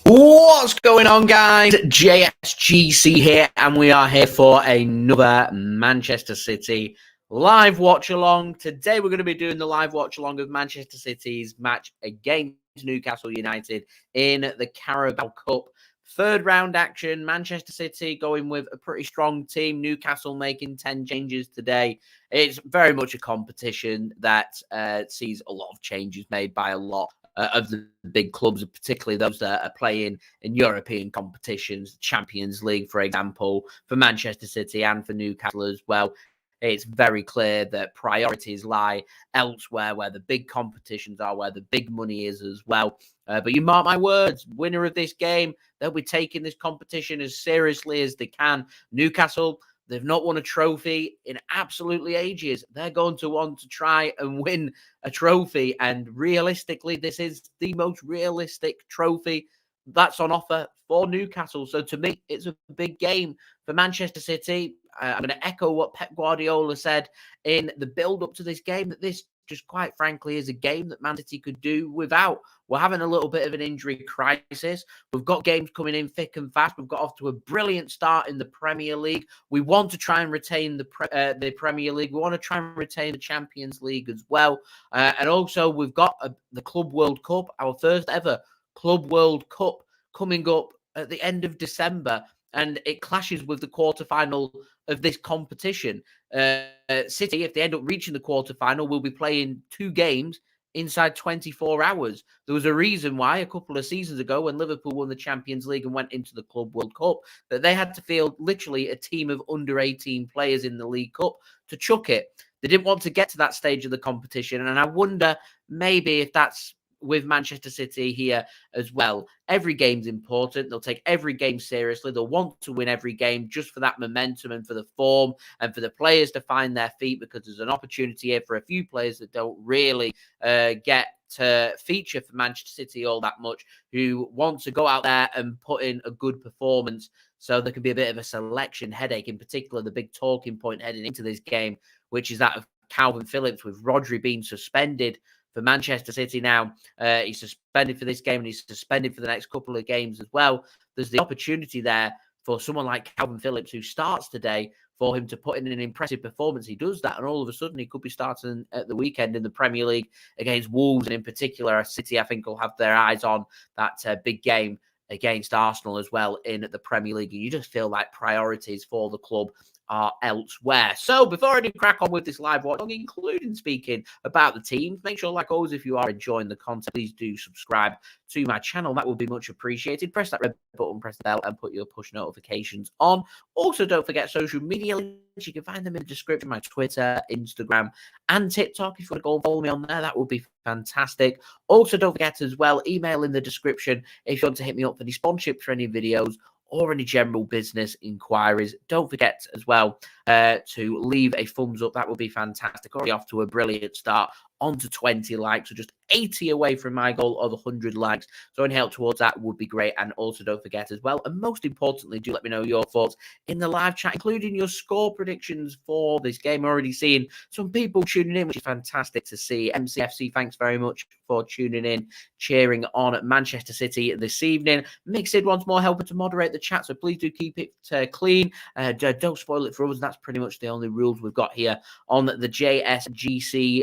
What's going on, guys? JSGC here, and we are here for another Manchester City live watch-along. Today, we're going to be doing the live watch-along of Manchester City's match against Newcastle United in the Carabao Cup. Third round action, Manchester City going with a pretty strong team. Newcastle making 10 changes today. It's very much a competition that sees a lot of changes made by a lot of the big clubs, particularly those that are playing in European competitions, Champions League, for example, for Manchester City and for Newcastle as well. It's very clear that priorities lie elsewhere, where the big competitions are, where the big money is as well. But you mark my words, winner of this game, they'll be taking this competition as seriously as they can. Newcastle, they've not won a trophy in absolutely ages. They're going to want to try and win a trophy. And realistically, this is the most realistic trophy that's on offer for Newcastle. So to me, it's a big game for Manchester City. I'm going to echo what Pep Guardiola said in the build-up to this game, that this just quite frankly is a game that Man City could do without. We're having a little bit of an injury crisis. We've got games coming in thick and fast. We've got off to a brilliant start in the Premier League. We want to try and retain the Premier League. We want to try and retain the Champions League as well. And also, we've got the Club World Cup, our first ever Club World Cup, coming up at the end of December. And it clashes with the quarterfinal of this competition. City, if they end up reaching the quarterfinal, will be playing 2 games inside 24 hours. There was a reason why a couple of seasons ago, when Liverpool won the Champions League and went into the Club World Cup, that they had to field literally a team of under 18 players in the League Cup to chuck it. They didn't want to get to that stage of the competition. And I wonder maybe if that's with Manchester City here as well. Every game's important. They'll take every game seriously. They'll want to win every game just for that momentum and for the form and for the players to find their feet, because there's an opportunity here for a few players that don't really get to feature for Manchester City all that much, who want to go out there and put in a good performance. So there can be a bit of a selection headache, in particular the big talking point heading into this game, which is that of Kalvin Phillips, with Rodri being suspended for Manchester City now. He's suspended for this game, and he's suspended for the next couple of games as well. There's the opportunity there for someone like Kalvin Phillips, who starts today, for him to put in an impressive performance. He does that, and all of a sudden he could be starting at the weekend in the Premier League against Wolves, and in particular City, I think, will have their eyes on that big game against Arsenal as well in the Premier League. And you just feel like priorities for the club are elsewhere. So before I do crack on with this live watch, including speaking about the teams, make sure, like always, if you are enjoying the content, please do subscribe to my channel. That would be much appreciated. Press that red button, press the bell, and put your push notifications on. Also, don't forget social media links. You can find them in the description, my Twitter, Instagram, and TikTok. If you want to go and follow me on there, that would be fantastic. Also, don't forget as well, email in the description if you want to hit me up for any sponsorships for any videos or any general business inquiries. Don't forget as well to leave a thumbs up. That would be fantastic. Already off to a brilliant start, on to 20 likes, so just 80 away from my goal of 100 likes. So any help towards that would be great. And also don't forget as well, and most importantly, do let me know your thoughts in the live chat, including your score predictions for this game. Already seeing some people tuning in, which is fantastic to see. MCFC, thanks very much for tuning in, cheering on Manchester City this evening. Mixed wants more help to moderate the chat, so please do keep it clean. Don't spoil it for us. That's pretty much the only rules we've got here on the JSGC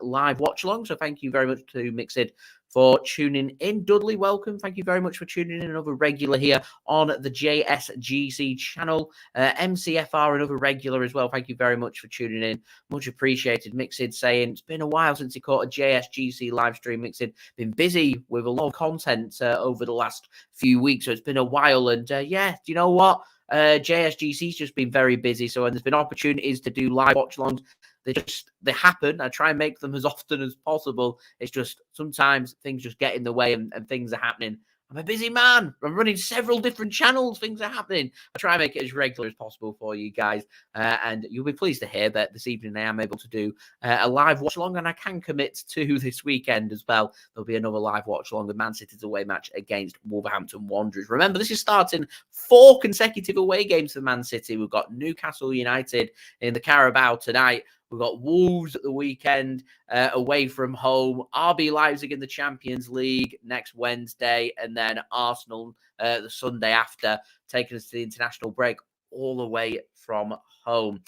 live watch along. So thank you very much to Mixed for tuning in. Dudley, welcome. Thank you very much for tuning in. Another regular here on the JSGC channel. MCFR, another regular as well. Thank you very much for tuning in. Much appreciated. Mixed saying it's been a while since he caught a JSGC live stream. Mixed been busy with a lot of content over the last few weeks, so it's been a while. And yeah, do you know what? JSGC's just been very busy, so when there's been opportunities to do live watch alongs, they happen. I try and make them as often as possible. It's just sometimes things just get in the way, and things are happening. I'm a busy man. I'm running several different channels. Things are happening. I try and make it as regular as possible for you guys. And you'll be pleased to hear that this evening I am able to do a live watch along, and I can commit to this weekend as well. There'll be another live watch along with Man City's away match against Wolverhampton Wanderers. Remember, this is starting 4 consecutive away games for Man City. We've got Newcastle United in the Carabao tonight. We've got Wolves at the weekend away from home, RB Leipzig in the Champions League next Wednesday, and then Arsenal the Sunday after, taking us to the international break all the way from home.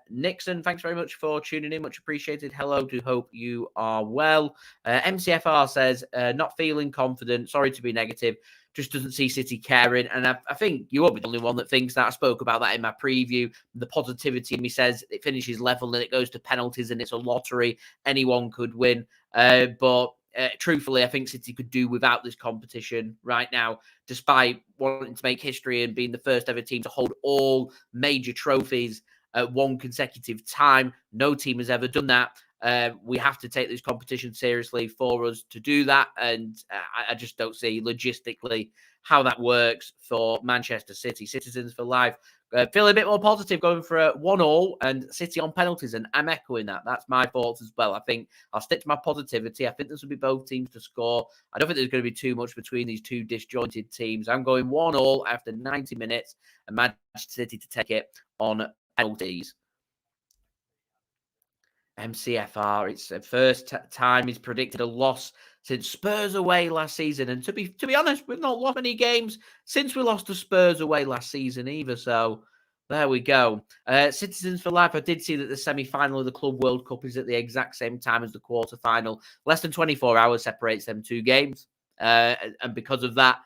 Nixon, thanks very much for tuning in. Much appreciated. Hello, do hope you are well. MCFR says, not feeling confident. Sorry to be negative. Just doesn't see City caring. And I think you won't be the only one that thinks that. I spoke about that in my preview. The positivity in me says it finishes level and it goes to penalties and it's a lottery. Anyone could win. But truthfully, I think City could do without this competition right now, despite wanting to make history and being the first ever team to hold all major trophies at one consecutive time. No team has ever done that. We have to take this competition seriously for us to do that. And I just don't see logistically how that works for Manchester City. Citizens for life. Feel a bit more positive going for a 1-1 and City on penalties. And I'm echoing that. That's my thoughts as well. I think I'll stick to my positivity. I think this will be both teams to score. I don't think there's going to be too much between these two disjointed teams. I'm going 1-1 after 90 minutes and Manchester City to take it on penalties. MCFR, it's the first time he's predicted a loss since Spurs away last season. And to be honest, we've not lost many games since we lost to Spurs away last season either. So there we go. Citizens for life. I did see that the semi-final of the Club World Cup is at the exact same time as the quarter-final. Less than 24 hours separates them two games. And because of that,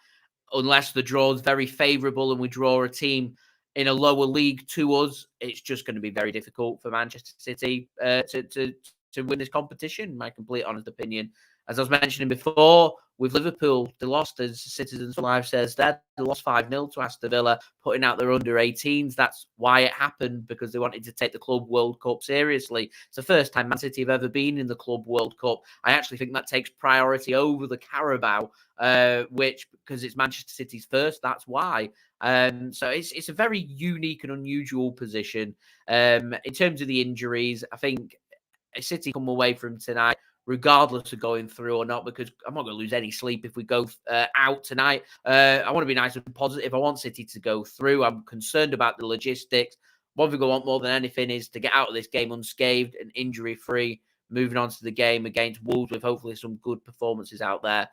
unless the draw is very favourable and we draw a team in a lower league to us, it's just going to be very difficult for Manchester City to win this competition, my complete honest opinion. As I was mentioning before, with Liverpool, they lost, as Citizens for Life says, they lost 5-0 to Aston Villa, putting out their under-18s. That's why it happened, because they wanted to take the Club World Cup seriously. It's the first time Man City have ever been in the Club World Cup. I actually think that takes priority over the Carabao, which, because it's Manchester City's first, that's why. So it's a very unique and unusual position. In terms of the injuries, I think City come away from tonight regardless of going through or not, because I'm not going to lose any sleep if we go out tonight. I want to be nice and positive. I want City to go through. I'm concerned about the logistics. One thing I want more than anything is to get out of this game unscathed and injury-free, moving on to the game against Wolves with hopefully some good performances out there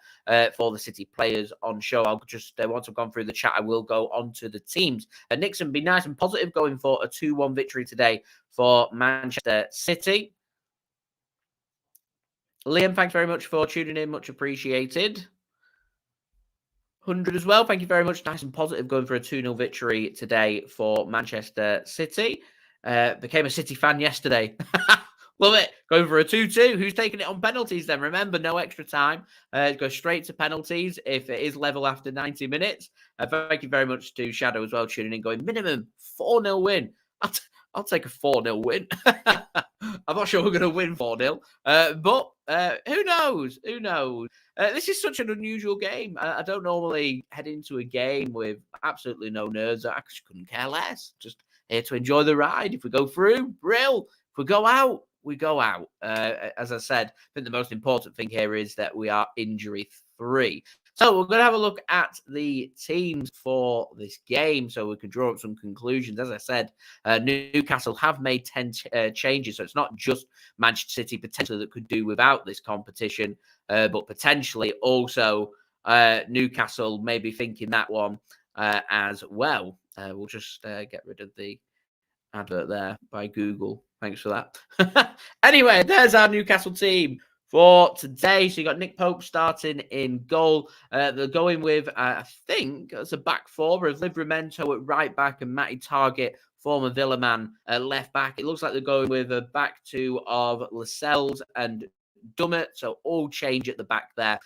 for the City players on show. I'll just, once I've gone through the chat, I will go on to the teams. Nixon, be nice and positive, going for a 2-1 victory today for Manchester City. Liam, thanks very much for tuning in. Much appreciated. 100 as well. Thank you very much. Nice and positive, going for a 2-0 victory today for Manchester City. Became a City fan yesterday. Love it. Going for a 2-2. Who's taking it on penalties then? Remember, no extra time. Go straight to penalties if it is level after 90 minutes. Thank you very much to Shadow as well, tuning in, going minimum 4-0 win. I'll take a 4-0 win. I'm not sure we're going to win 4-0. But who knows? Who knows? This is such an unusual game. I don't normally head into a game with absolutely no nerves. I just couldn't care less. Just here to enjoy the ride. If we go through, brill. If we go out, we go out. As I said, I think the most important thing here is that we are injury-free. So we're going to have a look at the teams for this game so we can draw up some conclusions. As I said, Newcastle have made 10 changes, so it's not just Manchester City potentially that could do without this competition, but potentially also Newcastle may be thinking that one as well. We'll just get rid of the advert there by Google. Thanks for that. Anyway, there's our Newcastle team for today. So you got Nick Pope starting in goal. They're going with, I think, it's a back four of Livramento at right back and Matty Target, former Villa man, left back. It looks like they're going with a back two of Lascelles and Dummett, so all change at the back there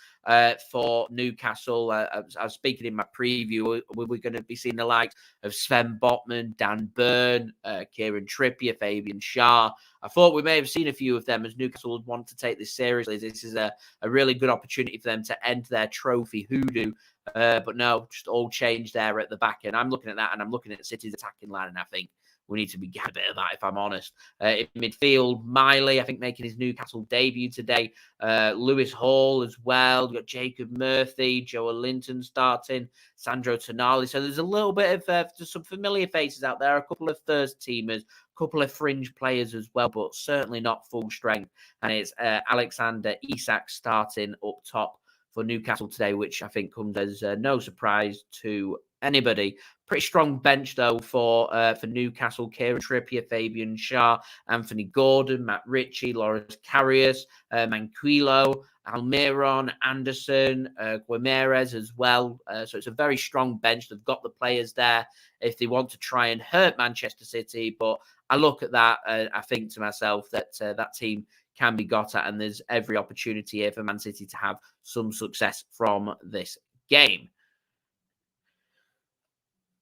for Newcastle. I was speaking in my preview, we're going to be seeing the likes of Sven Botman, Dan Burn, Kieran Trippier, Fabian Schar. I thought we may have seen a few of them, as Newcastle would want to take this seriously. This is a really good opportunity for them to end their trophy hoodoo. But no, just all change there at the back. And I'm looking at that, and I'm looking at City's attacking line, and I think we need to be getting a bit of that, if I'm honest. In midfield, Miley, I think, making his Newcastle debut today. Lewis Hall as well. We've got Jacob Murphy, Joe Linton starting, Sando Tonali. So there's a little bit of some familiar faces out there, a couple of first teamers, a couple of fringe players as well, but certainly not full strength. And it's Alexander Isak starting up top for Newcastle today, which I think comes as no surprise to anybody. Pretty strong bench, though, for Newcastle. Kieran Trippier, Fabian Schar, Anthony Gordon, Matt Ritchie, Loris Karius, Manquillo, Almiron, Anderson, Guimaraes as well. So it's a very strong bench. They've got the players there if they want to try and hurt Manchester City. But I look at that, I think to myself that that team can be got at, and there's every opportunity here for Man City to have some success from this game.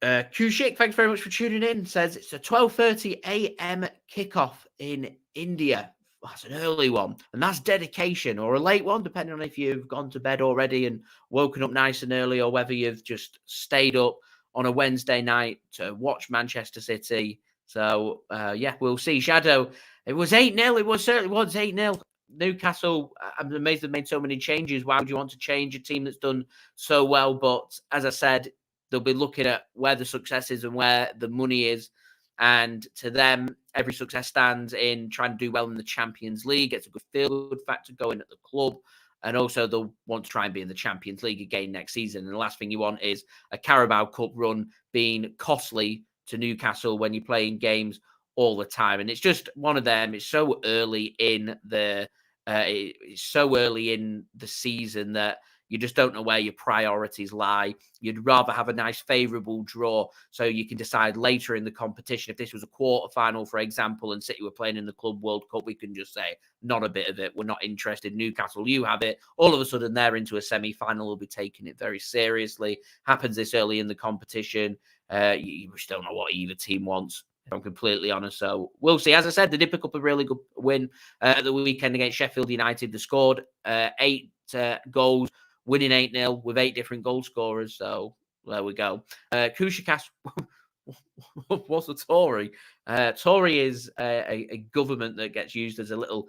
Kushik, thanks very much for tuning in. Says it's a 12:30 a.m. kickoff in India. That's an early one, and that's dedication, or a late one, depending on if you've gone to bed already and woken up nice and early, or whether you've just stayed up on a Wednesday night to watch Manchester City. So, yeah, we'll see. Shadow, it was 8-0. It certainly was 8-0. Newcastle, I'm amazed they've made so many changes. Why would you want to change a team that's done so well? But as I said, they'll be looking at where the success is and where the money is. And to them, every success stands in trying to do well in the Champions League. It's a good feel-good factor going at the club. And also they'll want to try and be in the Champions League again next season. And the last thing you want is a Carabao Cup run being costly to Newcastle when you're playing games all the time. And it's just one of them. It's so early in the season that you just don't know where your priorities lie. You'd rather have a nice favourable draw so you can decide later in the competition. If this was a quarter-final, for example, and City were playing in the Club World Cup, we can just say, not a bit of it. We're not interested. Newcastle, you have it. All of a sudden, they're into a semi-final. We'll be taking it very seriously. Happens this early in the competition. You just don't know what either team wants, if I'm completely honest. So we'll see. As I said, they did pick up a really good win at the weekend against Sheffield United. They scored 8 goals, winning 8-0 with 8 different goal scorers. So there we go. Kushikas, what's a Tory? Tory is a government that gets used as a little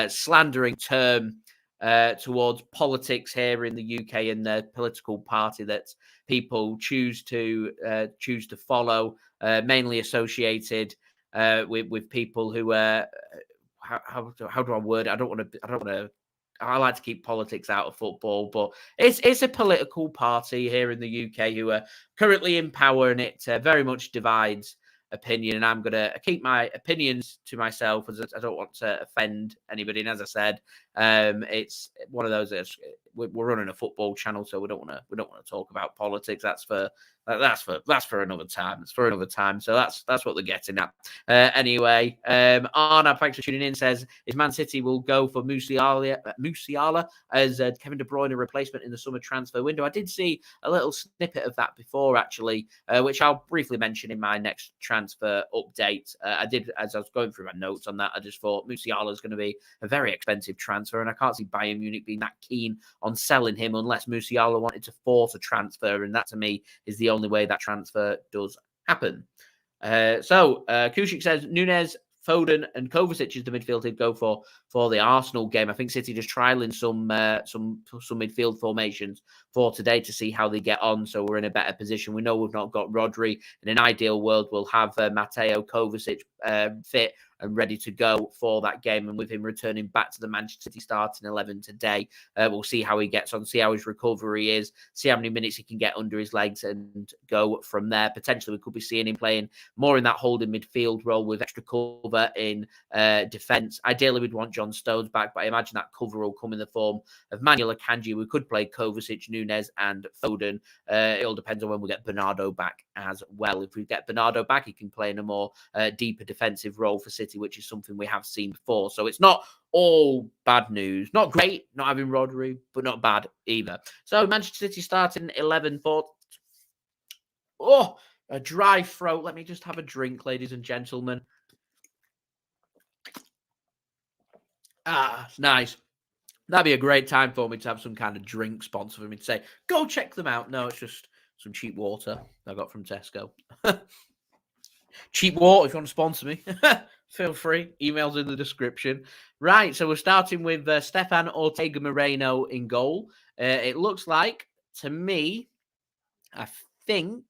slandering term towards politics here in the UK and the political party that people choose to follow, mainly associated with people who how do I word it? I like to keep politics out of football, but it's a political party here in the UK who are currently in power, and it very much divides opinion. And I'm going to keep my opinions to myself, as I don't want to offend anybody. And as I said, it's one of those. We're running a football channel, so we don't want to talk about politics. That's for another time. It's for another time. So that's what they're getting at. Anyway, Arnab, thanks for tuning in, says, is Man City will go for Musiala as Kevin De Bruyne replacement in the summer transfer window. I did see a little snippet of that before, actually, which I'll briefly mention in my next transfer update. I did, as I was going through my notes on that, I just thought Musiala is going to be a very expensive transfer, and I can't see Bayern Munich being that keen on selling him unless Musiala wanted to force a transfer, and that to me is the only way that transfer does happen. Kushik says Nunes, Foden and Kovacic is the midfield he'd go for the Arsenal game. I think City just trialing some midfield formations for today to see how they get on, so we're in a better position. We know we've not got Rodri. In an ideal world, we'll have Mateo Kovacic fit and ready to go for that game. And with him returning back to the Manchester City starting 11 today, we'll see how he gets on, see how his recovery is, see how many minutes he can get under his legs and go from there. Potentially, we could be seeing him playing more in that holding midfield role with extra cover in defence. Ideally, we'd want John Stones back, but I imagine that cover will come in the form of Manuel Akanji. We could play Kovacic, Nunes and Foden. It all depends on when we get Bernardo back as well. If we get Bernardo back, he can play in a more deeper defensive role for City, which is something we have seen before. So it's not all bad news. Not great, not having Rodri, but not bad either. So Manchester City starting 11 for... Oh, a dry throat. Let me just have a drink, ladies and gentlemen. It's nice. That'd be a great time for me to have some kind of drink sponsor for me to say, go check them out. No, it's just some cheap water I got from Tesco. Cheap water, if you want to sponsor me, feel free. Emails in the description. Right, so we're starting with Stefan Ortega-Moreno in goal. It looks like, to me, I think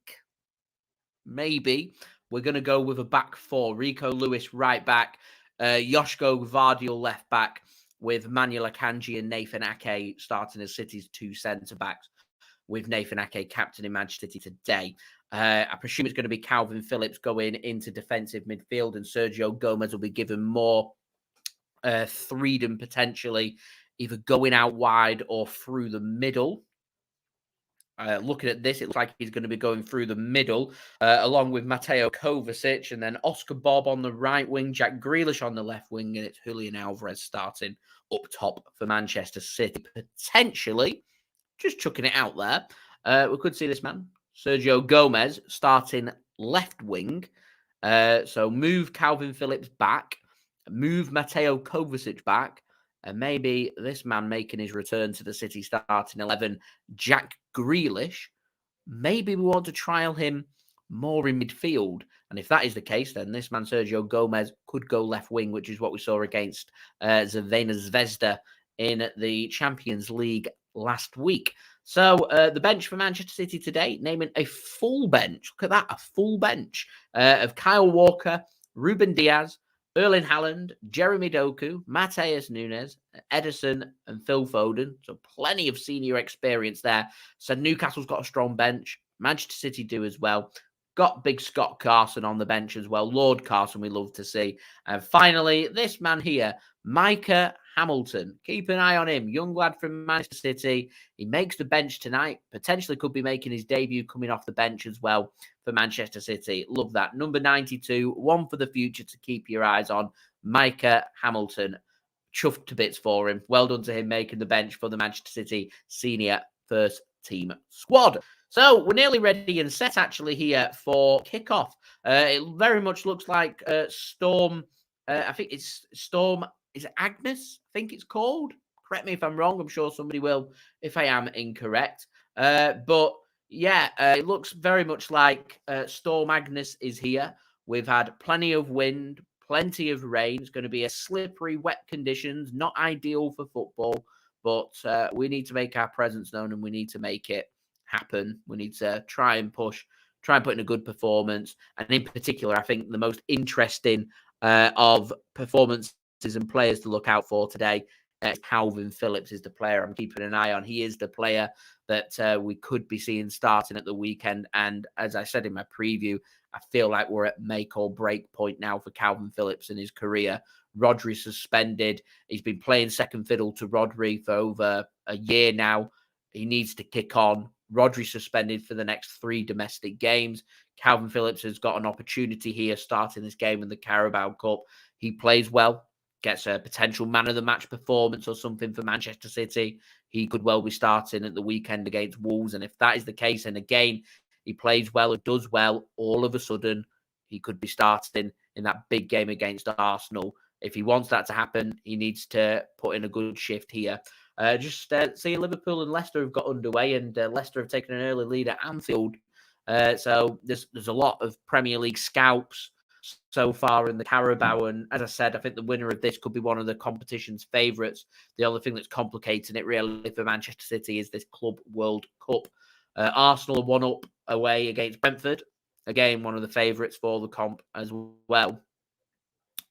maybe we're going to go with a back four. Rico Lewis right back, Josko Gvardiol left back, with Manuel Akanji and Nathan Ake starting as City's two centre-backs, with Nathan Ake captaining Manchester City today. I presume it's going to be Kalvin Phillips going into defensive midfield, and Sergio Gomez will be given more freedom, potentially either going out wide or through the middle. Looking at this, it looks like he's going to be going through the middle, along with Mateo Kovacic, and then Oscar Bobb on the right wing, Jack Grealish on the left wing, and it's Julian Alvarez starting up top for Manchester City. Potentially, just chucking it out there, we could see this man, Sergio Gomez, starting left wing. So move Kalvin Phillips back, move Mateo Kovacic back, and maybe this man making his return to the City starting 11, Jack Grealish. Maybe we want to trial him more in midfield. And if that is the case, then this man, Sergio Gomez, could go left wing, which is what we saw against Crvena Zvezda in the Champions League last week. So the bench for Manchester City today, naming a full bench. Look at that, a full bench of Kyle Walker, Ruben Dias, Erling Haaland, Jeremy Doku, Matheus Nunes, Ederson, and Phil Foden. So plenty of senior experience there. So Newcastle's got a strong bench. Manchester City do as well. Got big Scott Carson on the bench as well. Lord Carson, we love to see. And finally, this man here, Micah Hamilton. Keep an eye on him. Young lad from Manchester City. He makes the bench tonight. Potentially could be making his debut coming off the bench as well for Manchester City. Love that. Number 92, one for the future to keep your eyes on. Micah Hamilton. Chuffed to bits for him. Well done to him making the bench for the Manchester City senior first team squad. So we're nearly ready and set actually here for kickoff. It very much looks like Storm. I think it's Storm. Is it Agnes? I think it's called. Correct me if I'm wrong. I'm sure somebody will if I am incorrect. But yeah, it looks very much like Storm Agnes is here. We've had plenty of wind, plenty of rain. It's going to be a slippery, wet conditions. Not ideal for football, but we need to make our presence known and we need to make it happen. We need to try and push, try and put in a good performance. And in particular, I think the most interesting of performances and players to look out for today, Kalvin Phillips is the player I'm keeping an eye on. He is the player that we could be seeing starting at the weekend. And as I said in my preview, I feel like we're at make or break point now for Kalvin Phillips in his career. Rodri suspended. He's been playing second fiddle to Rodri for over a year now. He needs to kick on. Rodri suspended for the next 3 domestic games. Kalvin Phillips has got an opportunity here starting this game in the Carabao Cup. He plays well, gets a potential man of the match performance or something for Manchester City. He could well be starting at the weekend against Wolves. And if that is the case, and again, he plays well and does well, all of a sudden, he could be starting in that big game against Arsenal. If he wants that to happen, he needs to put in a good shift here. See Liverpool and Leicester have got underway, and Leicester have taken an early lead at Anfield. So there's a lot of Premier League scalps so far in the Carabao. And as I said, I think the winner of this could be one of the competition's favourites. The only thing that's complicating it really for Manchester City is this Club World Cup. Arsenal are 1-up away against Brentford. Again, one of the favourites for the comp as well.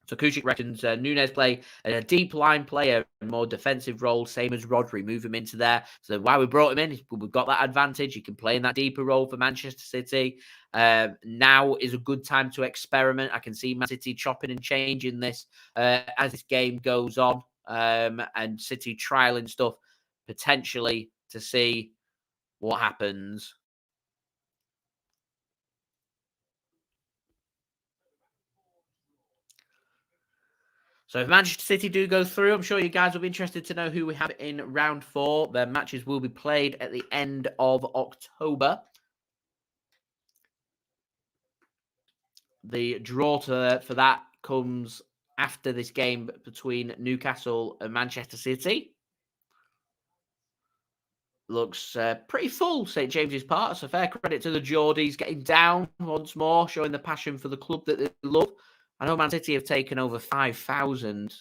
So Kuchik reckons Nunes play a deep line player, a more defensive role, same as Rodri. Move him into there. So why we brought him in, we've got that advantage. He can play in that deeper role for Manchester City. Now is a good time to experiment. I can see Man City chopping and changing this as this game goes on, and City trialing stuff potentially to see what happens. So if Manchester City do go through, I'm sure you guys will be interested to know who we have in round 4. Their matches will be played at the end of October. The draw for that comes after this game between Newcastle and Manchester City. looks pretty full, St James's Park. So fair credit to the Geordies getting down once more, showing the passion for the club that they love. I know Man City have taken over 5,000.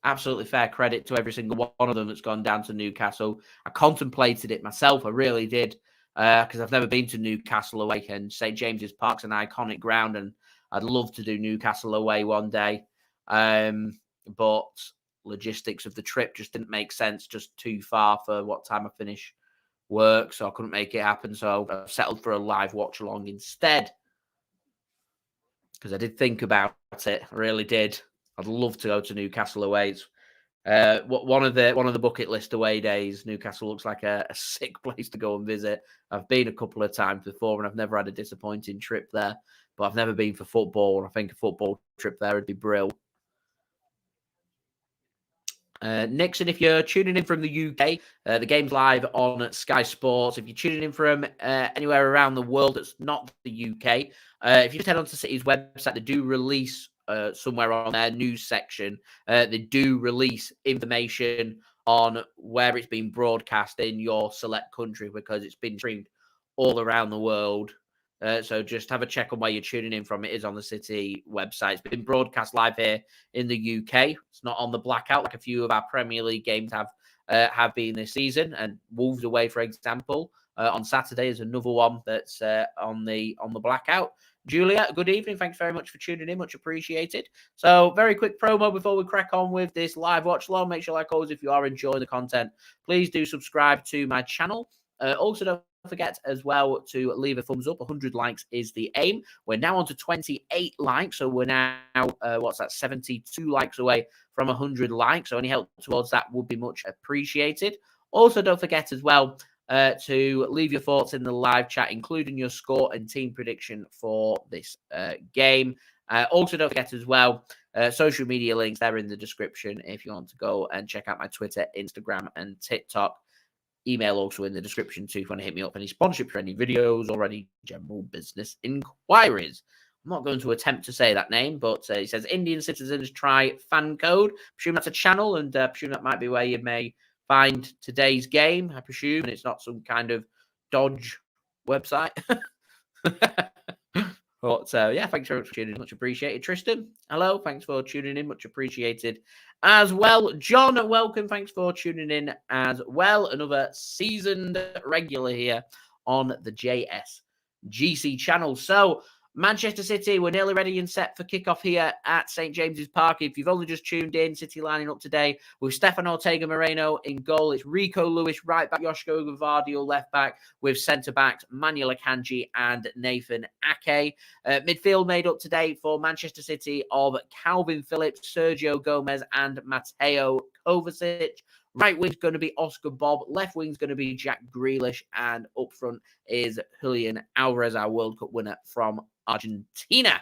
Absolutely fair credit to every single one of them that's gone down to Newcastle. I contemplated it myself. I really did, because I've never been to Newcastle away, and St James's Park's an iconic ground, and I'd love to do Newcastle away one day. But logistics of the trip just didn't make sense, just too far for what time I finish work, so I couldn't make it happen. So I settled for a live watch along instead, because I did think about it. I really did. I'd love to go to Newcastle away. It's one of the bucket list away days. Newcastle looks like a sick place to go and visit. I've been a couple of times before, and I've never had a disappointing trip there. But I've never been for football, and I think a football trip there would be brilliant. Nixon, if you're tuning in from the UK, the game's live on Sky Sports. If you're tuning in from anywhere around the world that's not the UK, if you just head onto City's website, they do release somewhere on their news section, they do release information on where it's been broadcast in your select country, because it's been streamed all around the world. So just have a check on where you're tuning in from. It is on the City website. It's been broadcast live here in the UK. It's not on the blackout like a few of our Premier League games have been this season. And Wolves away, for example, on Saturday is another one that's on the blackout. Julia, good evening. Thanks very much for tuning in. Much appreciated. So very quick promo before we crack on with this live watch along. Make sure, like always, if you are enjoying the content, please do subscribe to my channel. Also, don't forget as well to leave a thumbs up. 100 likes is the aim. We're now on to 28 likes, so we're now 72 likes away from 100 likes. So any help towards that would be much appreciated. Also, don't forget as well to leave your thoughts in the live chat, including your score and team prediction for this game. Also, don't forget as well, social media links, they're in the description if you want to go and check out my Twitter, Instagram, and TikTok. Email also in the description too if you want to hit me up for any sponsorship for any videos or any general business inquiries. I'm not going to attempt to say that name, but he says Indian citizens try fan code. I presume that's a channel, and I presume that might be where you may find today's game, I presume, and it's not some kind of dodge website. But yeah, thanks very much for tuning in. Much appreciated. Tristan, hello. Thanks for tuning in. Much appreciated as well. John, welcome. Thanks for tuning in as well. Another seasoned regular here on the JSGC channel. So, Manchester City, we're nearly ready and set for kickoff here at St James's Park. If you've only just tuned in, City lining up today with Stefan Ortega-Moreno in goal. It's Rico Lewis, right back, Josko Gvardiol, left back, with centre-backs Manuel Akanji and Nathan Ake. Midfield made up today for Manchester City of Kalvin Phillips, Sergio Gomez and Mateo Kovacic. Right wing's going to be Oscar Bobb. Left wing's going to be Jack Grealish. And up front is Julian Alvarez, our World Cup winner from Argentina.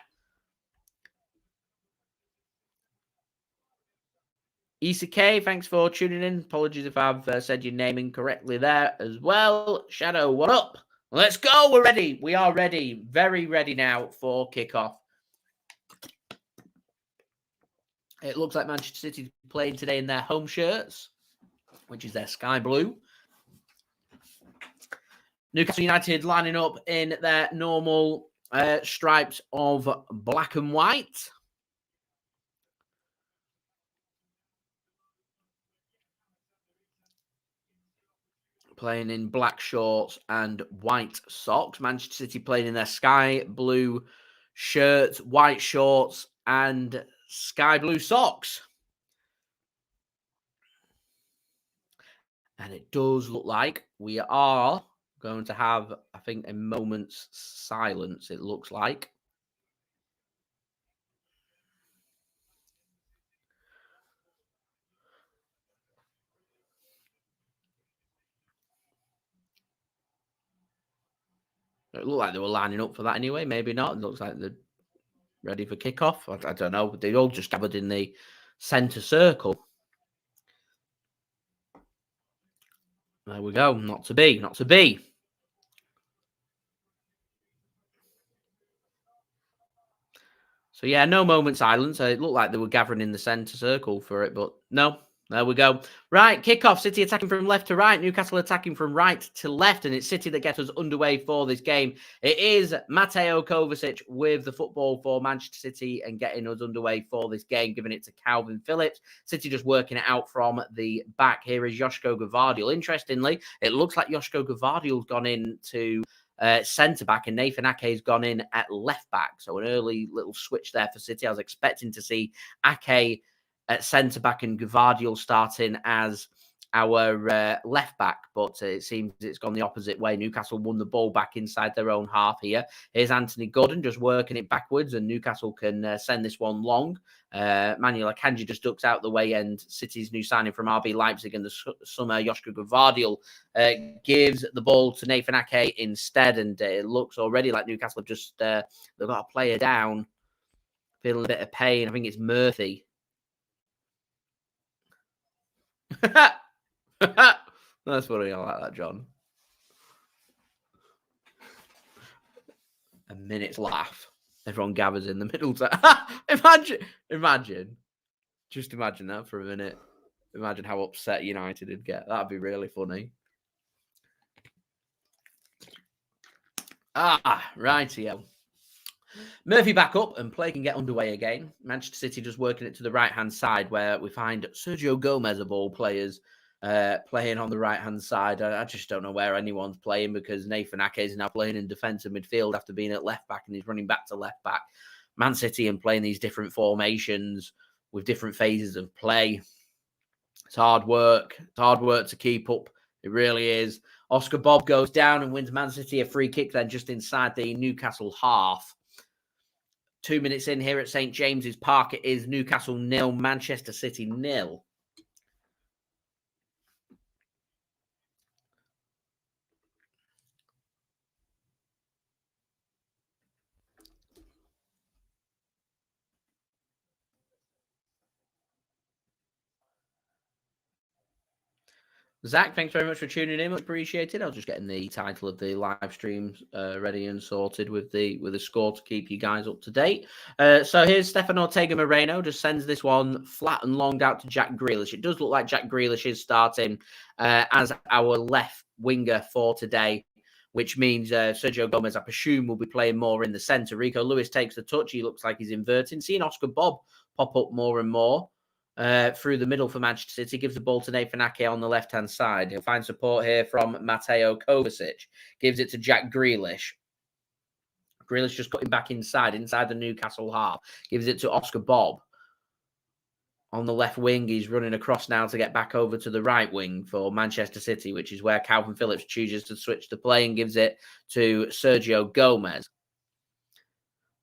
ECK, thanks for tuning in. Apologies if I've said your name incorrectly there as well. Shadow, what up? Let's go. We're ready. We are ready. Very ready now for kickoff. It looks like Manchester City playing today in their home shirts, which is their sky blue. Newcastle United lining up in their normal stripes of black and white. Playing in black shorts and white socks. Manchester City playing in their sky blue shirts, white shorts, and sky blue socks. And it does look like we are going to have, I think, a moment's silence, it looks like. It looked like they were lining up for that anyway. Maybe not. It looks like they're ready for kickoff. I don't know. They all just gathered in the centre circle. There we go. Not to be. Not to be. So, yeah, no moment silence. It looked like they were gathering in the centre circle for it, but no, There we go. Right, kickoff. City attacking from left to right. Newcastle attacking from right to left. And it's City that gets us underway for this game. It is Mateo Kovacic with the football for Manchester City and getting us underway for this game, giving it to Kalvin Phillips. City just working it out from the back. Here is Josko Gvardiol. Interestingly, it looks like Josko Gvardiol's gone into centre-back and Nathan Ake's gone in at left-back. So an early little switch there for City. I was expecting to see Ake at centre-back and Gvardiol starting as our left-back, but it seems it's gone the opposite way. Newcastle won the ball back inside their own half here. Here's Anthony Gordon just working it backwards, and Newcastle can send this one long. Manuel Akanji just ducks out the way, and City's new signing from RB Leipzig in the summer, Josko Gvardiol, gives the ball to Nathan Ake instead, and it looks already like Newcastle have just they've got a player down, feeling a bit of pain. I think it's Murphy. That's funny. I like that, John. A minute's laugh. Everyone gathers in the middle. Imagine. Just imagine that for a minute. Imagine how upset United would get. That'd be really funny. Rightio. Murphy back up and play can get underway again. Manchester City just working it to the right-hand side where we find Sergio Gomez of all players playing on the right-hand side. I just don't know where anyone's playing because Nathan Ake is now playing in defensive midfield after being at left-back and he's running back to left-back. Man City and playing these different formations with different phases of play. It's hard work. It's hard work to keep up. It really is. Oscar Bobb goes down and wins Man City a free kick then just inside the Newcastle half. 2 minutes in here at St. James's Park, it is Newcastle 0, Manchester City 0. Zach, thanks very much for tuning in. Much appreciated. I was just getting the title of the live stream ready and sorted with the score to keep you guys up to date. So here's Stefan Ortega-Moreno. Just sends this one flat and longed out to Jack Grealish. It does look like Jack Grealish is starting as our left winger for today, which means Sergio Gomez, I presume, will be playing more in the centre. Rico Lewis takes the touch. He looks like he's inverting. Seeing Oscar Bobb pop up more and more. Through the middle for Manchester City, gives the ball to Nathan Ake on the left-hand side. He'll find support here from Mateo Kovacic. Gives it to Jack Grealish. Grealish just cutting back inside the Newcastle half. Gives it to Oscar Bobb. On the left wing, he's running across now to get back over to the right wing for Manchester City, which is where Kalvin Phillips chooses to switch the play and gives it to Sergio Gomez.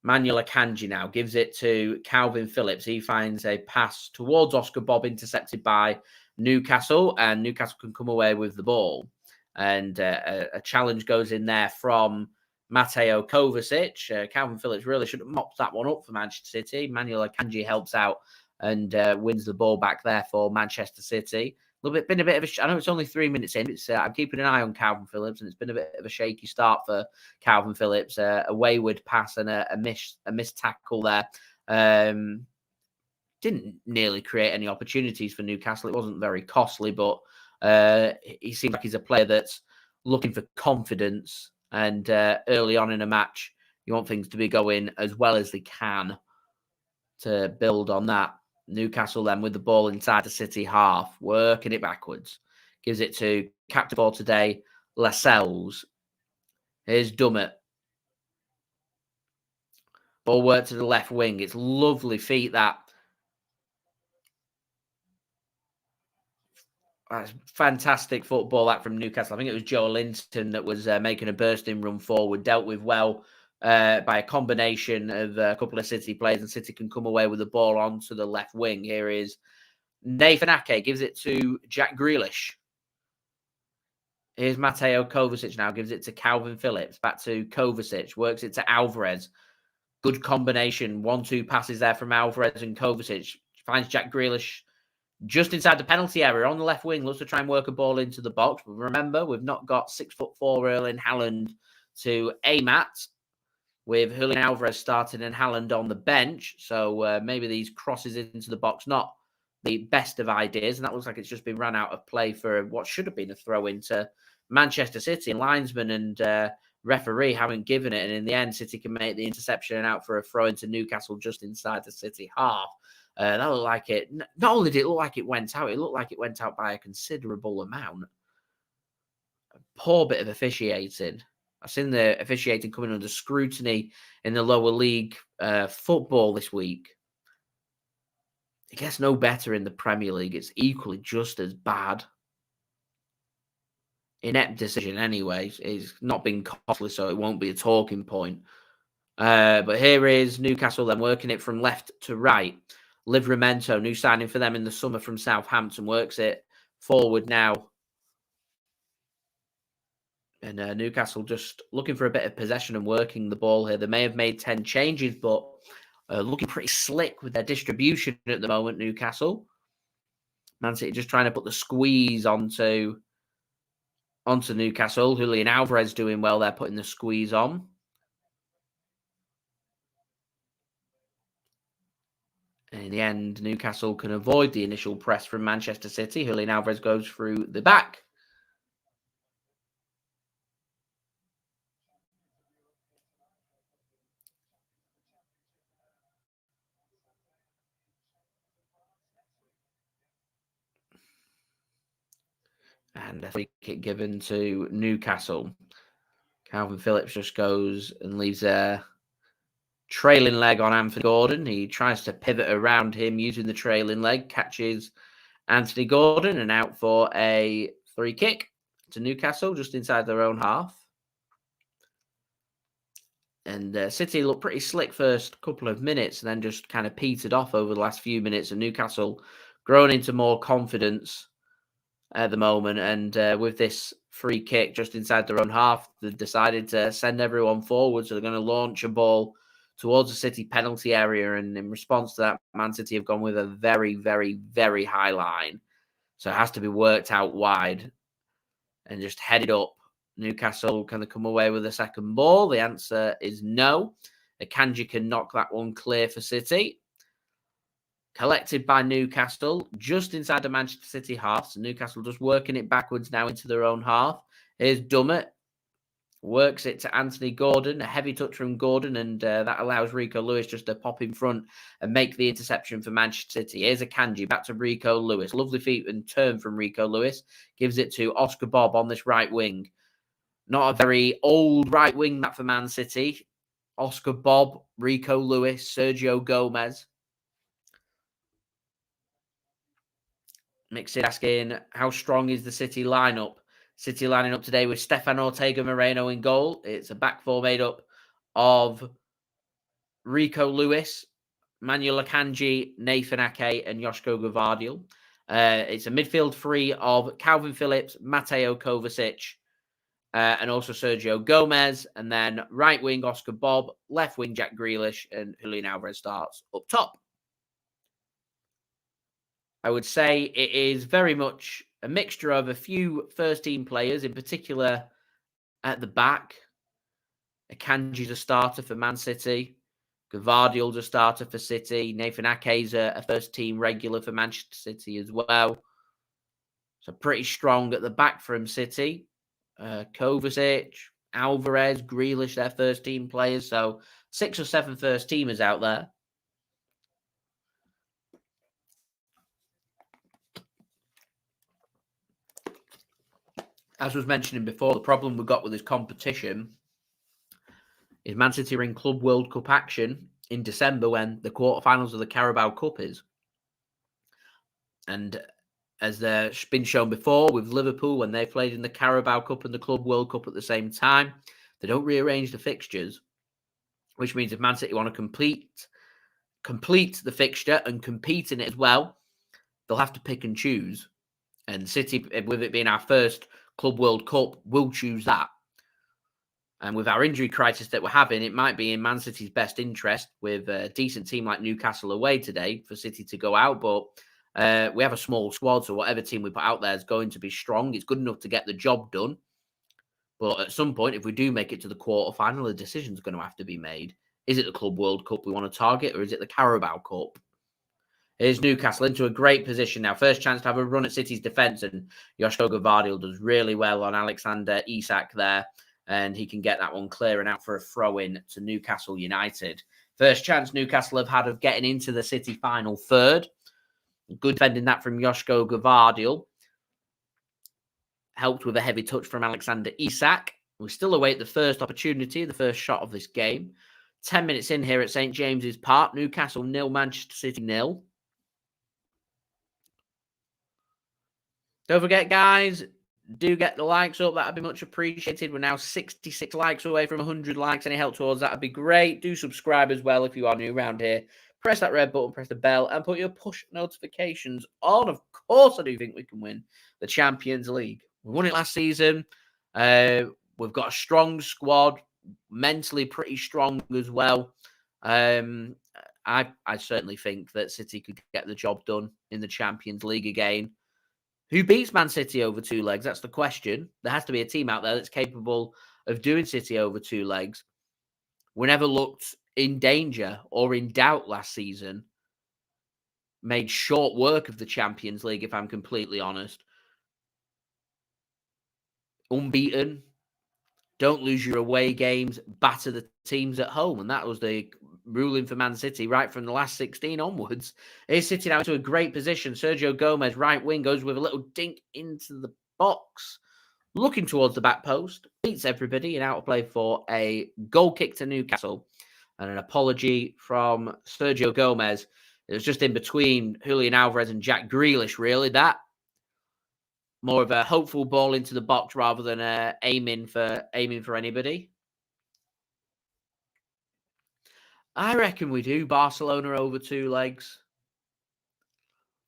Manuel Akanji now gives it to Kalvin Phillips. He finds a pass towards Oscar Bobb, intercepted by Newcastle, and Newcastle can come away with the ball. And a challenge goes in there from Mateo Kovacic. Kalvin Phillips really should have mopped that one up for Manchester City. Manuel Akanji helps out and wins the ball back there for Manchester City. Been a bit of a. I know it's only 3 minutes in. I'm keeping an eye on Kalvin Phillips, and it's been a bit of a shaky start for Kalvin Phillips. A wayward pass and a missed tackle there. Didn't nearly create any opportunities for Newcastle. It wasn't very costly, but he seems like he's a player that's looking for confidence. And early on in a match, you want things to be going as well as they can to build on that. Newcastle then with the ball inside the City half, working it backwards. Gives it to captain for today, Lascelles. Here's Dummett. Ball work to the left wing. It's lovely feet that. That's fantastic football that from Newcastle. I think it was Joe Linton that was making a bursting run forward, dealt with well by a combination of a couple of City players, and City can come away with the ball onto the left wing. Here is Nathan Ake, gives it to Jack Grealish. Here's Mateo Kovacic now, gives it to Kalvin Phillips. Back to Kovacic, works it to Alvarez. Good combination, 1-2 passes there from Alvarez and Kovacic. Finds Jack Grealish just inside the penalty area on the left wing. Looks to try and work a ball into the box. But remember, we've not got 6'4" Erling Haaland to aim at, with Julian Alvarez starting and Haaland on the bench. So maybe these crosses into the box not the best of ideas, and that looks like it's just been run out of play for what should have been a throw into Manchester City. And linesman and referee haven't given it, and in the end, City can make the interception and out for a throw into Newcastle just inside the City half. That looked like it. Not only did it look like it went out, it looked like it went out by a considerable amount. A poor bit of officiating. I've seen the officiating coming under scrutiny in the lower league football this week. It gets no better in the Premier League. It's equally just as bad. Inept decision anyway. It's not been costly, so it won't be a talking point. But here is Newcastle then working it from left to right. Livramento, new signing for them in the summer from Southampton, works it forward now. And Newcastle just looking for a bit of possession and working the ball here. They may have made 10 changes, but looking pretty slick with their distribution at the moment, Newcastle. Man City just trying to put the squeeze onto Newcastle. Julian Alvarez doing well there, putting the squeeze on. And in the end, Newcastle can avoid the initial press from Manchester City. Julian Alvarez goes through the back. And a free kick given to Newcastle. Kalvin Phillips just goes and leaves a trailing leg on Anthony Gordon. He tries to pivot around him using the trailing leg, catches Anthony Gordon and out for a free kick to Newcastle just inside their own half. And City looked pretty slick first couple of minutes and then just kind of petered off over the last few minutes. And Newcastle grown into more confidence at the moment. And with this free kick just inside their own half, they decided to send everyone forward. So they're going to launch a ball towards the City penalty area. And in response to that, Man City have gone with a very, very, very high line. So it has to be worked out wide and just headed up. Newcastle, can they come away with a second ball? The answer is no. Akanji can knock that one clear for City. Collected by Newcastle, just inside the Manchester City half. So Newcastle just working it backwards now into their own half. Here's Dummett. Works it to Anthony Gordon. A heavy touch from Gordon, and that allows Rico Lewis just to pop in front and make the interception for Manchester City. Here's Akanji, back to Rico Lewis. Lovely feet and turn from Rico Lewis. Gives it to Oscar Bobb on this right wing. Not a very old right wing that for Man City. Oscar Bobb, Rico Lewis, Sergio Gomez. Mixed asking, how strong is the City lineup? City lining up today with Stefan Ortega-Moreno in goal. It's a back four made up of Rico Lewis, Manuel Akanji, Nathan Ake, and Josko Gvardiol. It's a midfield three of Kalvin Phillips, Mateo Kovacic, and also Sergio Gomez. And then right wing, Oscar Bobb, left wing, Jack Grealish, and Julian Alvarez starts up top. I would say it is very much a mixture of a few first-team players, in particular at the back. Akanji's a starter for Man City. Gvardiol's a starter for City. Nathan Ake's a first-team regular for Manchester City as well. So pretty strong at the back from City. Kovacic, Alvarez, Grealish, their first-team players. So 6 or 7 first-teamers out there. As was mentioning before, the problem we've got with this competition is Man City are in Club World Cup action in December when the quarterfinals of the Carabao Cup is. And as there's been shown before with Liverpool, when they played in the Carabao Cup and the Club World Cup at the same time, they don't rearrange the fixtures, which means if Man City want to complete the fixture and compete in it as well, they'll have to pick and choose. And City, with it being our first Club World Cup, will choose that. And with our injury crisis that we're having, it might be in Man City's best interest with a decent team like Newcastle away today for City to go out. But we have a small squad, so whatever team we put out there is going to be strong. It's good enough to get the job done. But at some point, if we do make it to the quarterfinal, a decision's going to have to be made. Is it the Club World Cup we want to target, or is it the Carabao Cup? Here's Newcastle into a great position now. First chance to have a run at City's defence, and Josko Gvardiol does really well on Alexander Isak there, and he can get that one clearing out for a throw-in to Newcastle United. First chance Newcastle have had of getting into the City final third. Good defending that from Josko Gvardiol. Helped with a heavy touch from Alexander Isak. We still await the first opportunity, the first shot of this game. 10 minutes in here at St James's Park. Newcastle 0, Manchester City 0. Don't forget, guys, do get the likes up. That would be much appreciated. We're now 66 likes away from 100 likes. Any help towards that would be great. Do subscribe as well if you are new around here. Press that red button, press the bell, and put your push notifications on. Of course, I do think we can win the Champions League. We won it last season. We've got a strong squad, mentally pretty strong as well. I certainly think that City could get the job done in the Champions League again. Who beats Man City over 2 legs? That's the question. There has to be a team out there that's capable of doing City over 2 legs. We never looked in danger or in doubt last season. Made short work of the Champions League, if I'm completely honest. Unbeaten. Don't lose your away games. Batter the teams at home. And that was the ruling for Man City right from the last 16 onwards. Here's City now into a great position. Sergio Gomez, right wing, goes with a little dink into the box. Looking towards the back post. Beats everybody and out of play for a goal kick to Newcastle. And an apology from Sergio Gomez. It was just in between Julian Alvarez and Jack Grealish, really. That more of a hopeful ball into the box rather than aiming for anybody. I reckon we do Barcelona over 2 legs.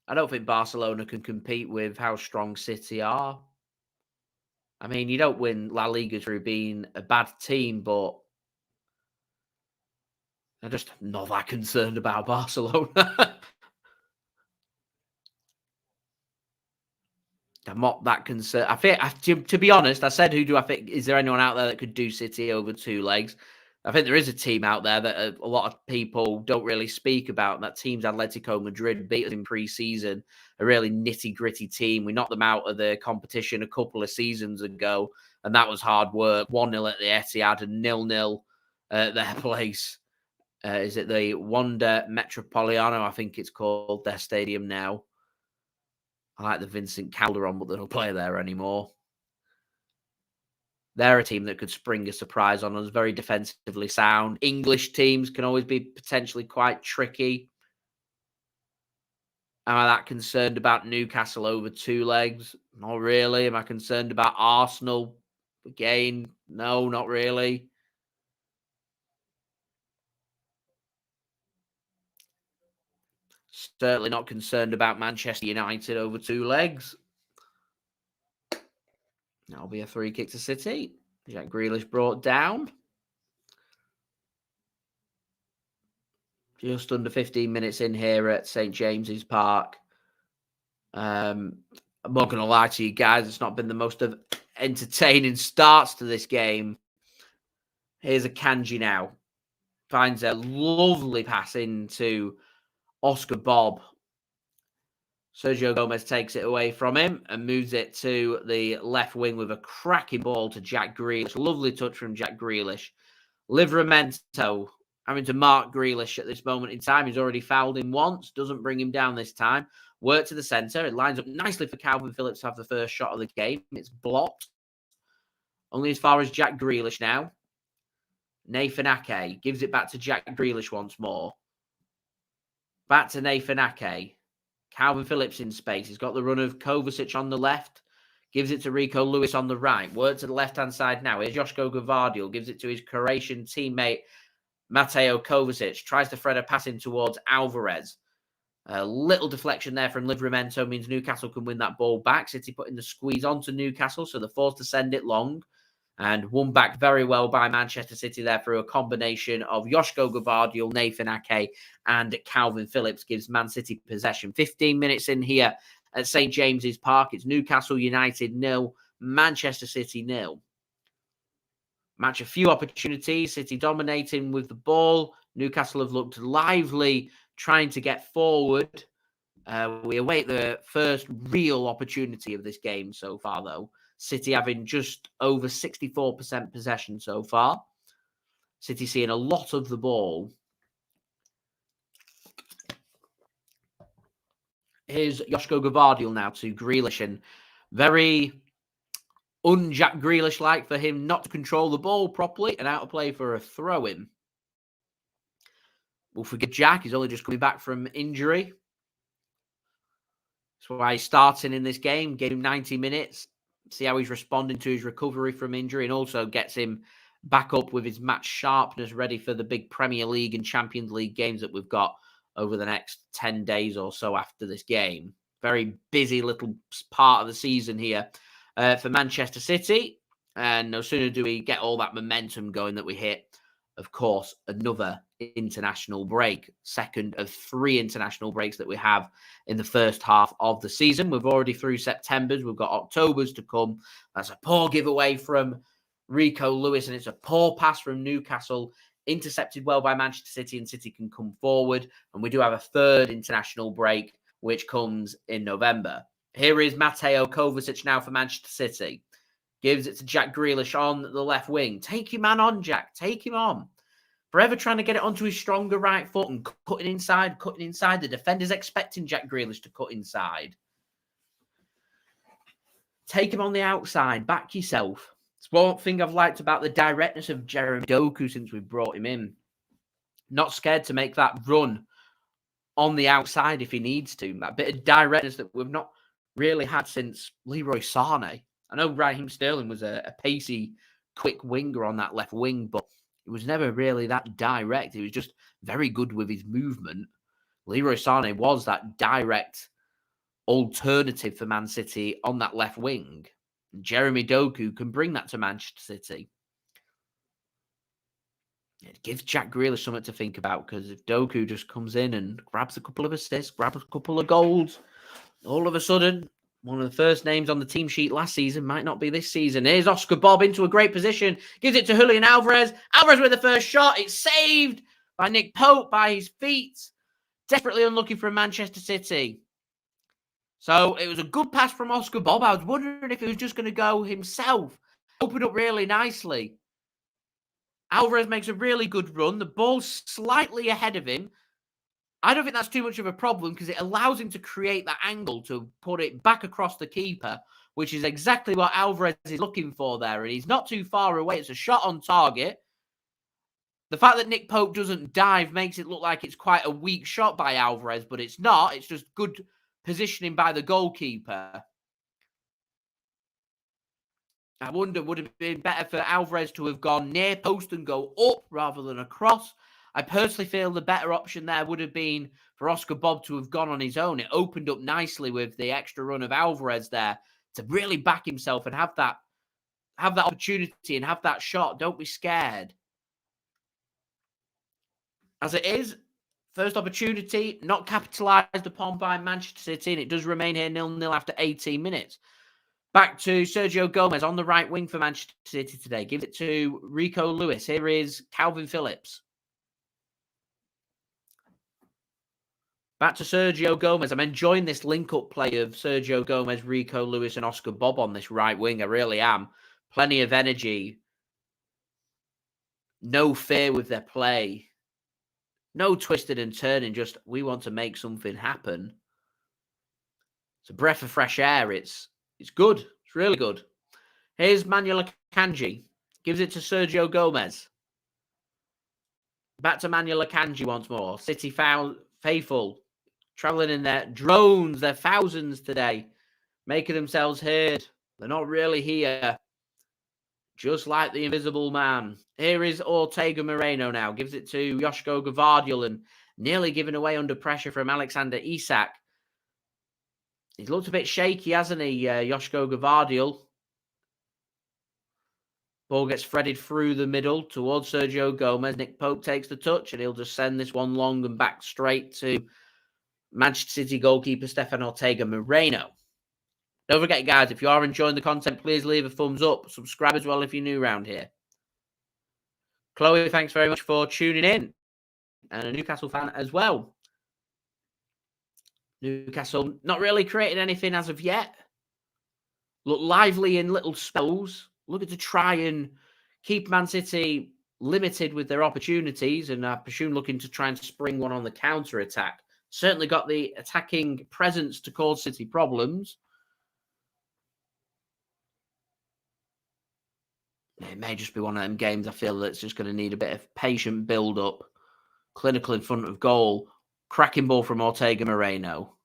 I don't think Barcelona can compete with how strong City are. I mean, you don't win La Liga through being a bad team, but I'm just not that concerned about Barcelona. I'm not that concerned. I think, to be honest, I said, who do I think? Is there anyone out there that could do City over 2 legs? I think there is a team out there that a lot of people don't really speak about. And that team's Atletico Madrid, beat us in pre-season. A really nitty-gritty team. We knocked them out of the competition a couple of seasons ago, and that was hard work. 1-0 at the Etihad and 0-0 at their place. Is it the Wanda Metropolitano? I think it's called, their stadium now. I like the Vincent Calderon, but they don't play there anymore. They're a team that could spring a surprise on us. Very defensively sound. English teams can always be potentially quite tricky. Am I that concerned about Newcastle over 2 legs? Not really. Am I concerned about Arsenal? Again, no, not really. Certainly not concerned about Manchester United over 2 legs. That'll be a free kick to City. Jack Grealish brought down. Just under 15 minutes in here at St James's Park. I'm not going to lie to you guys. It's not been the most entertaining starts to this game. Here's Akanji now. Finds a lovely pass into Oscar Bobb. Sergio Gomez takes it away from him and moves it to the left wing with a cracking ball to Jack Grealish. Lovely touch from Jack Grealish. Livramento having to mark Grealish at this moment in time. He's already fouled him once. Doesn't bring him down this time. Work to the centre. It lines up nicely for Kalvin Phillips to have the first shot of the game. It's blocked. Only as far as Jack Grealish now. Nathan Ake gives it back to Jack Grealish once more. Back to Nathan Ake. Kalvin Phillips in space. He's got the run of Kovacic on the left. Gives it to Rico Lewis on the right. Work to the left-hand side now. Here's Josko Gvardiol. Gives it to his Croatian teammate, Mateo Kovacic. Tries to thread a pass in towards Alvarez. A little deflection there from Livramento means Newcastle can win that ball back. City putting the squeeze onto Newcastle, so they're forced to send it long. And won back very well by Manchester City there through a combination of Josko Gvardiol, Nathan Ake, and Kalvin Phillips gives Man City possession. 15 minutes in here at St James's Park. It's Newcastle United 0, Manchester City 0. Match a few opportunities. City dominating with the ball. Newcastle have looked lively, trying to get forward. We await the first real opportunity of this game so far, though. City having just over 64% possession so far. City seeing a lot of the ball. Here's Josko Gvardiol now to Grealish, and very un-Jack Grealish-like for him not to control the ball properly and out of play for a throw-in. We'll forgive Jack. He's only just coming back from injury. That's why he's starting in this game. Gave him 90 minutes. See how he's responding to his recovery from injury, and also gets him back up with his match sharpness ready for the big Premier League and Champions League games that we've got over the next 10 days or so after this game. Very busy little part of the season here for Manchester City. And no sooner do we get all that momentum going that we hit, of course, another international break. Second of 3 international breaks that we have in the first half of the season. We've already through September's. We've got October's to come. That's a poor giveaway from Rico Lewis, and it's a poor pass from Newcastle. Intercepted well by Manchester City, and City can come forward. And we do have a third international break, which comes in November. Here is Mateo Kovacic now for Manchester City. Gives it to Jack Grealish on the left wing. Take your man on, Jack. Take him on. Forever trying to get it onto his stronger right foot and cutting inside. The defender's expecting Jack Grealish to cut inside. Take him on the outside. Back yourself. It's one thing I've liked about the directness of Jeremy Doku since we brought him in. Not scared to make that run on the outside if he needs to. That bit of directness that we've not really had since Leroy Sané. I know Raheem Sterling was a pacey, quick winger on that left wing, but it was never really that direct. He was just very good with his movement. Leroy Sané was that direct alternative for Man City on that left wing. Jeremy Doku can bring that to Manchester City. It gives Jack Grealish something to think about, because if Doku just comes in and grabs a couple of assists, grabs a couple of goals, all of a sudden, one of the first names on the team sheet last season might not be this season. Here's Oscar Bobb into a great position. Gives it to Julian Alvarez. Alvarez with the first shot. It's saved by Nick Pope by his feet. Desperately unlucky for Manchester City. So it was a good pass from Oscar Bobb. I was wondering if he was just going to go himself. Opened up really nicely. Alvarez makes a really good run. The ball's slightly ahead of him. I don't think that's too much of a problem, because it allows him to create that angle to put it back across the keeper, which is exactly what Alvarez is looking for there. And he's not too far away. It's a shot on target. The fact that Nick Pope doesn't dive makes it look like it's quite a weak shot by Alvarez, but it's not. It's just good positioning by the goalkeeper. I wonder, would it have been better for Alvarez to have gone near post and go up rather than across? I personally feel the better option there would have been for Oscar Bobb to have gone on his own. It opened up nicely with the extra run of Alvarez there to really back himself and have that opportunity and have that shot. Don't be scared. As it is, first opportunity not capitalised upon by Manchester City, and it does remain here 0-0 after 18 minutes. Back to Sergio Gomez on the right wing for Manchester City today. Gives it to Rico Lewis. Here is Kalvin Phillips. Back to Sergio Gomez. I'm enjoying this link-up play of Sergio Gomez, Rico Lewis, and Oscar Bobb on this right wing. I really am. Plenty of energy. No fear with their play. No twisted and turning. Just, we want to make something happen. It's a breath of fresh air. It's good. It's really good. Here's Manuel Akanji. Gives it to Sergio Gomez. Back to Manuel Akanji once more. City faithful. Travelling in their drones. They're thousands today. Making themselves heard. They're not really here. Just like the invisible man. Here is Ortega-Moreno now. Gives it to Josko Gvardiol, and nearly given away under pressure from Alexander Isak. He's looked a bit shaky, hasn't he, Josko Gvardiol? Ball gets threaded through the middle towards Sergio Gomez. Nick Pope takes the touch, and he'll just send this one long and back straight to Manchester City goalkeeper Stefan Ortega-Moreno. Don't forget, guys, if you are enjoying the content, please leave a thumbs up. Subscribe as well if you're new around here. Chloe, thanks very much for tuning in. And a Newcastle fan as well. Newcastle not really creating anything as of yet. Look lively in little spells. Looking to try and keep Man City limited with their opportunities, and I presume looking to try and spring one on the counter-attack. Certainly got the attacking presence to cause City problems. It may just be one of them games I feel that's just going to need a bit of patient build-up. Clinical in front of goal. Cracking ball from Ortega-Moreno.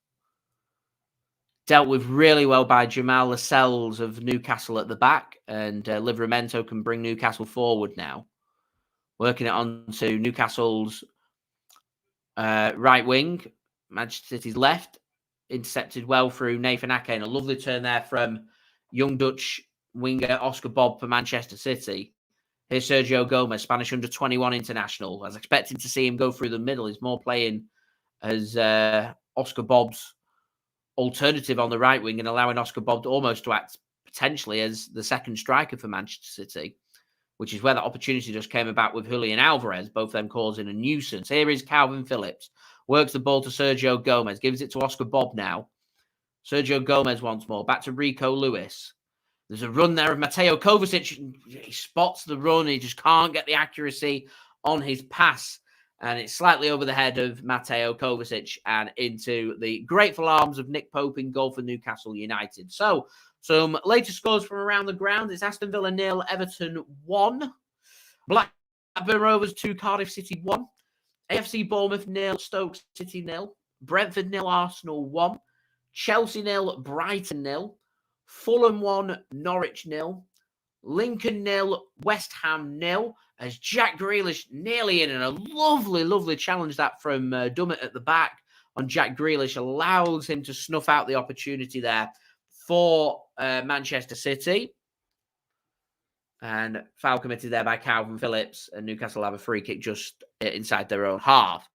Dealt with really well by Jamal Lascelles of Newcastle at the back, and Livramento can bring Newcastle forward now. Working it on to Newcastle's right wing. Manchester City's left. Intercepted well through Nathan Ake, and a lovely turn there from young Dutch winger Oscar Bobb for Manchester City. Here's Sergio Gomez, Spanish under-21 international. I was expecting to see him go through the middle. He's more playing as Oscar Bobb's alternative on the right wing and allowing Oscar Bobb almost to act potentially as the second striker for Manchester City, which is where that opportunity just came about with Julian Alvarez, both of them causing a nuisance. Here is Kalvin Phillips. Works the ball to Sergio Gomez. Gives it to Oscar Bobb now. Sergio Gomez once more. Back to Rico Lewis. There's a run there of Mateo Kovacic. He spots the run. He just can't get the accuracy on his pass. And it's slightly over the head of Mateo Kovacic and into the grateful arms of Nick Pope in goal for Newcastle United. So, some later scores from around the ground. It's Aston Villa 0, Everton 1. Blackburn Rovers 2, Cardiff City 1. AFC Bournemouth 0, Stoke City 0. Brentford 0, Arsenal 1. Chelsea 0, Brighton 0. Fulham 1, Norwich 0. Lincoln 0, West Ham 0. As Jack Grealish nearly in, and a lovely, lovely challenge that from Dummett at the back on Jack Grealish allows him to snuff out the opportunity there for Manchester City. And foul committed there by Kalvin Phillips, and Newcastle have a free kick just inside their own half.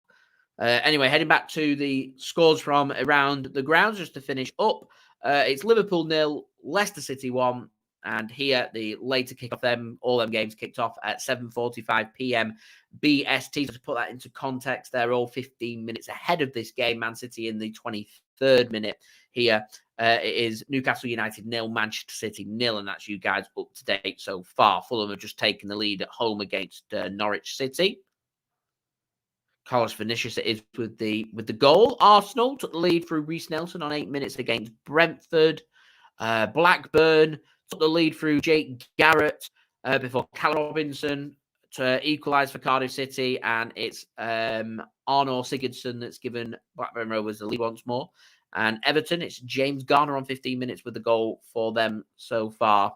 Anyway, heading back to the scores from around the grounds just to finish up. It's Liverpool 0, Leicester City 1. And here, the later kick-off, all them games kicked off at 7:45 p.m. BST. So to put that into context, they're all 15 minutes ahead of this game. Man City in the 23rd minute here. It is Newcastle United 0, Manchester City 0, and that's you guys up to date so far. Fulham have just taken the lead at home against Norwich City. Carlos Vinicius it is with the goal. Arsenal took the lead through Reece Nelson on 8 minutes against Brentford. Blackburn took the lead through Jake Garrett before Callum Robinson to equalise for Cardiff City, and it's Arnaud Sigurdsson that's given Blackburn Rovers the lead once more. And Everton, it's James Garner on 15 minutes with the goal for them so far.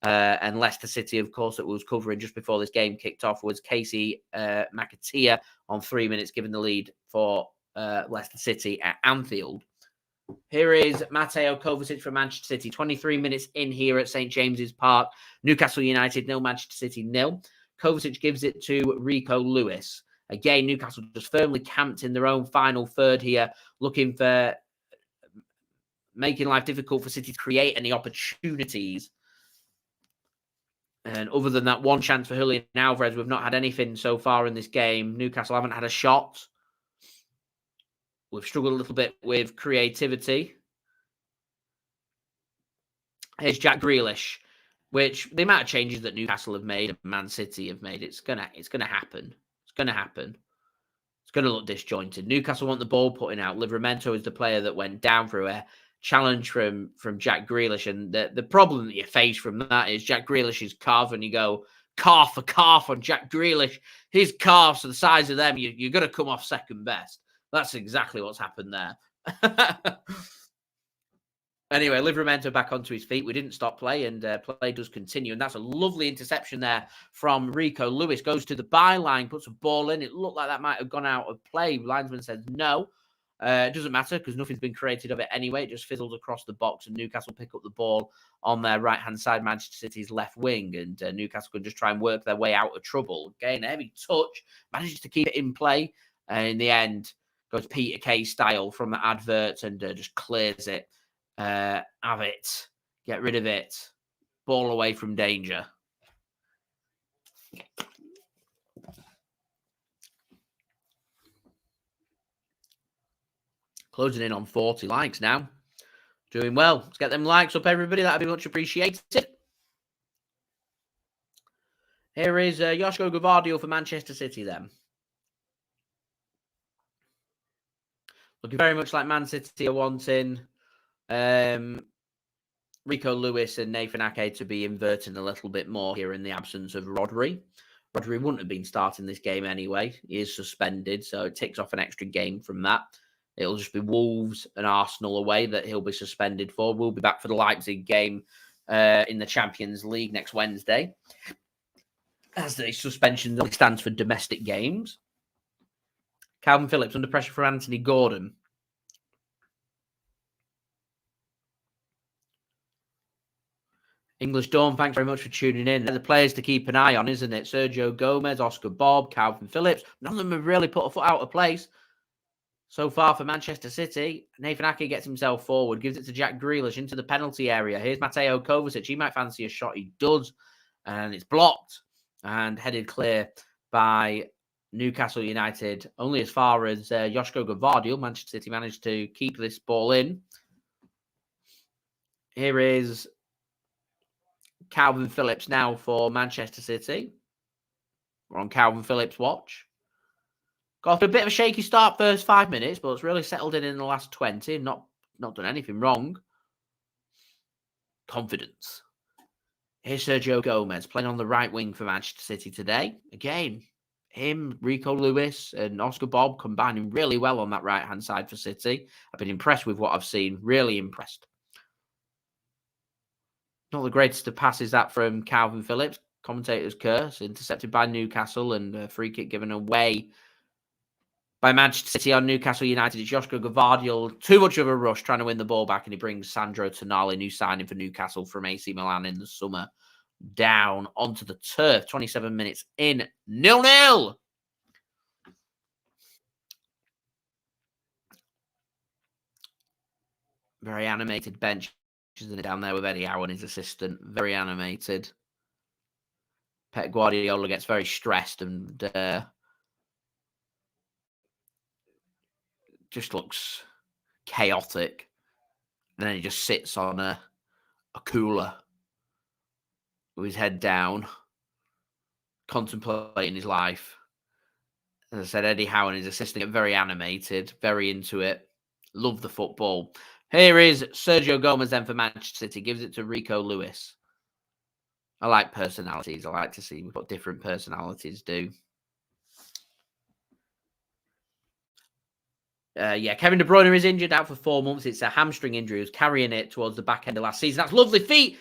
And Leicester City, of course, that was covering just before this game kicked off, was Casey McAteer on 3 minutes, giving the lead for Leicester City at Anfield. Here is Mateo Kovacic from Manchester City. 23 minutes in here at St. James's Park. Newcastle United 0, Manchester City 0. Kovacic gives it to Rico Lewis. Again, Newcastle just firmly camped in their own final third here, looking for making life difficult for City to create any opportunities. And other than that one chance for Julian Alvarez, we've not had anything so far in this game. Newcastle haven't had a shot. We've struggled a little bit with creativity. Here's Jack Grealish, which the amount of changes that Newcastle have made and Man City have made, it's gonna happen. It's gonna happen. It's gonna look disjointed. Newcastle want the ball putting out. Livramento is the player that went down through a challenge from Jack Grealish, and the problem that you face from that is Jack Grealish's calf, and you go calf for calf on Jack Grealish. His calves are the size of them. You're going to come off second best. That's exactly what's happened there. Anyway, Livramento back onto his feet. We didn't stop play, and play does continue. And that's a lovely interception there from Rico Lewis. Goes to the byline, puts a ball in. It looked like that might have gone out of play. Linesman says no. It doesn't matter because nothing's been created of it anyway. It just fizzled across the box, and Newcastle pick up the ball on their right-hand side, Manchester City's left wing, and Newcastle can just try and work their way out of trouble. Again, a heavy touch, manages to keep it in play, and in the end, goes Peter Kay style from the advert and just clears it. Have it. Get rid of it. Ball away from danger. Closing in on 40 likes now. Doing well. Let's get them likes up, everybody. That'd be much appreciated. Here is Josko Gvardiol for Manchester City then. Looking very much like Man City are wanting Rico Lewis and Nathan Ake to be inverting a little bit more here in the absence of Rodri. Rodri wouldn't have been starting this game anyway. He is suspended, so it ticks off an extra game from that. It'll just be Wolves and Arsenal away that he'll be suspended for. We'll be back for the Leipzig game in the Champions League next Wednesday, as the suspension only stands for domestic games. Kalvin Phillips under pressure for Anthony Gordon. English Dawn, thanks very much for tuning in. They're the players to keep an eye on, isn't it? Sergio Gomez, Oscar Bobb, Kalvin Phillips. None of them have really put a foot out of place so far for Manchester City. Nathan Ake gets himself forward, gives it to Jack Grealish into the penalty area. Here's Mateo Kovacic. He might fancy a shot. He does. And it's blocked and headed clear by Newcastle United. Only as far as Josko Gvardiol. Manchester City managed to keep this ball in. Here is Kalvin Phillips now for Manchester City. We're on Kalvin Phillips' watch. Got a bit of a shaky start first 5 minutes, but it's really settled in the last 20. Not done anything wrong. Confidence. Here's Sergio Gomez playing on the right wing for Manchester City today. Again, him, Rico Lewis and Oscar Bobb combining really well on that right-hand side for City. I've been impressed with what I've seen. Really impressed. Not the greatest of passes that from Kalvin Phillips. Commentator's curse. Intercepted by Newcastle and a free kick given away by Manchester City on Newcastle United. It's Josko Gvardiol. Too much of a rush trying to win the ball back, and he brings Sando Tonali, new signing for Newcastle from AC Milan in the summer, down onto the turf. 27 minutes in. 0-0. Very animated bench, isn't it, down there with Eddie Howe and his assistant. Very animated. Pep Guardiola gets very stressed and just looks chaotic. And then he just sits on a cooler with his head down, contemplating his life. As I said, Eddie Howe and his assistant get very animated, very into it. Love the football. Here is Sergio Gomez then for Manchester City. Gives it to Rico Lewis. I like personalities. I like to see what different personalities do. Kevin De Bruyne is injured, out for 4 months. It's a hamstring injury. He was carrying it towards the back end of last season. That's lovely feet.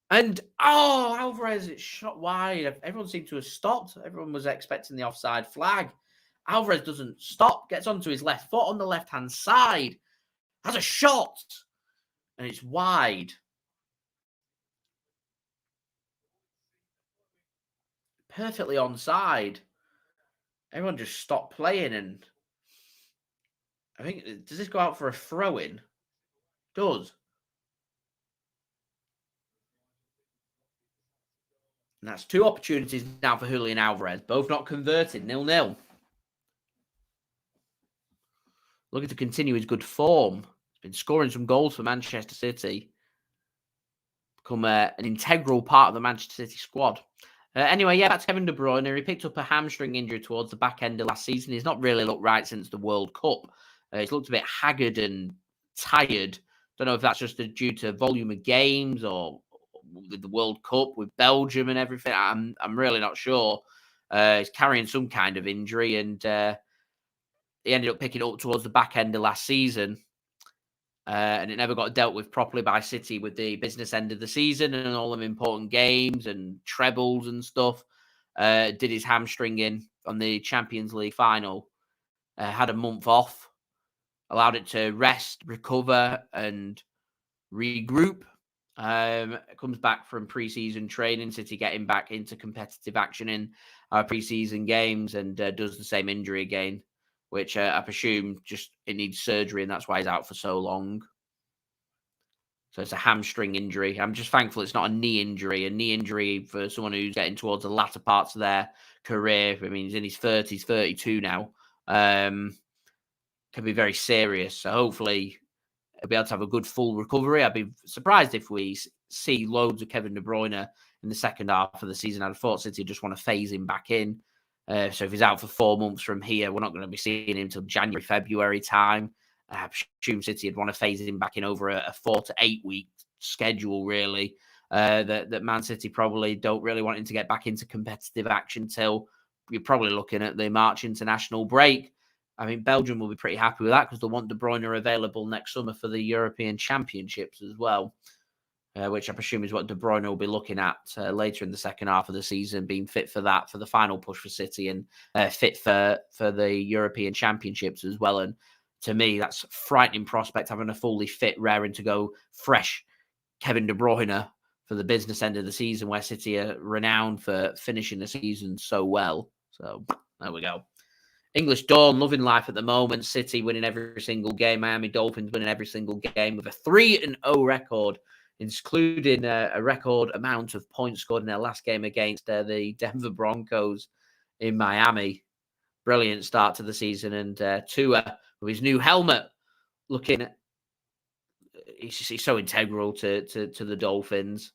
And, Alvarez, it's shot wide. Everyone seemed to have stopped. Everyone was expecting the offside flag. Alvarez doesn't stop. Gets onto his left foot on the left-hand side. Has a shot. And it's wide. Perfectly onside. Everyone just stopped playing, and I think, does this go out for a throw-in? Does. And that's 2 opportunities now for Julian Alvarez. Both not converted. 0-0. Looking to continue his good form. He's been scoring some goals for Manchester City. Become an integral part of the Manchester City squad. Anyway, that's Kevin De Bruyne. He picked up a hamstring injury towards the back end of last season. He's not really looked right since the World Cup. He's looked a bit haggard and tired. Don't know if that's just due to volume of games or with the World Cup, with Belgium and everything. I'm really not sure. He's carrying some kind of injury, and he ended up picking it up towards the back end of last season. And it never got dealt with properly by City with the business end of the season and all them important games and trebles and stuff. Did his hamstring in on the Champions League final. Had a month off. Allowed it to rest, recover, and regroup. Comes back from pre-season training. City getting back into competitive action in our pre-season games, and does the same injury again, which I presume just it needs surgery, and that's why he's out for so long. So it's a hamstring injury. I'm just thankful it's not a knee injury. A knee injury for someone who's getting towards the latter parts of their career. I mean, he's in his 30s, 32 now. can be very serious. So hopefully he'll be able to have a good full recovery. I'd be surprised if we see loads of Kevin De Bruyne in the second half of the season. I'd have thought City just want to phase him back in. So if he's out for 4 months from here, we're not going to be seeing him until January, February time. I assume City would want to phase him back in over a 4 to 8 week schedule, really. That Man City probably don't really want him to get back into competitive action till you're probably looking at the March international break. I mean, Belgium will be pretty happy with that because they'll want De Bruyne available next summer for the European Championships as well. Which I presume is what De Bruyne will be looking at later in the second half of the season, being fit for that, for the final push for City, and fit for the European Championships as well. And to me, that's a frightening prospect, having a fully fit, raring to go, fresh Kevin De Bruyne for the business end of the season, where City are renowned for finishing the season so well. So there we go. English Dawn, loving life at the moment. City winning every single game. Miami Dolphins winning every single game with a 3-0 record, including a record amount of points scored in their last game against the Denver Broncos in Miami. Brilliant start to the season. And Tua, with his new helmet, looking, he's so integral to the Dolphins.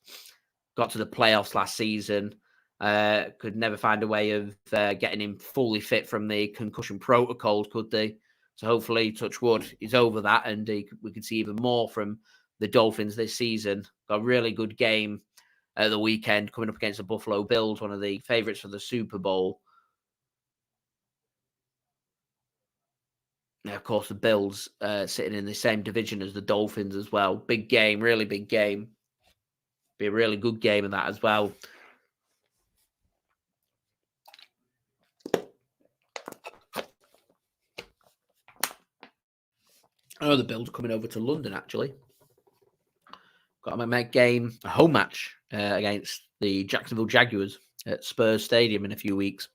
Got to the playoffs last season. Could never find a way of getting him fully fit from the concussion protocols, could they? So hopefully, touch wood, he's over that, and we can see even more from the Dolphins this season. Got a really good game at the weekend coming up against the Buffalo Bills, one of the favourites for the Super Bowl. And of course, the Bills sitting in the same division as the Dolphins as well. Big game, really big game. Be a really good game of that as well. I know the Bills are coming over to London, actually. Got a home match against the Jacksonville Jaguars at Spurs Stadium in a few weeks.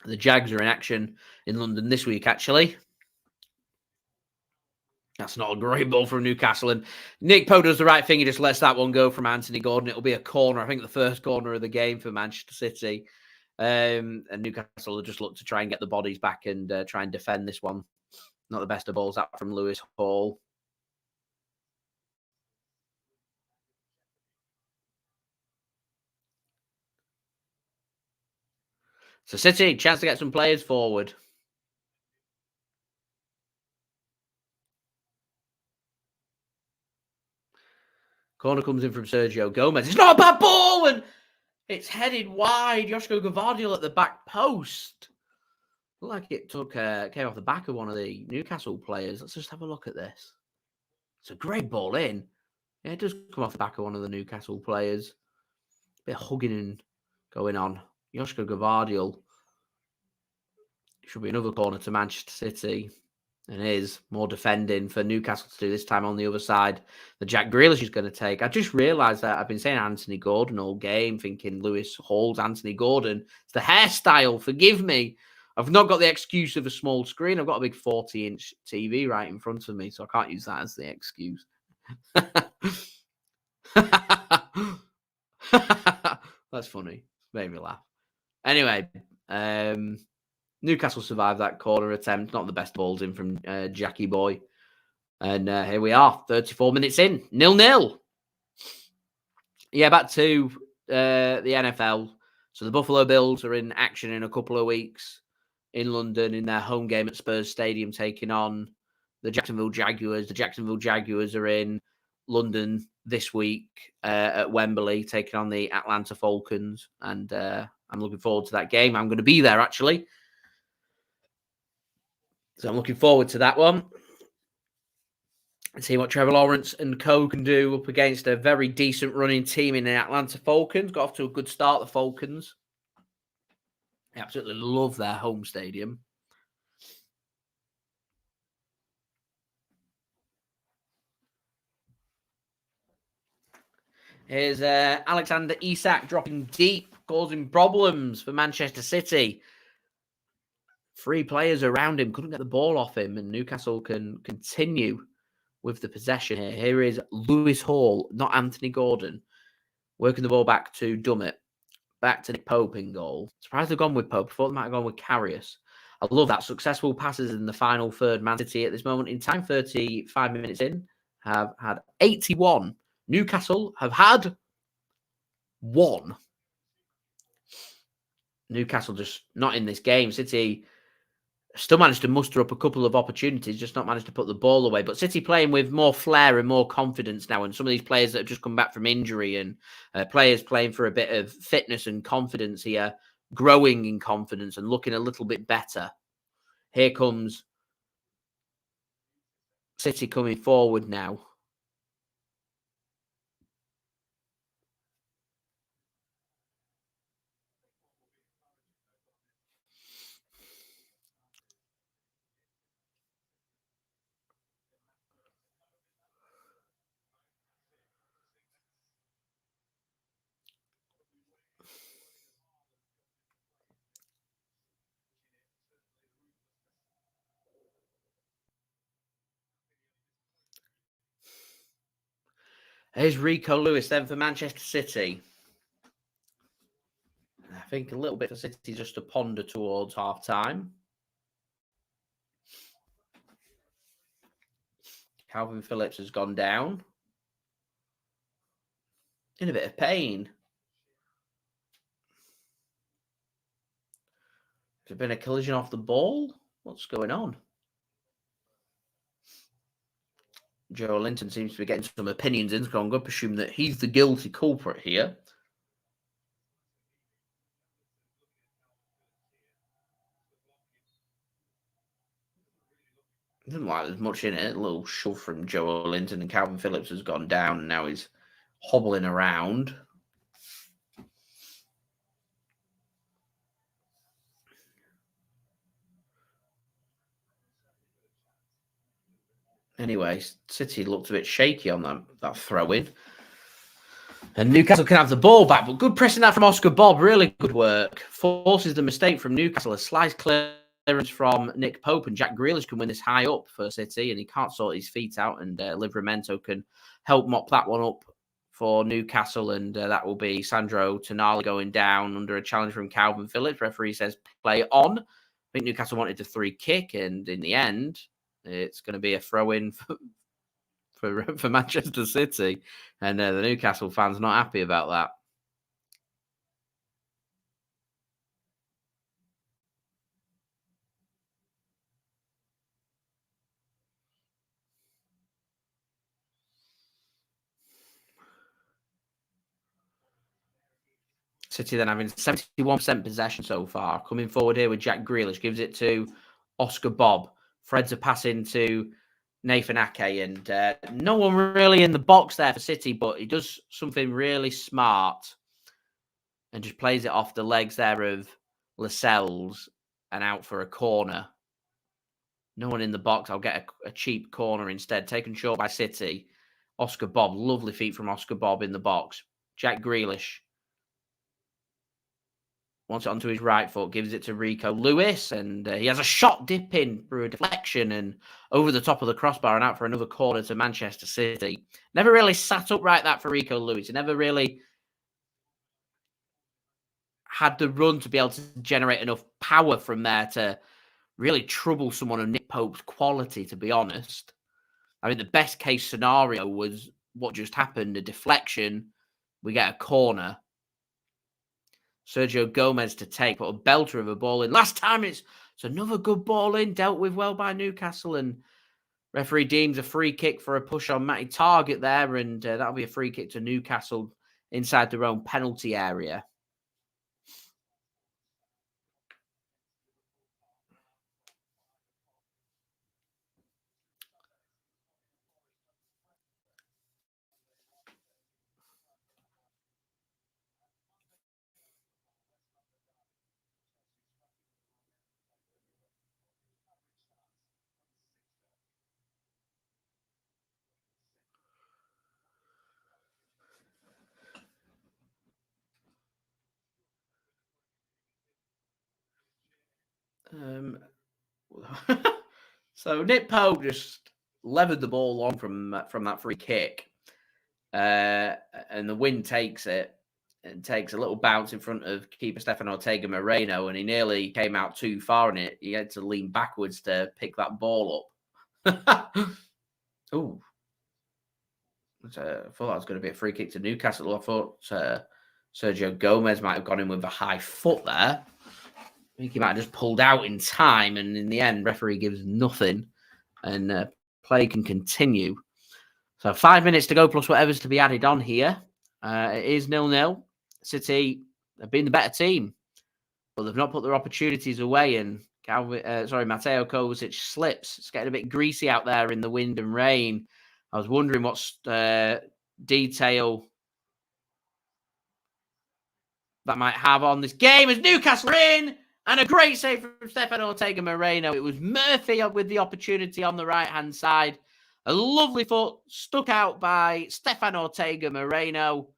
The Jags are in action in London this week, actually. That's not a great ball from Newcastle. And Nick Poe does the right thing. He just lets that one go from Anthony Gordon. It'll be a corner. I think the first corner of the game for Manchester City. And Newcastle will just look to try and get the bodies back and try and defend this one. Not the best of balls out from Lewis Hall. So City, chance to get some players forward. Corner comes in from Sergio Gomez. It's not a bad ball, and it's headed wide. Josko Gvardiol at the back post. Looked like it came off the back of one of the Newcastle players. Let's just have a look at this. It's a great ball in. Yeah, it does come off the back of one of the Newcastle players. Bit of hugging going on. Josko Gvardiol. Should be another corner to Manchester City. And is more defending for Newcastle to do this time on the other side. The Jack Grealish is going to take. I just realised that I've been saying Anthony Gordon all game, thinking Lewis Hall's Anthony Gordon. It's the hairstyle. Forgive me. I've not got the excuse of a small screen. I've got a big 40-inch TV right in front of me, so I can't use that as the excuse. That's funny. Made me laugh. Anyway, Newcastle survived that corner attempt. Not the best balls in from Jackie Boy. And here we are, 34 minutes in. 0-0. Yeah, back to the NFL. So the Buffalo Bills are in action in a couple of weeks in London in their home game at Spurs Stadium, taking on the Jacksonville Jaguars. The Jacksonville Jaguars are in London this week at Wembley, taking on the Atlanta Falcons. And I'm looking forward to that game. I'm going to be there, actually. So I'm looking forward to that one. And see what Trevor Lawrence and co can do up against a very decent running team in the Atlanta Falcons. Got off to a good start, the Falcons. I absolutely love their home stadium. Here's Alexander Isak dropping deep, causing problems for Manchester City. 3 players around him, couldn't get the ball off him, and Newcastle can continue with the possession here. Here is Lewis Hall, not Anthony Gordon, working the ball back to Dummett. Back to Nick Pope in goal. Surprised they've gone with Pope. I thought they might have gone with Karius. I love that. Successful passes in the final third. Man City at this moment in time, 35 minutes in, have had 81. Newcastle have had 1. Newcastle just not in this game. City still managed to muster up a couple of opportunities, just not managed to put the ball away. But City playing with more flair and more confidence now. And some of these players that have just come back from injury and players playing for a bit of fitness and confidence here, growing in confidence and looking a little bit better. Here comes City coming forward now. Here's Rico Lewis then for Manchester City. I think a little bit for City just to ponder towards half-time. Kalvin Phillips has gone down. In a bit of pain. Has there been a collision off the ball? What's going on? Joelinton seems to be getting some opinions in, so I'm going to presume that he's the guilty culprit here. Doesn't like there's much in it. A little shove from Joelinton, and Kalvin Phillips has gone down, and now he's hobbling around. Anyway, City looked a bit shaky on that throw-in. And Newcastle can have the ball back, but good pressing that from Oscar Bobb. Really good work. Forces the mistake from Newcastle. A slice clearance from Nick Pope, and Jack Grealish can win this high up for City, and he can't sort his feet out, and Livramento can help mop that one up for Newcastle, and that will be Sando Tonali going down under a challenge from Kalvin Phillips. Referee says play on. I think Newcastle wanted a free kick, and in the end, it's going to be a throw-in for Manchester City, and the Newcastle fans not happy about that. City then having 71% possession so far. Coming forward here with Jack Grealish, gives it to Oscar Bobb. Threads a pass into Nathan Ake, and no one really in the box there for City, but he does something really smart and just plays it off the legs there of Lascelles and out for a corner. No one in the box. I'll get a cheap corner instead. Taken short by City. Oscar Bobb. Lovely feet from Oscar Bobb in the box. Jack Grealish wants it onto his right foot. Gives it to Rico Lewis. And he has a shot dip in through a deflection and over the top of the crossbar and out for another corner to Manchester City. Never really sat up right that for Rico Lewis. He never really had the run to be able to generate enough power from there to really trouble someone of Nick Pope's quality, to be honest. I mean, the best case scenario was what just happened, a deflection, we get a corner. Sergio Gomez to take, put a belter of a ball in. Last time it's another good ball in, dealt with well by Newcastle, and referee deems a free kick for a push on Matty Target there, and that'll be a free kick to Newcastle inside their own penalty area. So Nick Pope just levered the ball on from that free kick, and the wind takes it. and takes a little bounce in front of keeper Stefan Ortega-Moreno, and he nearly came out too far in it. He had to lean backwards to pick that ball up. Ooh. I thought that was going to be a free kick to Newcastle. I thought Sergio Gomez might have gone in with a high foot there. I think he might have just pulled out in time, and in the end, referee gives nothing, and play can continue. So 5 minutes to go, plus whatever's to be added on here. It is 0-0. City have been the better team, but they've not put their opportunities away. And Mateo Kovacic slips. It's getting a bit greasy out there in the wind and rain. I was wondering what detail that might have on this game as Newcastle are in, and a great save from Stefan Ortega-Moreno. It was Murphy with the opportunity on the right-hand side. A lovely foot stuck out by Stefan Ortega-Moreno.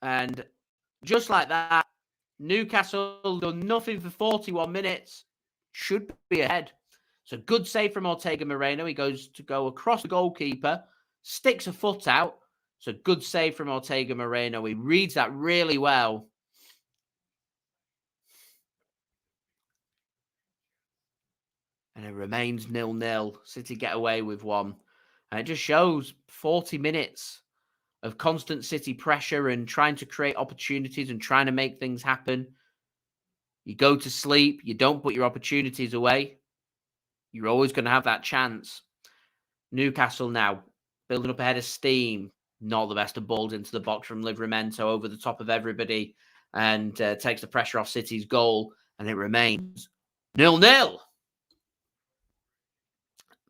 And just like that, Newcastle done nothing for 41 minutes. Should be ahead. So good save from Ortega-Moreno. He goes to go across the goalkeeper, sticks a foot out. So good save from Ortega-Moreno. He reads that really well. And it remains 0-0. City get away with one. And it just shows 40 minutes of constant City pressure and trying to create opportunities and trying to make things happen. You go to sleep. You don't put your opportunities away. You're always going to have that chance. Newcastle now building up ahead of steam. Not the best of balls into the box from Livramento over the top of everybody, and takes the pressure off City's goal, and it remains 0-0.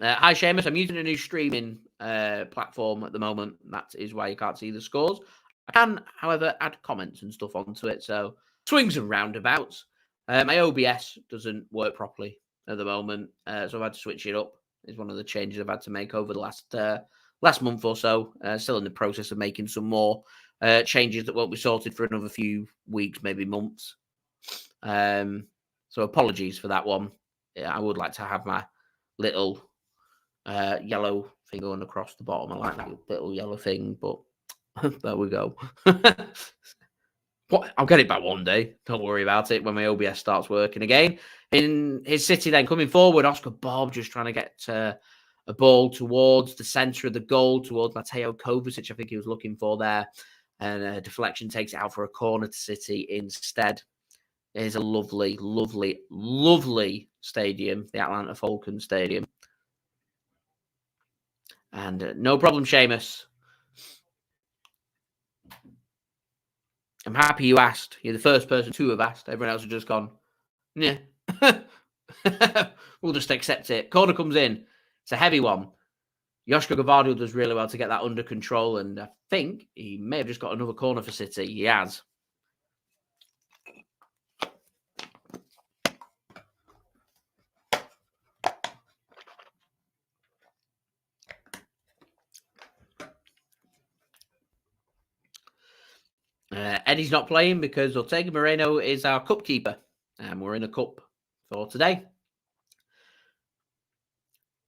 Hi, Seamus. I'm using a new streaming platform at the moment. That is why you can't see the scores. I can, however, add comments and stuff onto it. So swings and roundabouts. My OBS doesn't work properly at the moment, so I've had to switch it up. It's one of the changes I've had to make over the last month or so. Still in the process of making some more changes that won't be sorted for another few weeks, maybe months. So apologies for that one. I would like to have my little yellow thing going across the bottom. I like that little yellow thing, but there we go. I'll get it back one day. Don't worry about it when my OBS starts working again. In his City then coming forward, Oscar Bobb just trying to get a ball towards the centre of the goal, towards Mateo Kovacic, I think he was looking for there. And a deflection takes it out for a corner to City instead. It is a lovely, lovely, lovely stadium, the Atlanta Falcons Stadium. And no problem, Seamus. I'm happy you asked. You're the first person to have asked. Everyone else has just gone, yeah. We'll just accept it. Corner comes in. It's a heavy one. Josko Gvardiol does really well to get that under control, and I think he may have just got another corner for City. He has. Eddie's not playing because Ortega-Moreno is our cup keeper, and we're in a cup for today.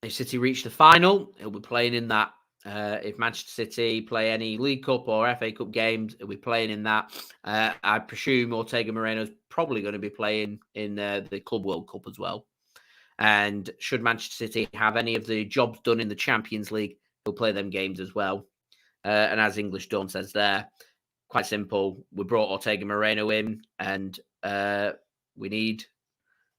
If City reach the final, he'll be playing in that. If Manchester City play any League Cup or FA Cup games, he'll be playing in that. I presume Ortega-Moreno is probably going to be playing in the Club World Cup as well. And should Manchester City have any of the jobs done in the Champions League, he'll play them games as well. And as English Dawn says there, quite simple. We brought Ortega-Moreno in, and we need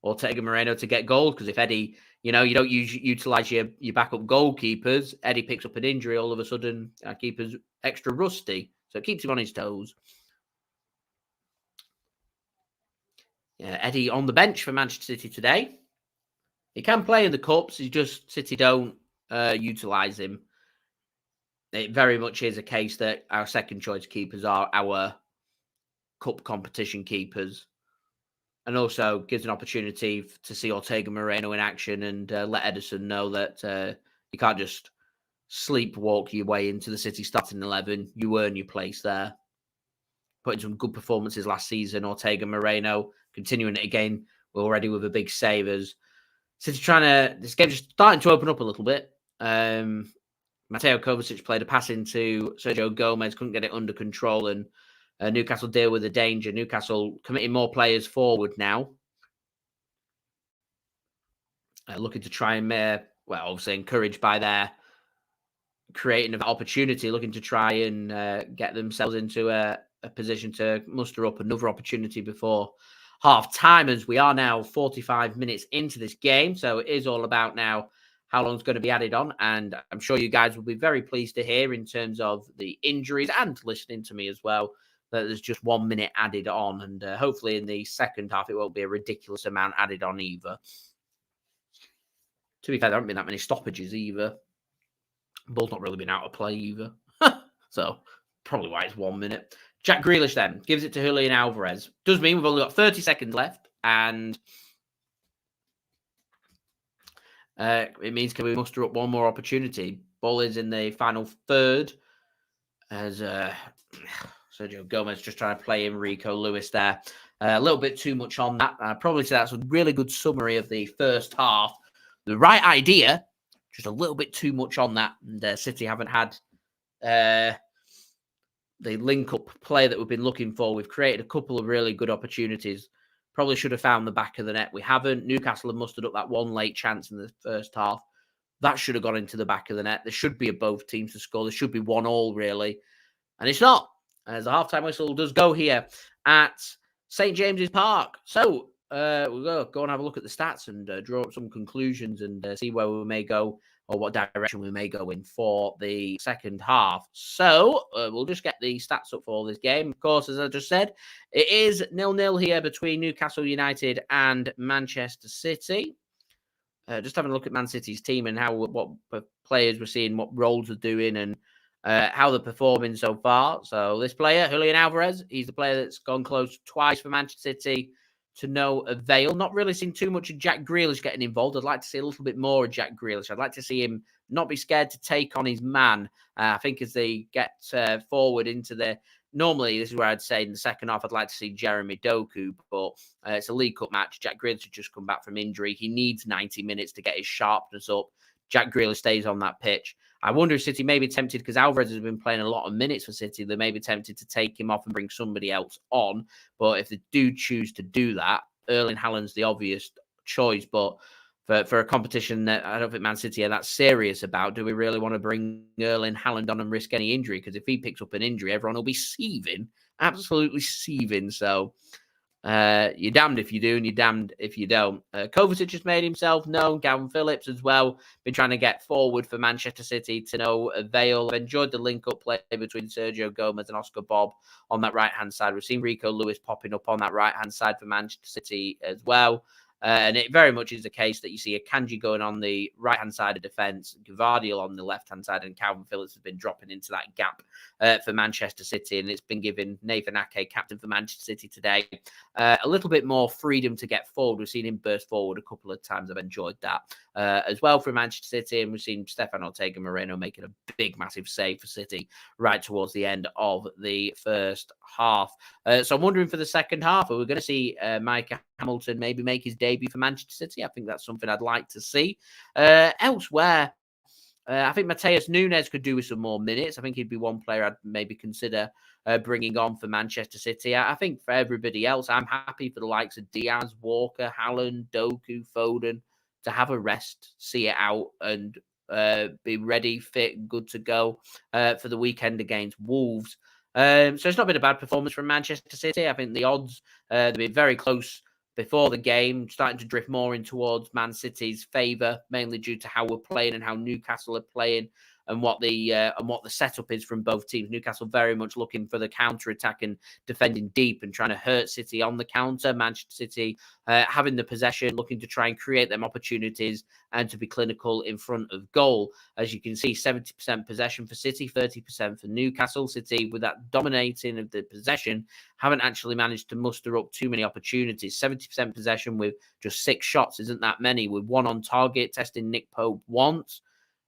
Ortega-Moreno to get goals, because if Eddie, you don't utilize your backup goalkeepers, Eddie picks up an injury, all of a sudden our keeper's extra rusty. So it keeps him on his toes. Eddie on the bench for Manchester City today. He can play in the cups. He's just City don't utilize him. It very much is a case that our second choice keepers are our cup competition keepers, and also gives an opportunity to see Ortega-Moreno in action and let Ederson know that you can't just sleepwalk your way into the City starting 11. You earn your place there. Putting some good performances last season. Ortega-Moreno continuing it again. We're already with a big save as City this game's just starting to open up a little bit. Mateo Kovacic played a pass into Sergio Gomez, couldn't get it under control, and Newcastle deal with the danger. Newcastle committing more players forward now. Looking to try and, obviously encouraged by their creating of opportunity, looking to try and get themselves into a position to muster up another opportunity before half time, as we are now 45 minutes into this game. So it is all about now how long's going to be added on. And I'm sure you guys will be very pleased to hear in terms of the injuries and listening to me as well, that there's just 1 minute added on. And hopefully in the second half, it won't be a ridiculous amount added on either. To be fair, there haven't been that many stoppages either. Ball's not really been out of play either. So probably why it's 1 minute. Jack Grealish then gives it to Julian Alvarez. Does mean we've only got 30 seconds left. And it means can we muster up one more opportunity? Ball is in the final third. As Sergio Gomez just trying to play in Rico Lewis there. A little bit too much on that. I'd probably say that's a really good summary of the first half. The right idea, just a little bit too much on that. And City haven't had the link-up play that we've been looking for. We've created a couple of really good opportunities. Probably should have found the back of the net. We haven't. Newcastle have mustered up that one late chance in the first half. That should have gone into the back of the net. There should be a both teams to score. There should be 1-1, really. And it's not. As the half-time whistle does go here at St. James's Park. So we'll go and have a look at the stats and draw up some conclusions and see where we may go or what direction we may go in for the second half. So we'll just get the stats up for this game. Of course, as I just said, it is 0-0 here between Newcastle United and Manchester City. Just having a look at Man City's team and what players we're seeing, what roles are doing, and how they're performing so far. So this player, Julian Alvarez, he's the player that's gone close twice for Manchester City to no avail. Not really seen too much of Jack Grealish getting involved. I'd like to see a little bit more of Jack Grealish. I'd like to see him not be scared to take on his man. I think as they get forward into the... Normally, this is where I'd say in the second half, I'd like to see Jeremy Doku, but it's a League Cup match. Jack Grealish has just come back from injury. He needs 90 minutes to get his sharpness up. Jack Grealish stays on that pitch. I wonder if City may be tempted, because Alvarez has been playing a lot of minutes for City, they may be tempted to take him off and bring somebody else on. But if they do choose to do that, Erling Haaland's the obvious choice. But for a competition that I don't think Man City are that serious about, do we really want to bring Erling Haaland on and risk any injury? Because if he picks up an injury, everyone will be seething, absolutely seething. So you're damned if you do and you're damned if you don't. Kovacic has made himself known. Kalvin Phillips as well. Been trying to get forward for Manchester City to no avail. I've enjoyed the link-up play between Sergio Gomez and Oscar Bobb on that right-hand side. We've seen Rico Lewis popping up on that right-hand side for Manchester City as well. And it very much is the case that you see Akanji going on the right-hand side of defence, Gvardiol on the left-hand side, and Kalvin Phillips has been dropping into that gap for Manchester City. And it's been giving Nathan Ake, captain for Manchester City today, a little bit more freedom to get forward. We've seen him burst forward a couple of times. I've enjoyed that as well for Manchester City. And we've seen Stefan Ortega-Moreno making a big, massive save for City right towards the end of the first half. So I'm wondering for the second half, are we going to see Mike Hamilton maybe make his debut for Manchester City? I think that's something I'd like to see. Elsewhere, I think Matheus Nunes could do with some more minutes. I think he'd be one player I'd maybe consider bringing on for Manchester City. I think for everybody else, I'm happy for the likes of Dias, Walker, Haaland, Doku, Foden to have a rest, see it out, and be ready, fit, good to go for the weekend against Wolves. So it's not been a bad performance from Manchester City. I think the odds, they've been very close before the game, starting to drift more in towards Man City's favour, mainly due to how we're playing and how Newcastle are playing and what the setup is from both teams. Newcastle very much looking for the counter-attack and defending deep and trying to hurt City on the counter. Manchester City having the possession, looking to try and create them opportunities and to be clinical in front of goal. As you can see, 70% possession for City, 30% for Newcastle. City, with that dominating of the possession, haven't actually managed to muster up too many opportunities. 70% possession with just 6 shots isn't that many, with 1 on target, testing Nick Pope once.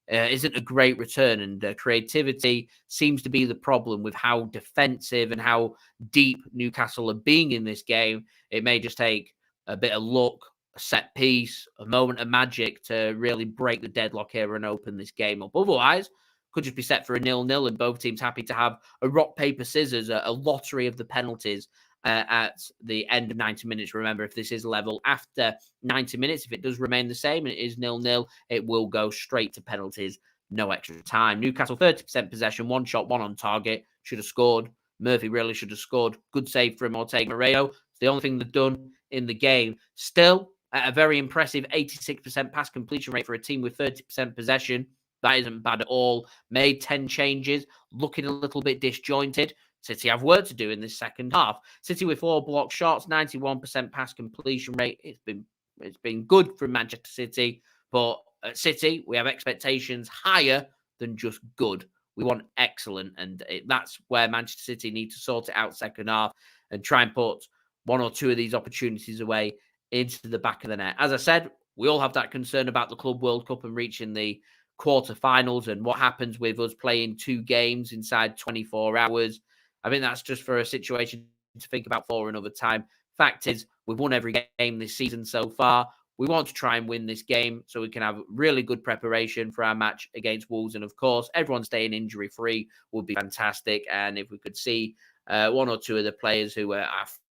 Isn't a great return, and creativity seems to be the problem with how defensive and how deep Newcastle are being in this game. It may just take a bit of luck, a set piece, a moment of magic to really break the deadlock here and open this game up. Otherwise, could just be set for a 0-0 and both teams happy to have a rock, paper, scissors, a lottery of the penalties at the end of 90 minutes. Remember, if this is level after 90 minutes, if it does remain the same and it is 0-0, it will go straight to penalties, no extra time. Newcastle 30% possession, one shot, one on target, should have scored. Murphy really should have scored. Good save from Ortega-Moreno. It's the only thing they've done in the game. Still, at a very impressive 86% pass completion rate for a team with 30% possession. That isn't bad at all. Made 10 changes, looking a little bit disjointed. City have work to do in this second half. City with 4 blocked shots, 91% pass completion rate. It's been good from Manchester City, but at City we have expectations higher than just good. We want excellent, and that's where Manchester City need to sort it out second half and try and put 1 or 2 of these opportunities away into the back of the net. As I said, we all have that concern about the Club World Cup and reaching the quarterfinals and what happens with us playing 2 games inside 24 hours. I think that's just for a situation to think about for another time. Fact is, we've won every game this season so far. We want to try and win this game so we can have really good preparation for our match against Wolves. And of course, everyone staying injury-free would be fantastic. And if we could see 1 or 2 of the players who are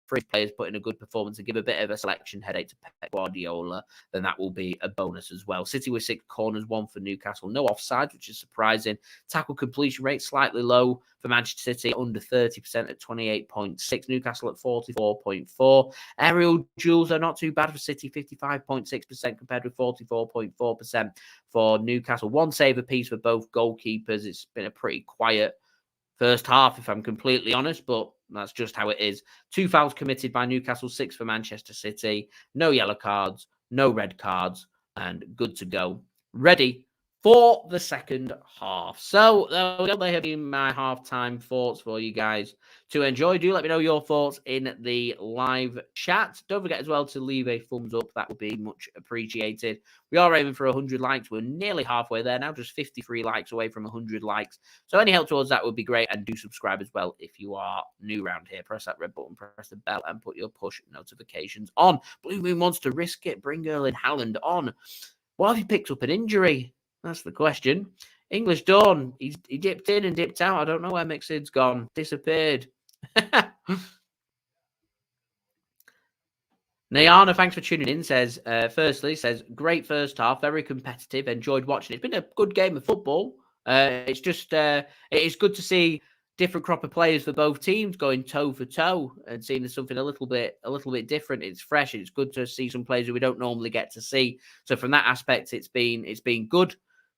free players put in a good performance and give a bit of a selection headache to Pep Guardiola, then that will be a bonus as well. City with 6 corners, 1 for Newcastle. No offsides, which is surprising. Tackle completion rate slightly low for Manchester City, under 30% at 28.6. Newcastle at 44.4. Aerial duels are not too bad for City, 55.6% compared with 44.4% for Newcastle. 1 save apiece for both goalkeepers. It's been a pretty quiet first half, if I'm completely honest, but that's just how it is. 2 fouls committed by Newcastle, 6 for Manchester City. No yellow cards, no red cards, and good to go. Ready for the second half. So they have been my halftime thoughts for you guys to enjoy. Do let me know your thoughts in the live chat. Don't forget as well to leave a thumbs up. That would be much appreciated. We are aiming for 100 likes. We're nearly halfway there now, just 53 likes away from 100 likes. So any help towards that would be great. And do subscribe as well if you are new around here. Press that red button, press the bell, and put your push notifications on. Blue Moon wants to risk it. Bring Erling Haaland on. What have he picked up an injury? That's the question. English Dawn, he dipped in and dipped out. I don't know where Mixid's gone. Disappeared. Nayana, thanks for tuning in, says, great first half, very competitive, enjoyed watching. It's been a good game of football. It's just, it is good to see different crop of players for both teams going toe for toe and seeing something a little bit different. It's fresh. It's good to see some players who we don't normally get to see. So from that aspect, it's been good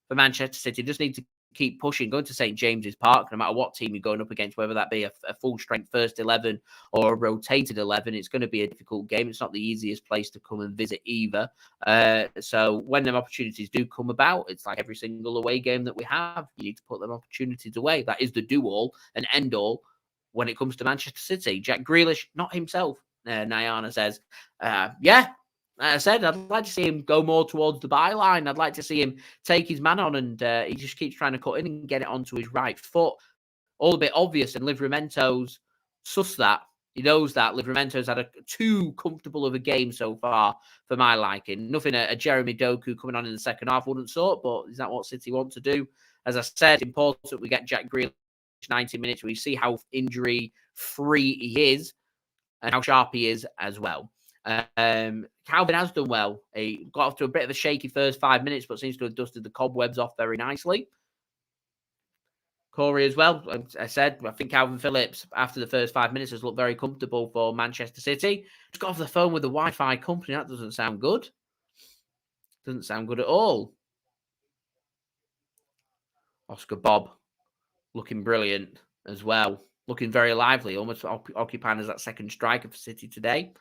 for Manchester City. Just need to keep pushing, going to St. James's Park, no matter what team you're going up against, whether that be a full-strength first 11 or a rotated 11, it's going to be a difficult game. It's not the easiest place to come and visit either. So when them opportunities do come about, it's like every single away game that we have. You need to put them opportunities away. That is the do-all and end-all when it comes to Manchester City. Jack Grealish, not himself, Nyana says. I said, I'd like to see him go more towards the byline. I'd like to see him take his man on, and he just keeps trying to cut in and get it onto his right foot. All a bit obvious, and Livramento's sussed that. He knows that. Livramento's had too comfortable of a game so far for my liking. Nothing a Jeremy Doku coming on in the second half wouldn't sort, but is that what City want to do? As I said, it's important we get Jack Grealish 90 minutes. We see how injury-free he is and how sharp he is as well. Kalvin has done well. He got off to a bit of a shaky first 5 minutes, but seems to have dusted the cobwebs off very nicely. Corey as well. I said, I think Kalvin Phillips, after the first 5 minutes, has looked very comfortable for Manchester City. Just got off the phone with the Wi-Fi company. That doesn't sound good. Doesn't sound good at all. Oscar Bobb looking brilliant as well. Looking very lively, almost occupying as that second striker for City today.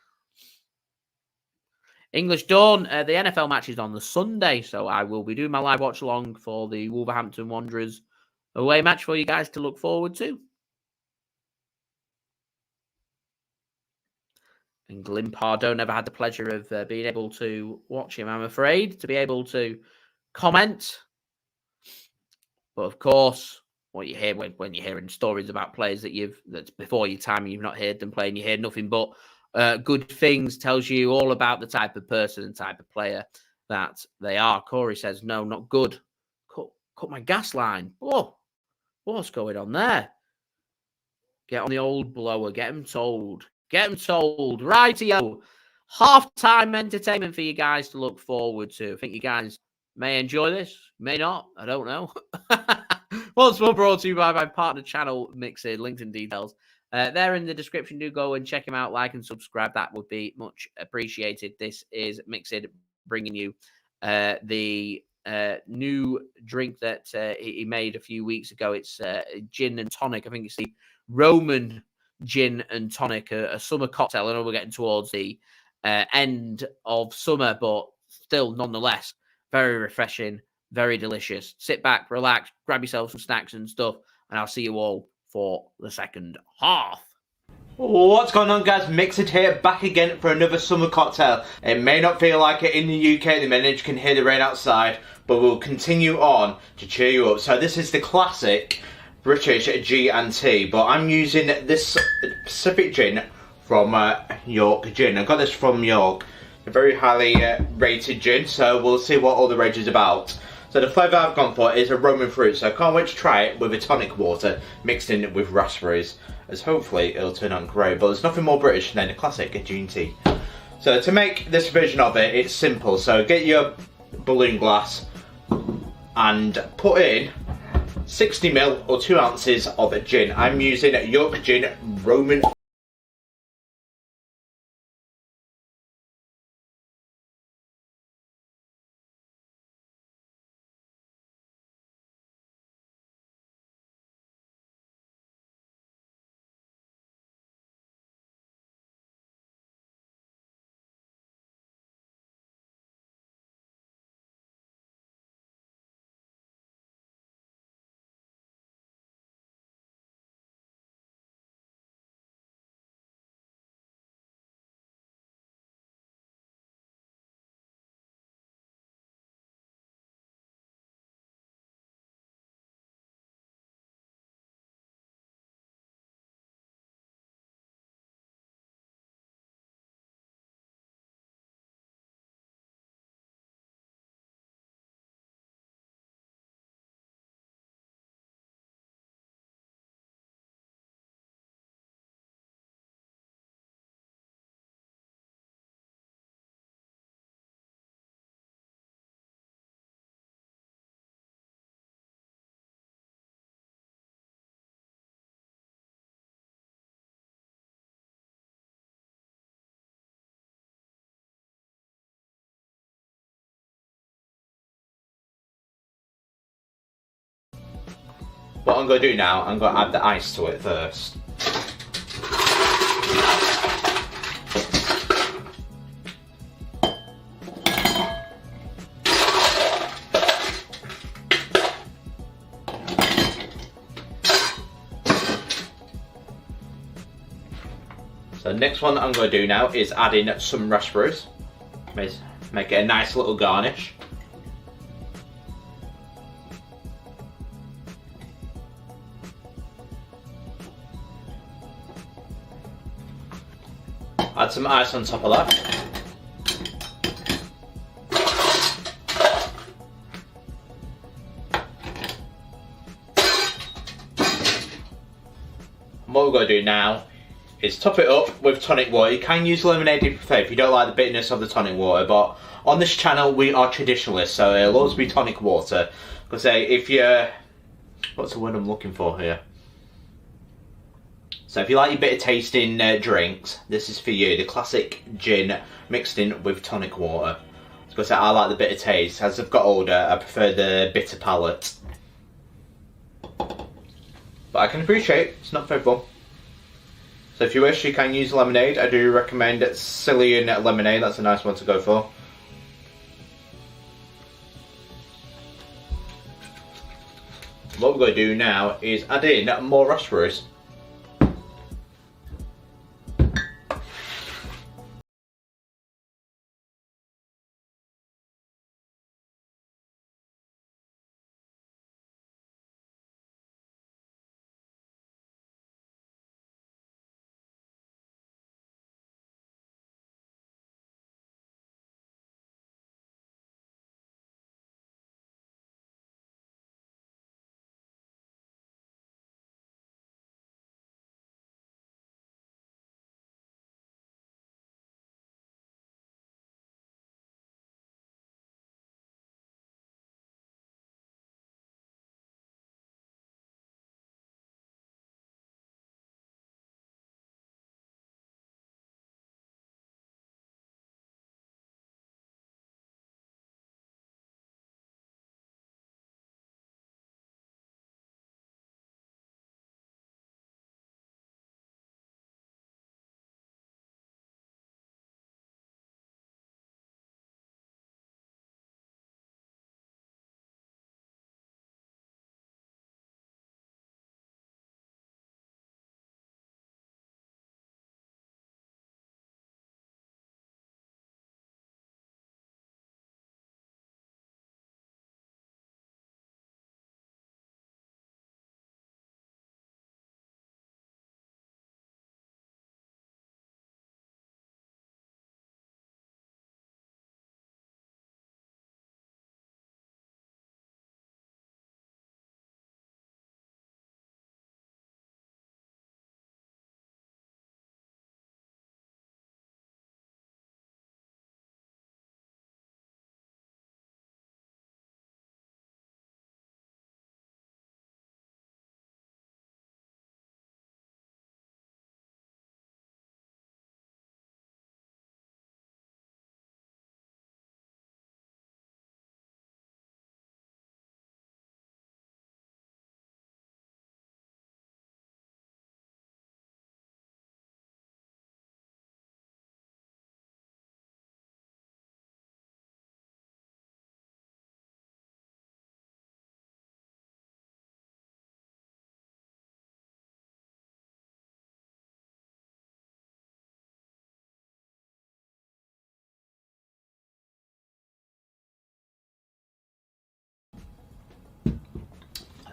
English Dawn, the NFL match is on the Sunday, so I will be doing my live watch along for the Wolverhampton Wanderers away match for you guys to look forward to. And Glimpardo, never had the pleasure of being able to watch him, I'm afraid, to be able to comment. But of course, what you hear when you're hearing stories about players that's before your time and you've not heard them playing, you hear nothing but good things. Tells you all about the type of person and type of player that they are. Corey says, no, not good. cut my gas line. Oh, what's going on there? Get on the old blower. Get him told. Get him told. Rightio. Half-time entertainment for you guys to look forward to. I think you guys may enjoy this. May not. I don't know. Once more brought to you by my partner channel, Mixed. Links and details. They're in the description. Do go and check them out. Like and subscribe. That would be much appreciated. This is Mixed bringing you the new drink that he made a few weeks ago. It's gin and tonic. I think it's the Roman gin and tonic, a summer cocktail. I know we're getting towards the end of summer, but still, nonetheless, very refreshing, very delicious. Sit back, relax, grab yourself some snacks and stuff, and I'll see you all for the second half. What's going on, guys? Mixed here, back again for another summer cocktail. It may not feel like it in the UK at the minute, you can hear the rain outside, but we'll continue on to cheer you up. So this is the classic British G&T, but I'm using this specific gin from York Gin. I got this from York, a very highly rated gin, so we'll see what all the rage is about. So the flavour I've gone for is a Roman fruit, so I can't wait to try it with a tonic water mixed in with raspberries, as hopefully it'll turn out great. But there's nothing more British than a classic G&T. So to make this version of it, it's simple. So get your balloon glass and put in 60ml or 2 ounces of gin. I'm using York Gin Roman. What I'm going to do now, I'm going to add the ice to it first. So the next one I'm going to do now is add in some raspberries. Make it a nice little garnish. Add some ice on top of that. And what we're going to do now is top it up with tonic water. You can use lemonade if you prefer, if you don't like the bitterness of the tonic water, but on this channel we are traditionalists, so it'll always be tonic water. Because if you're, what's the word I'm looking for here? So if you like your bitter tasting drinks, this is for you. The classic gin mixed in with tonic water. Because I like the bitter taste. As I've got older, I prefer the bitter palate. But I can appreciate it's not for everyone. So if you wish, you can use lemonade. I do recommend Cillian lemonade. That's a nice one to go for. What we're going to do now is add in more raspberries.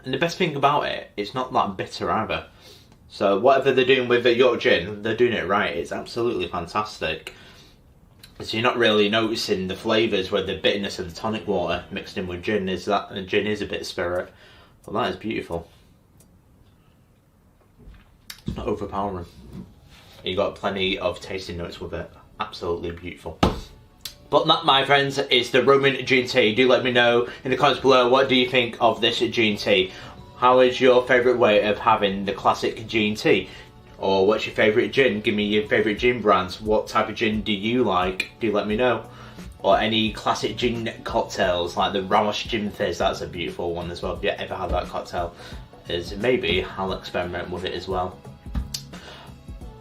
And the best thing about it, it's not that bitter either. So whatever they're doing with the York gin, they're doing it right. It's absolutely fantastic. So you're not really noticing the flavours where the bitterness of the tonic water mixed in with gin is that, and gin is a bit of spirit. But that is beautiful. It's not overpowering. You got plenty of tasting notes with it. Absolutely beautiful. But that, my friends, is the Roman G&T. Do let me know in the comments below, what do you think of this G&T? How is your favourite way of having the classic G&T? Or what's your favourite gin? Give me your favourite gin brands. What type of gin do you like? Do let me know. Or any classic gin cocktails, like the Ramos Gin Fizz. That's a beautiful one as well. If you ever had that cocktail, maybe I'll experiment with it as well.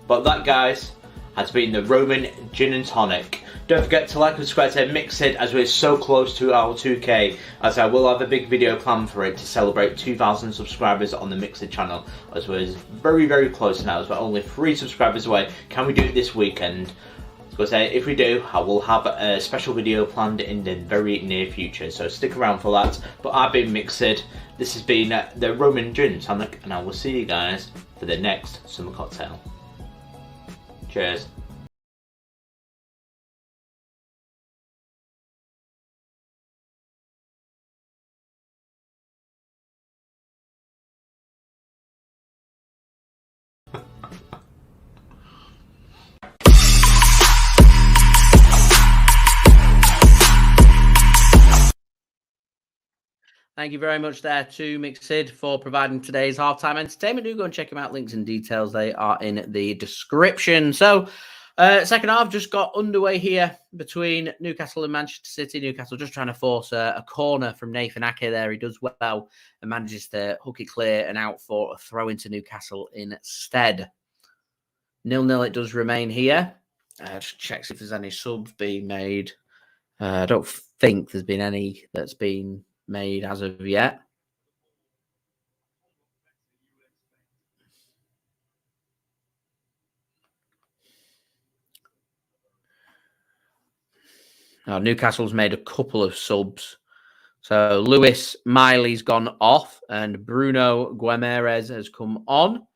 But that, guys, has been the Roman Gin and Tonic. Don't forget to like and subscribe to Mixed, as we're so close to our 2K, as I will have a big video planned for it to celebrate 2,000 subscribers on the Mixed channel, as we're very, very close now, as we're only 3 subscribers away. Can we do it this weekend? I was going to say, if we do, I will have a special video planned in the very near future, so stick around for that. But I've been Mixed, this has been the Roman Gin and Tonic, and I will see you guys for the next summer cocktail. Cheers. Thank you very much there to Mixed for providing today's halftime entertainment. Do go and check them out. Links and details, they are in the description. So, second half just got underway here between Newcastle and Manchester City. Newcastle just trying to force a corner from Nathan Ake there. He does well and manages to hook it clear and out for a throw into Newcastle instead. 0-0 it does remain here. Just checks if there's any subs being made. I don't think there's been any that's been made as of yet. Now, Newcastle's made a couple of subs. So Lewis Miley's gone off and Bruno Guimaraes has come on.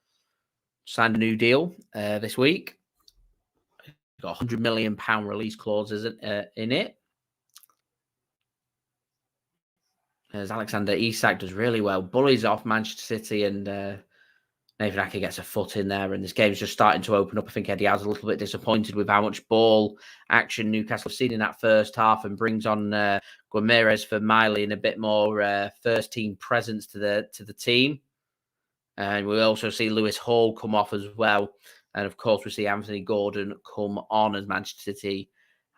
Signed a new deal this week. Got a £100 million release clauses in it. As Alexander Isak does really well. Bullies off Manchester City and Nathan Ake gets a foot in there, and this game's just starting to open up. I think Eddie Howe's a little bit disappointed with how much ball action Newcastle have seen in that first half, and brings on Guimaraes for Miley and a bit more first team presence to the team. And we also see Lewis Hall come off as well, and of course we see Anthony Gordon come on as Manchester City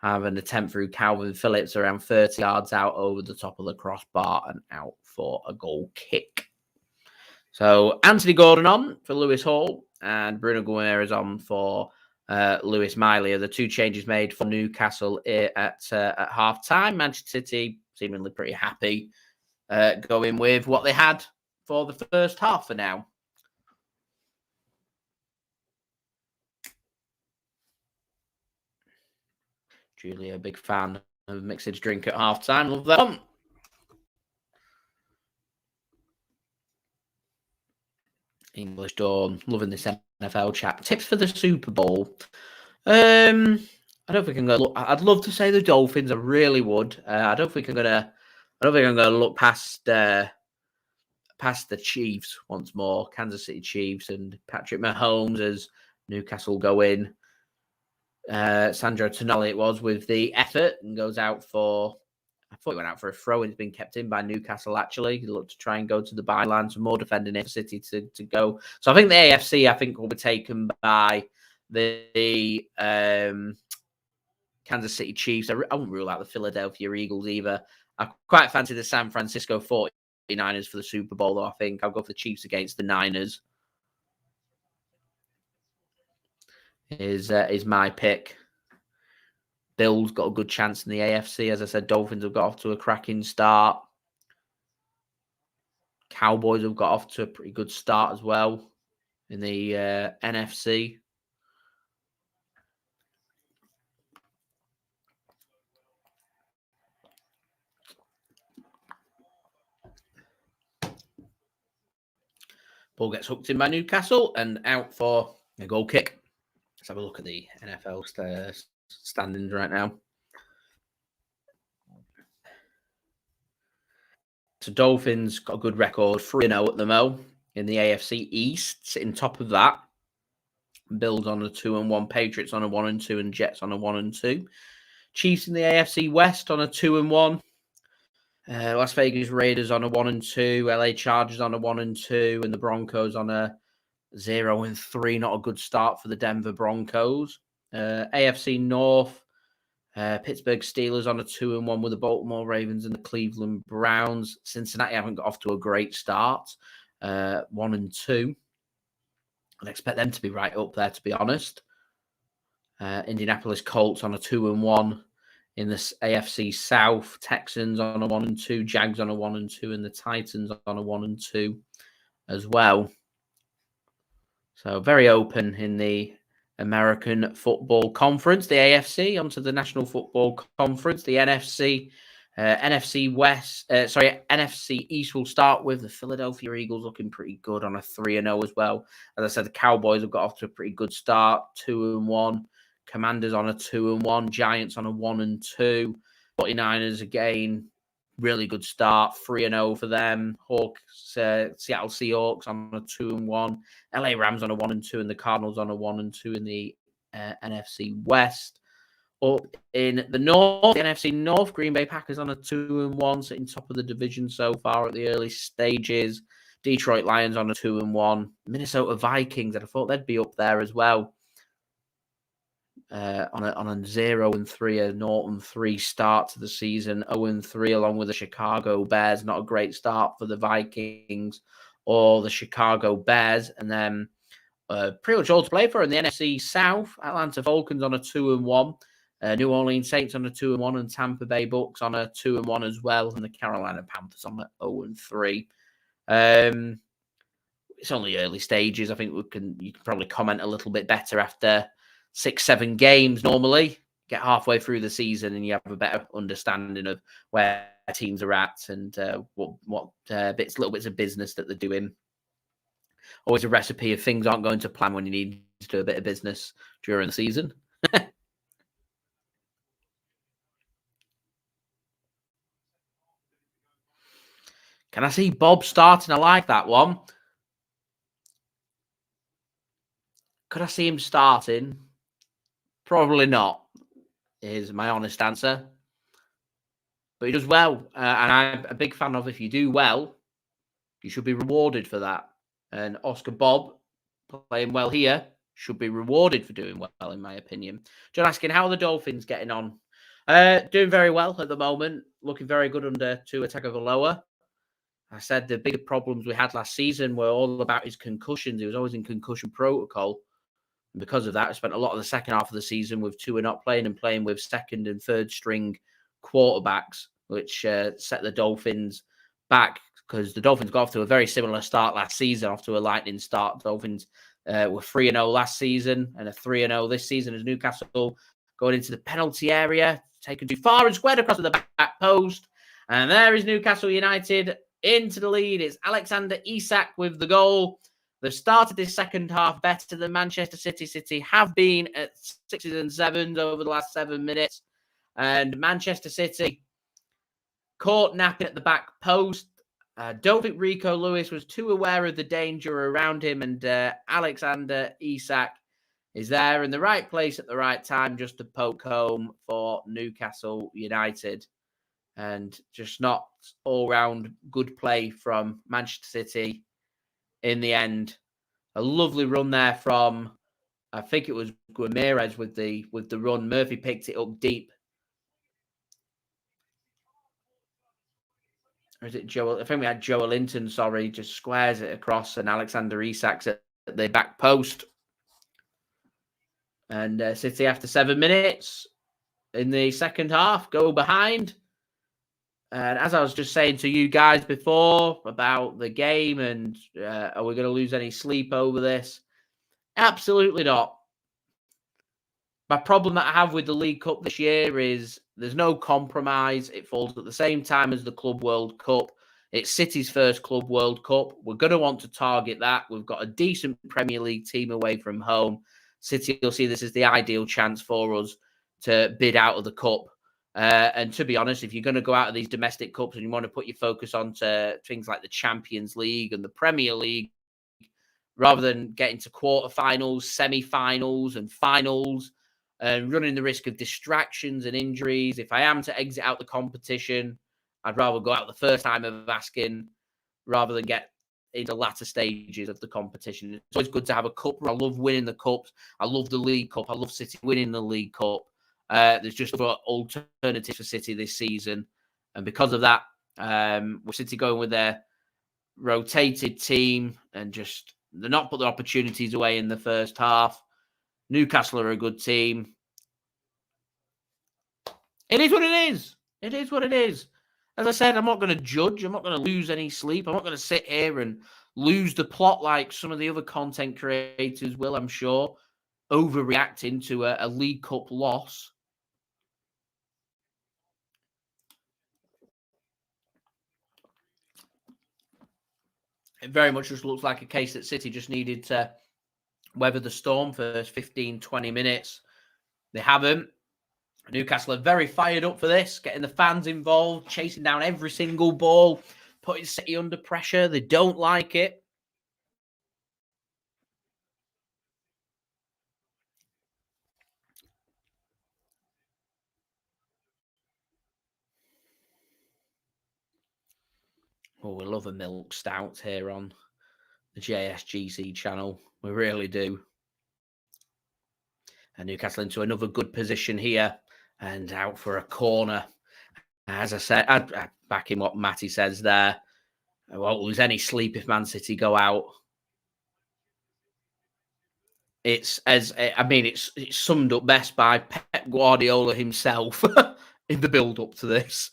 have an attempt through Kalvin Phillips around 30 yards out over the top of the crossbar and out for a goal kick. So Anthony Gordon on for Lewis Hall and Bruno Guimaraes on for Lewis Miley are the 2 changes made for Newcastle at half-time. Manchester City seemingly pretty happy going with what they had for the first half for now. Julia, a big fan of Mixed drink at half-time. Love that one. English Dawn, loving this NFL chat. Tips for the Super Bowl. I don't think I'm gonna look. I'd love to say the Dolphins. I really would. I don't think I'm gonna look past the Chiefs once more. Kansas City Chiefs and Patrick Mahomes as Newcastle go in. Sando Tonali it was with the effort and goes out for. I thought he went out for a throw and it's been kept in by Newcastle, actually. He looked to try and go to the byline, some more defending for City to go. So I think the AFC, will be taken by the Kansas City Chiefs. I wouldn't rule out the Philadelphia Eagles either. I quite fancy the San Francisco 49ers for the Super Bowl, though. I think I'll go for the Chiefs against the Niners. Is my pick. Bills got a good chance in the AFC. As I said, Dolphins have got off to a cracking start. Cowboys have got off to a pretty good start as well in the NFC. Ball gets hooked in by Newcastle and out for a goal kick. Let's have a look at the NFL standings right now. So Dolphins got a good record, 3-0 at the Mo in the AFC East, sitting top of that. Bills on a 2-1, Patriots on a 1-2, and Jets on a 1-2. Chiefs in the AFC West on a 2-1. Las Vegas Raiders on a 1-2, LA Chargers on a 1-2, and the Broncos on a 0-3. Not a good start for the Denver Broncos. AFC North, Pittsburgh Steelers on a 2-1 with the Baltimore Ravens and the Cleveland Browns. Cincinnati haven't got off to a great start, 1-2. I'd expect them to be right up there, to be honest. Indianapolis Colts on a 2-1 in the AFC South. Texans on a 1-2, Jags on a 1-2, and the Titans on a 1-2 as well. So very open in the American Football Conference. The AFC onto the National Football Conference. The NFC East will start with the Philadelphia Eagles looking pretty good on a 3-0 as well. As I said, the Cowboys have got off to a pretty good start, 2-1. Commanders on a 2-1. Giants on a 1-2. 49ers again, really good start, 3-0 for them. Seattle Seahawks on a 2-1. LA Rams on a 1-2, and the Cardinals on a 1-2 in the NFC West. Up in the North, the NFC North, Green Bay Packers on a 2-1, sitting top of the division so far at the early stages. Detroit Lions on a 2-1. Minnesota Vikings, I thought they'd be up there as well. On a 0-3, a Norton 3 start to the season, 0-3 along with the Chicago Bears. Not a great start for the Vikings or the Chicago Bears. And then pretty much all to play for in the NFC South. Atlanta Falcons on a 2-1. New Orleans Saints on a 2-1, and Tampa Bay Bucks on a 2-1 as well, and the Carolina Panthers on a 0-3. It's only early stages. I think you can probably comment a little bit better after 6-7 games. Normally, get halfway through the season and you have a better understanding of where teams are at and what little bits of business that they're doing. Always a recipe if things aren't going to plan when you need to do a bit of business during the season. Can I see Bobb starting? I like that one. Could I see him starting? Probably not, is my honest answer. But he does well. And I'm a big fan of if you do well, you should be rewarded for that. And Oscar Bobb, playing well here, should be rewarded for doing well, in my opinion. John asking, how are the Dolphins getting on? Doing very well at the moment. Looking very good under Tua Tagovailoa. I said the bigger problems we had last season were all about his concussions. He was always in concussion protocol. And because of that, I spent a lot of the second half of the season with Tua not playing and playing with second and third string quarterbacks, which set the Dolphins back because the Dolphins got off to a very similar start last season, off to a lightning start. The Dolphins were 3-0 last season and a 3-0 this season as Newcastle going into the penalty area, taken too far and squared across to the back post. And there is Newcastle United into the lead. It's Alexander Isak with the goal. They've started this second half better than Manchester City. City have been at 6s and 7s over the last 7 minutes. And Manchester City caught napping at the back post. Don't think Rico Lewis was too aware of the danger around him. And Alexander Isak is there in the right place at the right time just to poke home for Newcastle United. And just not all-round good play from Manchester City in the end. A lovely run there from, I think it was Guimaraes with the run. Murphy picked it up deep. Or is it Joel? I think we had Joel Linton, just squares it across, and Alexander Isak's at the back post. And City, after 7 minutes in the second half, go behind. And as I was just saying to you guys before about the game and are we going to lose any sleep over this? Absolutely not. My problem that I have with the League Cup this year is there's no compromise. It falls at the same time as the Club World Cup. It's City's first Club World Cup. We're going to want to target that. We've got a decent Premier League team away from home. City will see this as the ideal chance for us to bid out of the cup. And to be honest, if you're going to go out of these domestic cups and you want to put your focus on to things like the Champions League and the Premier League, rather than getting to quarterfinals, semi-finals and finals and running the risk of distractions and injuries, if I am to exit out the competition, I'd rather go out the first time of asking rather than get into latter stages of the competition. It's always good to have a cup. I love winning the cups. I love the League Cup. I love City winning the League Cup. There's just other alternatives for City this season. And because of that, with City going with their rotated team and just they're not put their opportunities away in the first half. Newcastle are a good team. It is what it is. It is what it is. As I said, I'm not going to judge. I'm not going to lose any sleep. I'm not going to sit here and lose the plot like some of the other content creators will, I'm sure, overreacting to a League Cup loss. It very much just looks like a case that City just needed to weather the storm for 15, 20 minutes. They haven't. Newcastle are very fired up for this, getting the fans involved, chasing down every single ball, putting City under pressure. They don't like it. Oh, we love a milk stout here on the JSGC channel. We really do. And Newcastle into another good position here and out for a corner. As I said, I back in what Matty says there. I won't lose any sleep if Man City go out. It's summed up best by Pep Guardiola himself in the build-up to this,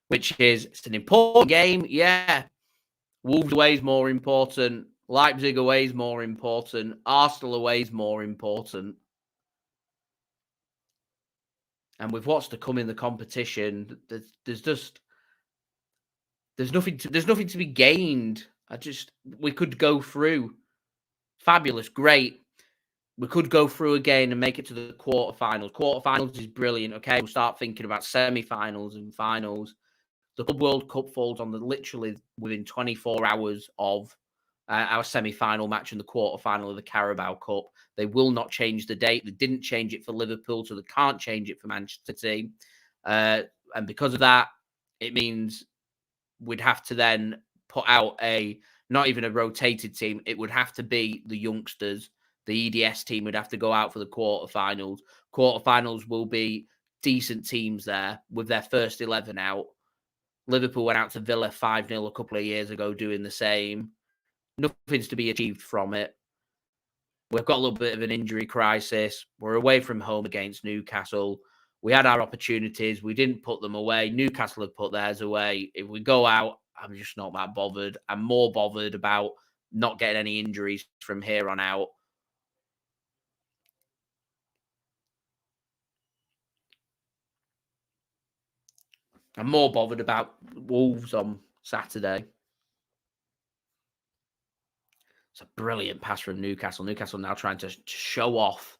which is it's an important game. Yeah, Wolves away is more important. Leipzig away is more important. Arsenal away is more important. And with what's to come in the competition, there's nothing to be gained. We could go through. Fabulous, great. We could go through again and make it to the quarterfinals. Quarterfinals is brilliant. Okay, we'll start thinking about semi-finals and finals. The Club World Cup falls on literally within 24 hours of our semi-final match and the quarterfinal of the Carabao Cup. They will not change the date. They didn't change it for Liverpool, so they can't change it for Manchester City. And because of that, it means we'd have to then put out not even a rotated team. It would have to be the youngsters. The EDS team would have to go out for the quarterfinals. Quarterfinals will be decent teams there with their first 11 out. Liverpool went out to Villa 5-0 a couple of years ago doing the same. Nothing's to be achieved from it. We've got a little bit of an injury crisis. We're away from home against Newcastle. We had our opportunities. We didn't put them away. Newcastle have put theirs away. If we go out, I'm just not that bothered. I'm more bothered about not getting any injuries from here on out. I'm more bothered about Wolves on Saturday. It's a brilliant pass from Newcastle. Newcastle now trying to show off.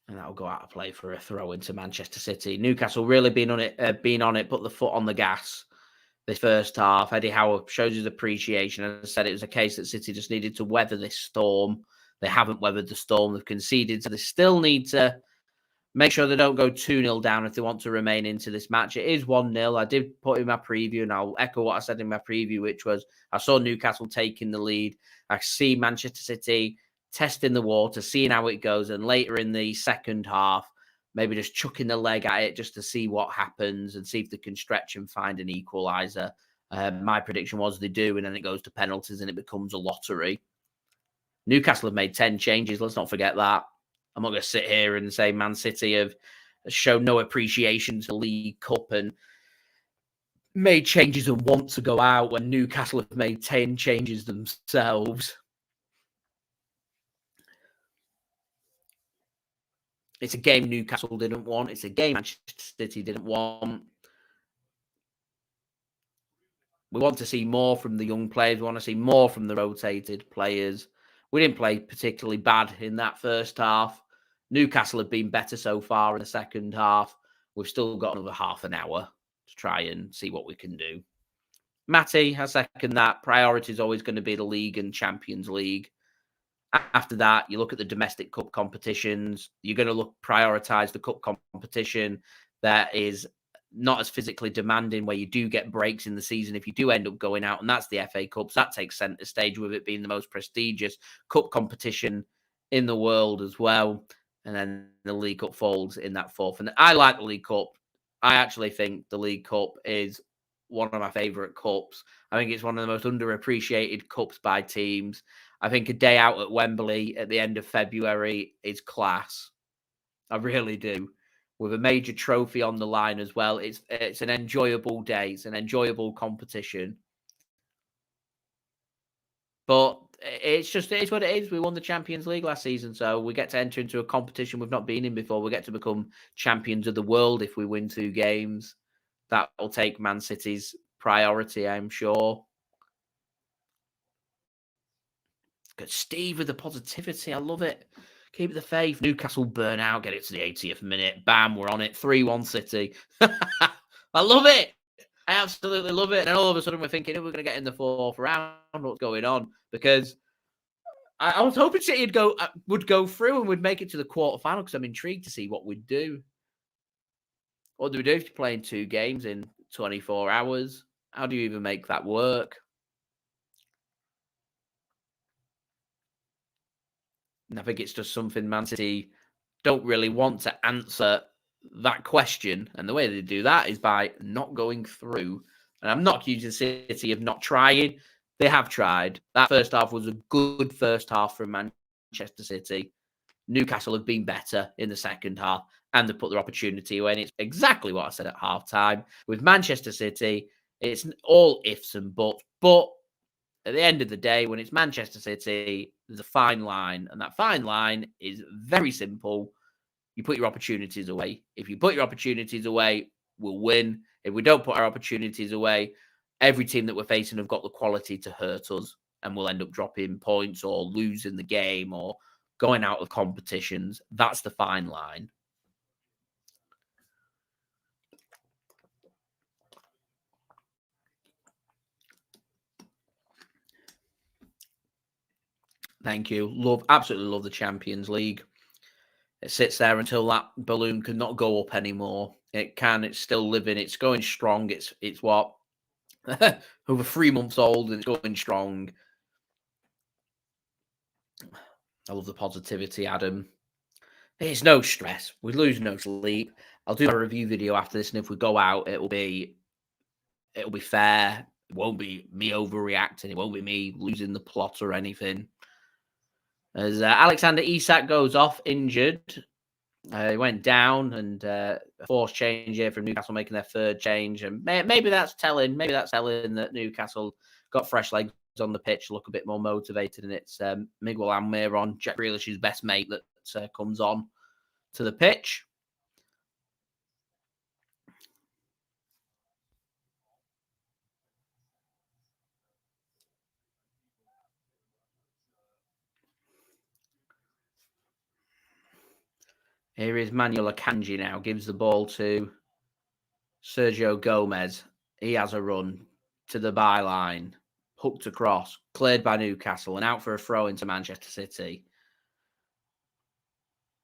And that'll go out of play for a throw into Manchester City. Newcastle really been on it, put the foot on the gas this first half. Eddie Howe shows his appreciation. As I said, it was a case that City just needed to weather this storm. They haven't weathered the storm. They've conceded, so they still need to make sure they don't go 2-0 down if they want to remain into this match. It is 1-0. I did put in my preview, and I'll echo what I said in my preview, which was I saw Newcastle taking the lead. I see Manchester City testing the water, seeing how it goes, and later in the second half, maybe just chucking the leg at it just to see what happens and see if they can stretch and find an equaliser. My prediction was they do, and then it goes to penalties and it becomes a lottery. Newcastle have made 10 changes. Let's not forget that. I'm not going to sit here and say Man City have shown no appreciation to the League Cup and made changes and want to go out when Newcastle have made 10 changes themselves. It's a game Newcastle didn't want. It's a game Manchester City didn't want. We want to see more from the young players. We want to see more from the rotated players. We didn't play particularly bad in that first half. Newcastle have been better so far in the second half. We've still got another half an hour to try and see what we can do. Matty, I second that. Priority is always going to be the league and Champions League. After that, you look at the domestic cup competitions. You're going to prioritise the cup competition that is not as physically demanding, where you do get breaks in the season if you do end up going out, and that's the FA Cups. That takes centre stage, with it being the most prestigious cup competition in the world as well. And then the League Cup falls in that fourth. And I like the League Cup. I actually think the League Cup is one of my favourite cups. I think it's one of the most underappreciated cups by teams. I think a day out at Wembley at the end of February is class. I really do. With a major trophy on the line as well. It's an enjoyable day. It's an enjoyable competition. But it's what it is. We won the Champions League last season, so we get to enter into a competition we've not been in before. We get to become champions of the world if we win 2 games. That will take Man City's priority, I'm sure. Good Steve with the positivity. I love it. Keep the faith. Newcastle burn out. Get it to the 80th minute. Bam, we're on it. 3-1 City. I love it. I absolutely love it. And all of a sudden we're thinking, we're going to get in the 4th round. What's going on? Because I was hoping City would go through and would make it to the quarterfinal, because I'm intrigued to see what we'd do. What do we do if you're playing 2 games in 24 hours? How do you even make that work? And I think it's just something Man City don't really want to answer that question. And the way they do that is by not going through. And I'm not accusing City of not trying. They have tried. That first half was a good first half from Manchester City. Newcastle have been better in the second half, and they put their opportunity away. And it's exactly what I said at halftime. With Manchester City, it's all ifs and buts. But at the end of the day, when it's Manchester City, there's a fine line. And that fine line is very simple. You put your opportunities away. If you put your opportunities away, we'll win. If we don't put our opportunities away, every team that we're facing have got the quality to hurt us, and we'll end up dropping points or losing the game or going out of competitions. That's the fine line. Thank you. Absolutely love the Champions League. It sits there until that balloon cannot go up anymore. It can. It's still living. It's going strong. It's what? Over 3 months old, and it's going strong. I love the positivity, Adam. It's no stress. We lose no sleep. I'll do a review video after this, and if we go out, it'll be fair. It won't be me overreacting. It won't be me losing the plot or anything. As Alexander Isak goes off injured. He went down, and a forced change here from Newcastle, making their 3rd change. And maybe that's telling. Maybe that's telling that Newcastle got fresh legs on the pitch, look a bit more motivated. And it's Miguel Almiron, Jack Grealish's best mate, that comes on to the pitch. Here is Manuel Akanji now. Gives the ball to Sergio Gomez. He has a run to the byline. Hooked across. Cleared by Newcastle. And out for a throw into Manchester City.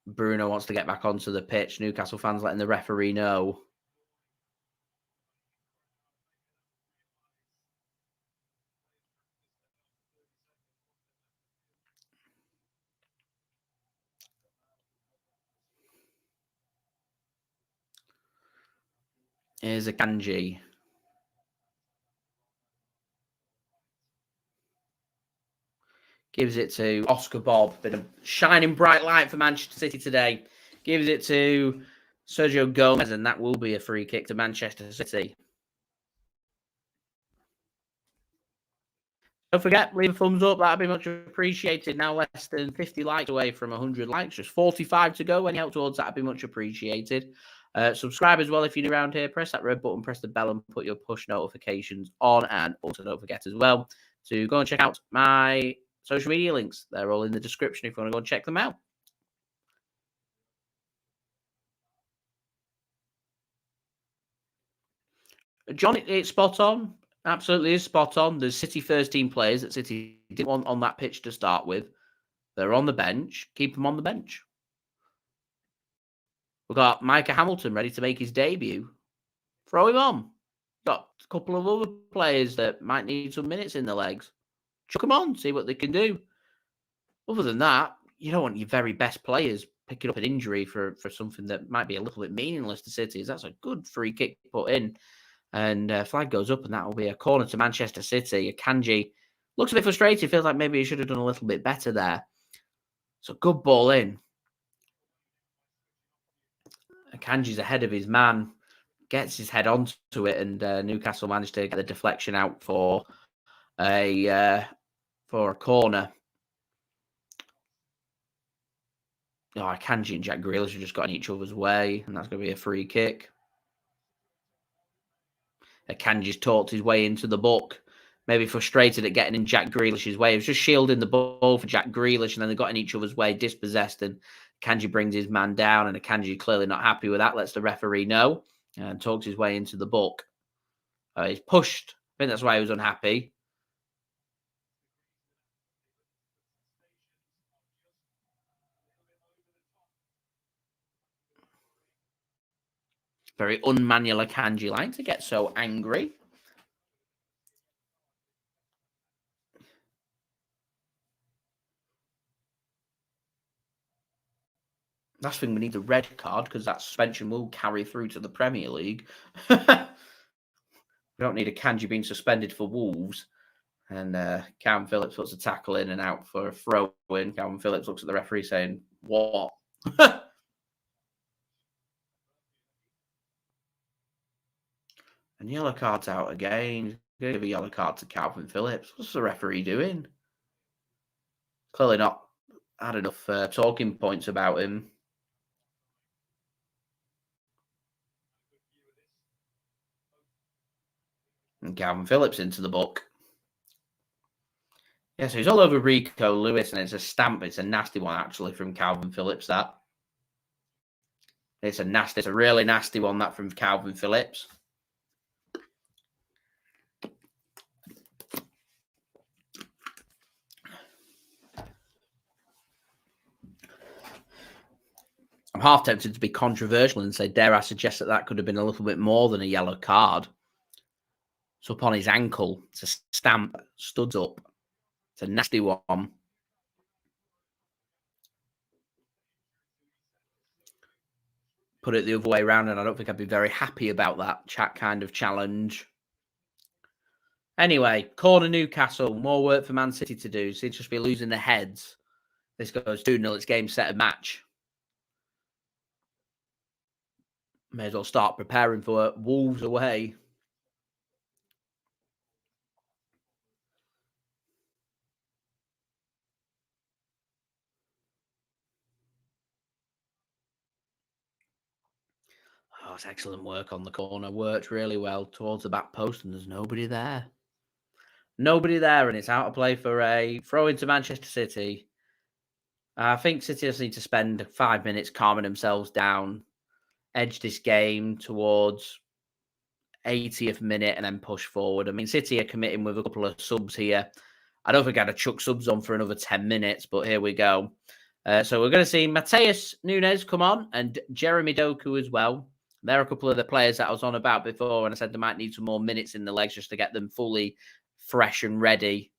Bruno wants to get back onto the pitch. Newcastle fans letting the referee know. Here's Akanji. Gives it to Oscar Bobb. Been a shining bright light for Manchester City today. Gives it to Sergio Gomez, and that will be a free kick to Manchester City. Don't forget, leave a thumbs up. That'd be much appreciated. Now less than 50 likes away from 100 likes. Just 45 to go. Any help towards that would be much appreciated. Subscribe as well if you're new around here. Press that red button, press the bell, and put your push notifications on. And also don't forget as well to go and check out my social media links. They're all in the description if you want to go and check them out. John, it's spot on. Absolutely is spot on. There's City first team players that City didn't want on that pitch to start with. They're on the bench. Keep them on the bench. We've got Micah Hamilton ready to make his debut. Throw him on. Got a couple of other players that might need some minutes in the legs. Chuck them on, see what they can do. Other than that, you don't want your very best players picking up an injury for something that might be a little bit meaningless to City. That's a good free kick put in. And flag goes up, and that will be a corner to Manchester City. Akanji looks a bit frustrated. Feels like maybe he should have done a little bit better there. So good ball in. Akanji's ahead of his man, gets his head onto it, and Newcastle managed to get the deflection out for a corner. Oh, Akanji and Jack Grealish have just got in each other's way, and that's going to be a free kick. Akanji's talked his way into the book, maybe frustrated at getting in Jack Grealish's way. He was just shielding the ball for Jack Grealish, and then they got in each other's way, dispossessed, and Akanji brings his man down, and Akanji clearly not happy with that, lets the referee know, and talks his way into the book. He's pushed. I think that's why he was unhappy. Very un-Manuel Akanji like to get so angry. Last thing, we need the red card because that suspension will carry through to the Premier League. We don't need Akanji being suspended for Wolves. And Callum Phillips puts a tackle in and out for a throw-in. Callum Phillips looks at the referee saying, what? And yellow card's out again. Give a yellow card to Kalvin Phillips. What's the referee doing? Clearly not had enough talking points about him. And Kalvin Phillips into the book. Yeah, so he's all over Rico Lewis, and it's a stamp. It's a nasty one, actually, from Kalvin Phillips, that. It's a really nasty one, that, from Kalvin Phillips. I'm half tempted to be controversial and say, dare I suggest that could have been a little bit more than a yellow card. It's up on his ankle. It's a stamp. Studs up. It's a nasty one. Put it the other way around, and I don't think I'd be very happy about that kind of challenge. Anyway, corner Newcastle. More work for Man City to do. Seems just be losing their heads. This goes 2-0. It's game, set, and match. May as well start preparing for Wolves away. Oh, it's excellent work on the corner. Worked really well towards the back post, and there's nobody there. Nobody there, and it's out of play for a throw into Manchester City. I think City just need to spend 5 minutes calming themselves down, edge this game towards 80th minute, and then push forward. I mean, City are committing with a couple of subs here. I don't think I'd have chucked subs on for another 10 minutes, but here we go. So we're going to see Matheus Nunes come on and Jeremy Doku as well. There are a couple of the players that I was on about before, and I said they might need some more minutes in the legs just to get them fully fresh and ready.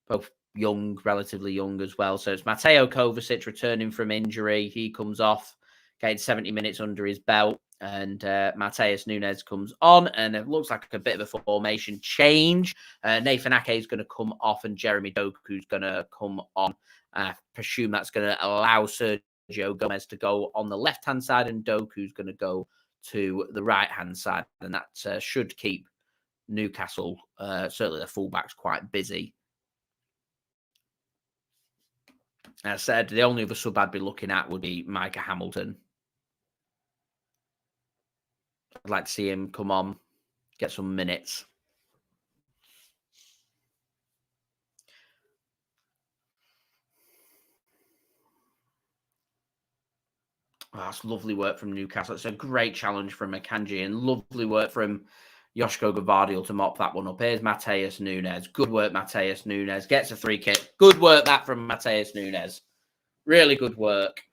Both young, relatively young as well. So it's Mateo Kovacic returning from injury. He comes off, getting 70 minutes under his belt. And Matheus Nunes comes on, and it looks like a bit of a formation change. Nathan Ake is going to come off, and Jeremy Doku is going to come on. I presume that's going to allow Sergio Gomez to go on the left-hand side, and Doku's going to go to the right-hand side. And that should keep Newcastle, certainly the fullbacks, quite busy. As I said, the only other sub I'd be looking at would be Micah Hamilton. I'd like to see him come on, get some minutes. Oh, that's lovely work from Newcastle. It's a great challenge from Akanji and lovely work from Josko Gvardiol to mop that one up. Here's Matheus Nunes. Good work, Matheus Nunes. Gets a free kick. Good work that from Matheus Nunes. Really good work.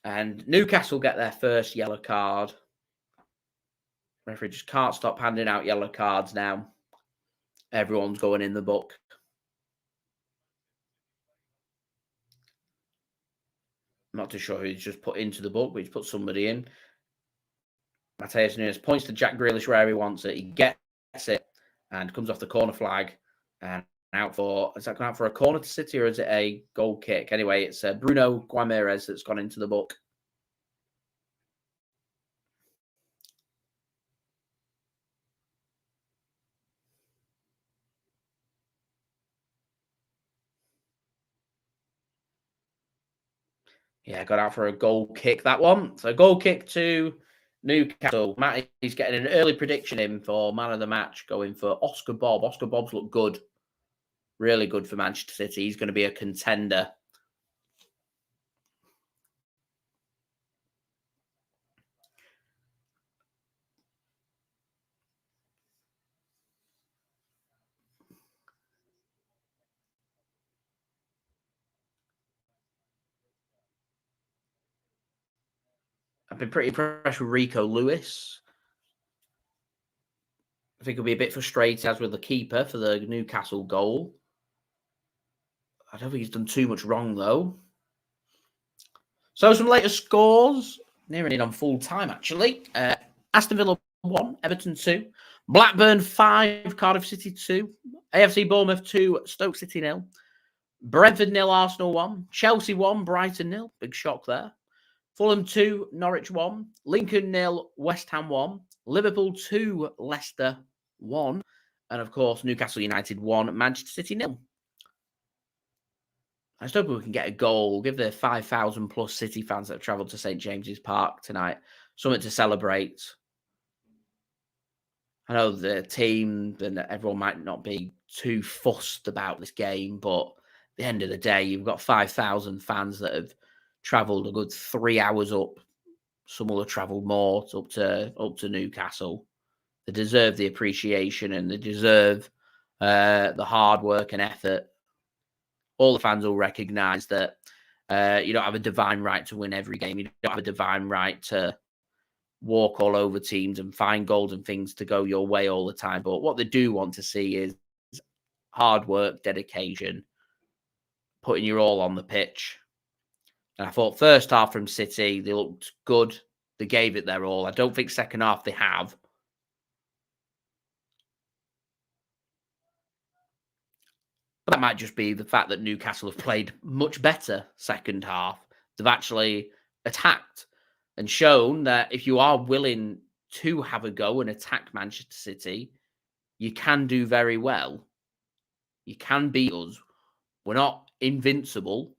And Newcastle get their first yellow card. Referee just can't stop handing out yellow cards now. Everyone's going in the book. I'm not too sure who he's just put into the book, but he's put somebody in. Matheus Nunes points to Jack Grealish where he wants it. He gets it and comes off the corner flag and out for, is that going out for a corner to City or is it a goal kick? Anyway, it's Bruno Guimaraes that's gone into the book. Yeah, got out for a goal kick, that one. So goal kick to Newcastle. Matty's getting an early prediction in for man of the match, going for Oscar Bobb. Oscar Bobb's looked good. Really good for Manchester City. He's going to be a contender. I've been pretty impressed with Rico Lewis. I think he'll be a bit frustrated as with the keeper for the Newcastle goal. I don't think he's done too much wrong, though. So some later scores. Nearing in on full time, actually. Aston Villa 1, Everton 2. Blackburn 5, Cardiff City 2. AFC Bournemouth 2, Stoke City 0. Brentford 0, Arsenal 1. Chelsea 1, Brighton 0. Big shock there. Fulham 2, Norwich 1. Lincoln 0, West Ham 1. Liverpool 2, Leicester 1. And of course, Newcastle United 1, Manchester City 0. I just hope we can get a goal. Give the 5,000 plus City fans that have travelled to St James's Park tonight something to celebrate. I know the team and everyone might not be too fussed about this game, but at the end of the day, you've got 5,000 fans that have travelled a good 3 hours up. Some will have travelled more up to Newcastle. They deserve the appreciation and they deserve the hard work and effort. All the fans will recognise that you don't have a divine right to win every game. You don't have a divine right to walk all over teams and find goals and things to go your way all the time. But what they do want to see is hard work, dedication, putting your all on the pitch. And I thought first half from City, they looked good. They gave it their all. I don't think second half they have. But that might just be the fact that Newcastle have played much better second half. They've actually attacked and shown that if you are willing to have a go and attack Manchester City, you can do very well. You can beat us. We're not invincible.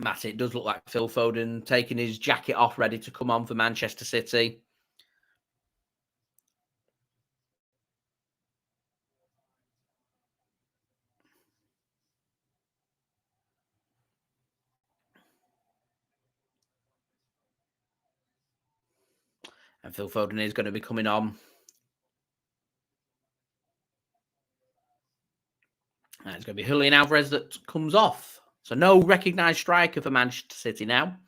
Matt, it does look like Phil Foden taking his jacket off, ready to come on for Manchester City. And Phil Foden is going to be coming on. And it's going to be Julian Alvarez that comes off. So no recognised striker for Manchester City now.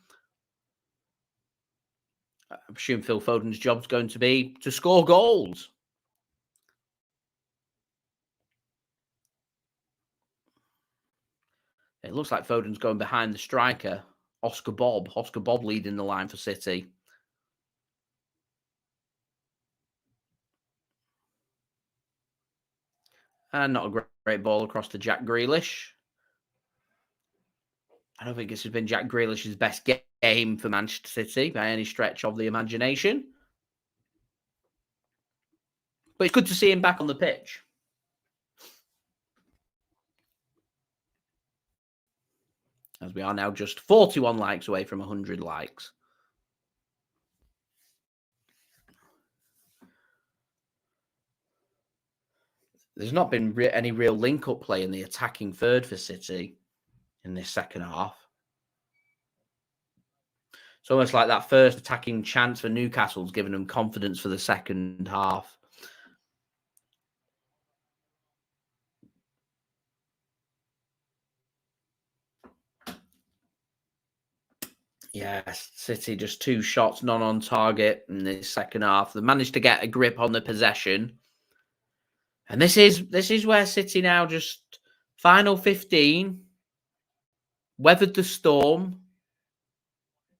I assume Phil Foden's job's going to be to score goals. It looks like Foden's going behind the striker, Oscar Bobb. Oscar Bobb leading the line for City. And not a great ball across to Jack Grealish. I don't think this has been Jack Grealish's best game for Manchester City by any stretch of the imagination. But it's good to see him back on the pitch. As we are now just 41 likes away from 100 likes. There's not been any real link-up play in the attacking third for City in this second half. It's almost like that first attacking chance for Newcastle's given them confidence for the second half. Yes, City just 2 shots, none on target in the second half. They managed to get a grip on the possession. And this is where City now just final 15, weathered the storm.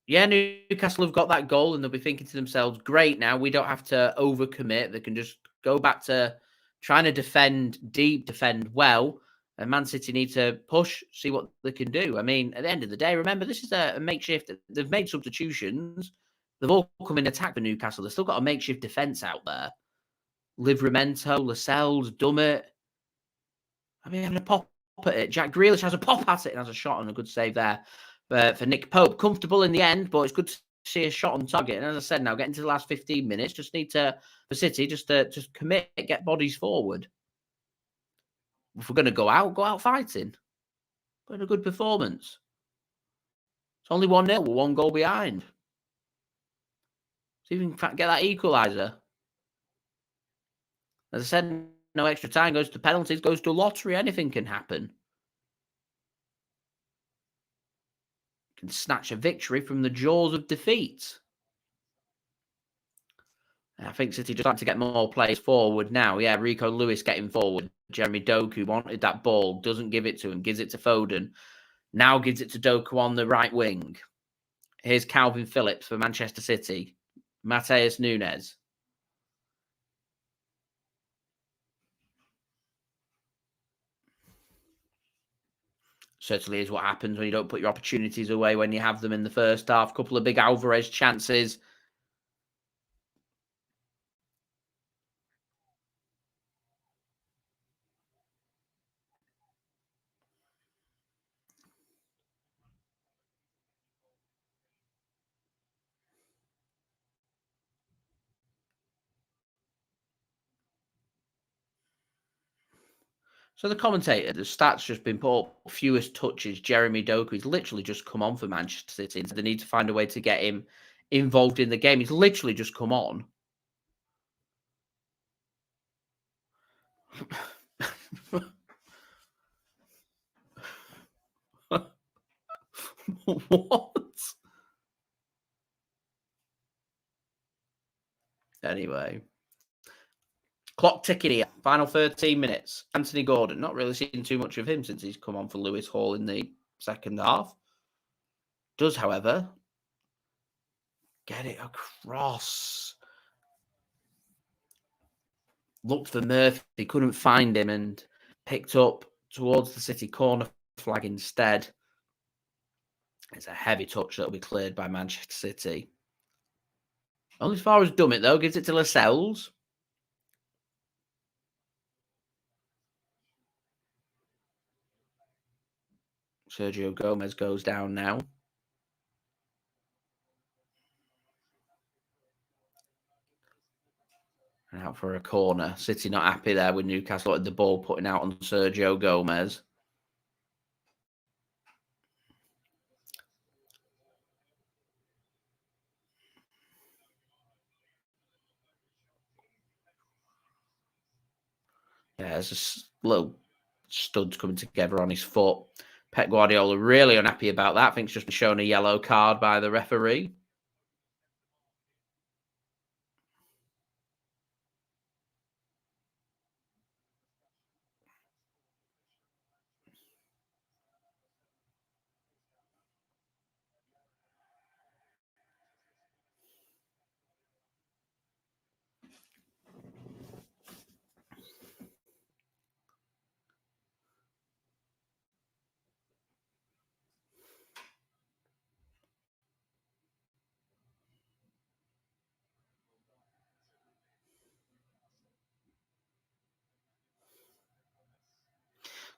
Yeah, Newcastle have got that goal and they'll be thinking to themselves, great, now we don't have to overcommit. They can just go back to trying to defend deep, defend well. And Man City need to push, see what they can do. I mean, at the end of the day, remember, this is a makeshift. They've made substitutions. They've all come in attack for Newcastle. They've still got a makeshift defence out there. Livramento, Lascelles, Dummett. I mean, having a pop at it. Jack Grealish has a pop at it and has a shot and a good save there for Nick Pope. Comfortable in the end, but it's good to see a shot on target. And as I said, now getting to the last 15 minutes, just need to, for City, just commit, get bodies forward. If we're going to go out fighting. Put in a good performance. It's only 1-0, we're 1 goal behind. So even get that equaliser. As I said, no extra time, goes to penalties, goes to lottery, anything can happen. Can snatch a victory from the jaws of defeat. I think City just like to get more players forward now. Yeah, Rico Lewis getting forward. Jeremy Doku wanted that ball, doesn't give it to him, gives it to Foden. Now gives it to Doku on the right wing. Here's Kalvin Phillips for Manchester City. Matheus Nunes. Certainly is what happens when you don't put your opportunities away when you have them in the first half. Couple of big Alvarez chances. So the commentator, the stats just been put up, fewest touches. Jeremy Doku, he's literally just come on for Manchester City. They need to find a way to get him involved in the game. He's literally just come on. What? Anyway. Clock ticking here. Final 13 minutes. Anthony Gordon. Not really seen too much of him since he's come on for Lewis Hall in the second half. Does, however, get it across. Looked for Murphy. Couldn't find him and picked up towards the City corner flag instead. It's a heavy touch that will be cleared by Manchester City. Only as far as Dummett, though. Gives it to Lascelles. Sergio Gomez goes down now. And out for a corner. City not happy there with Newcastle at the ball putting out on Sergio Gomez. Yeah, there's a little studs coming together on his foot. Pep Guardiola really unhappy about that. I think it's just been shown a yellow card by the referee.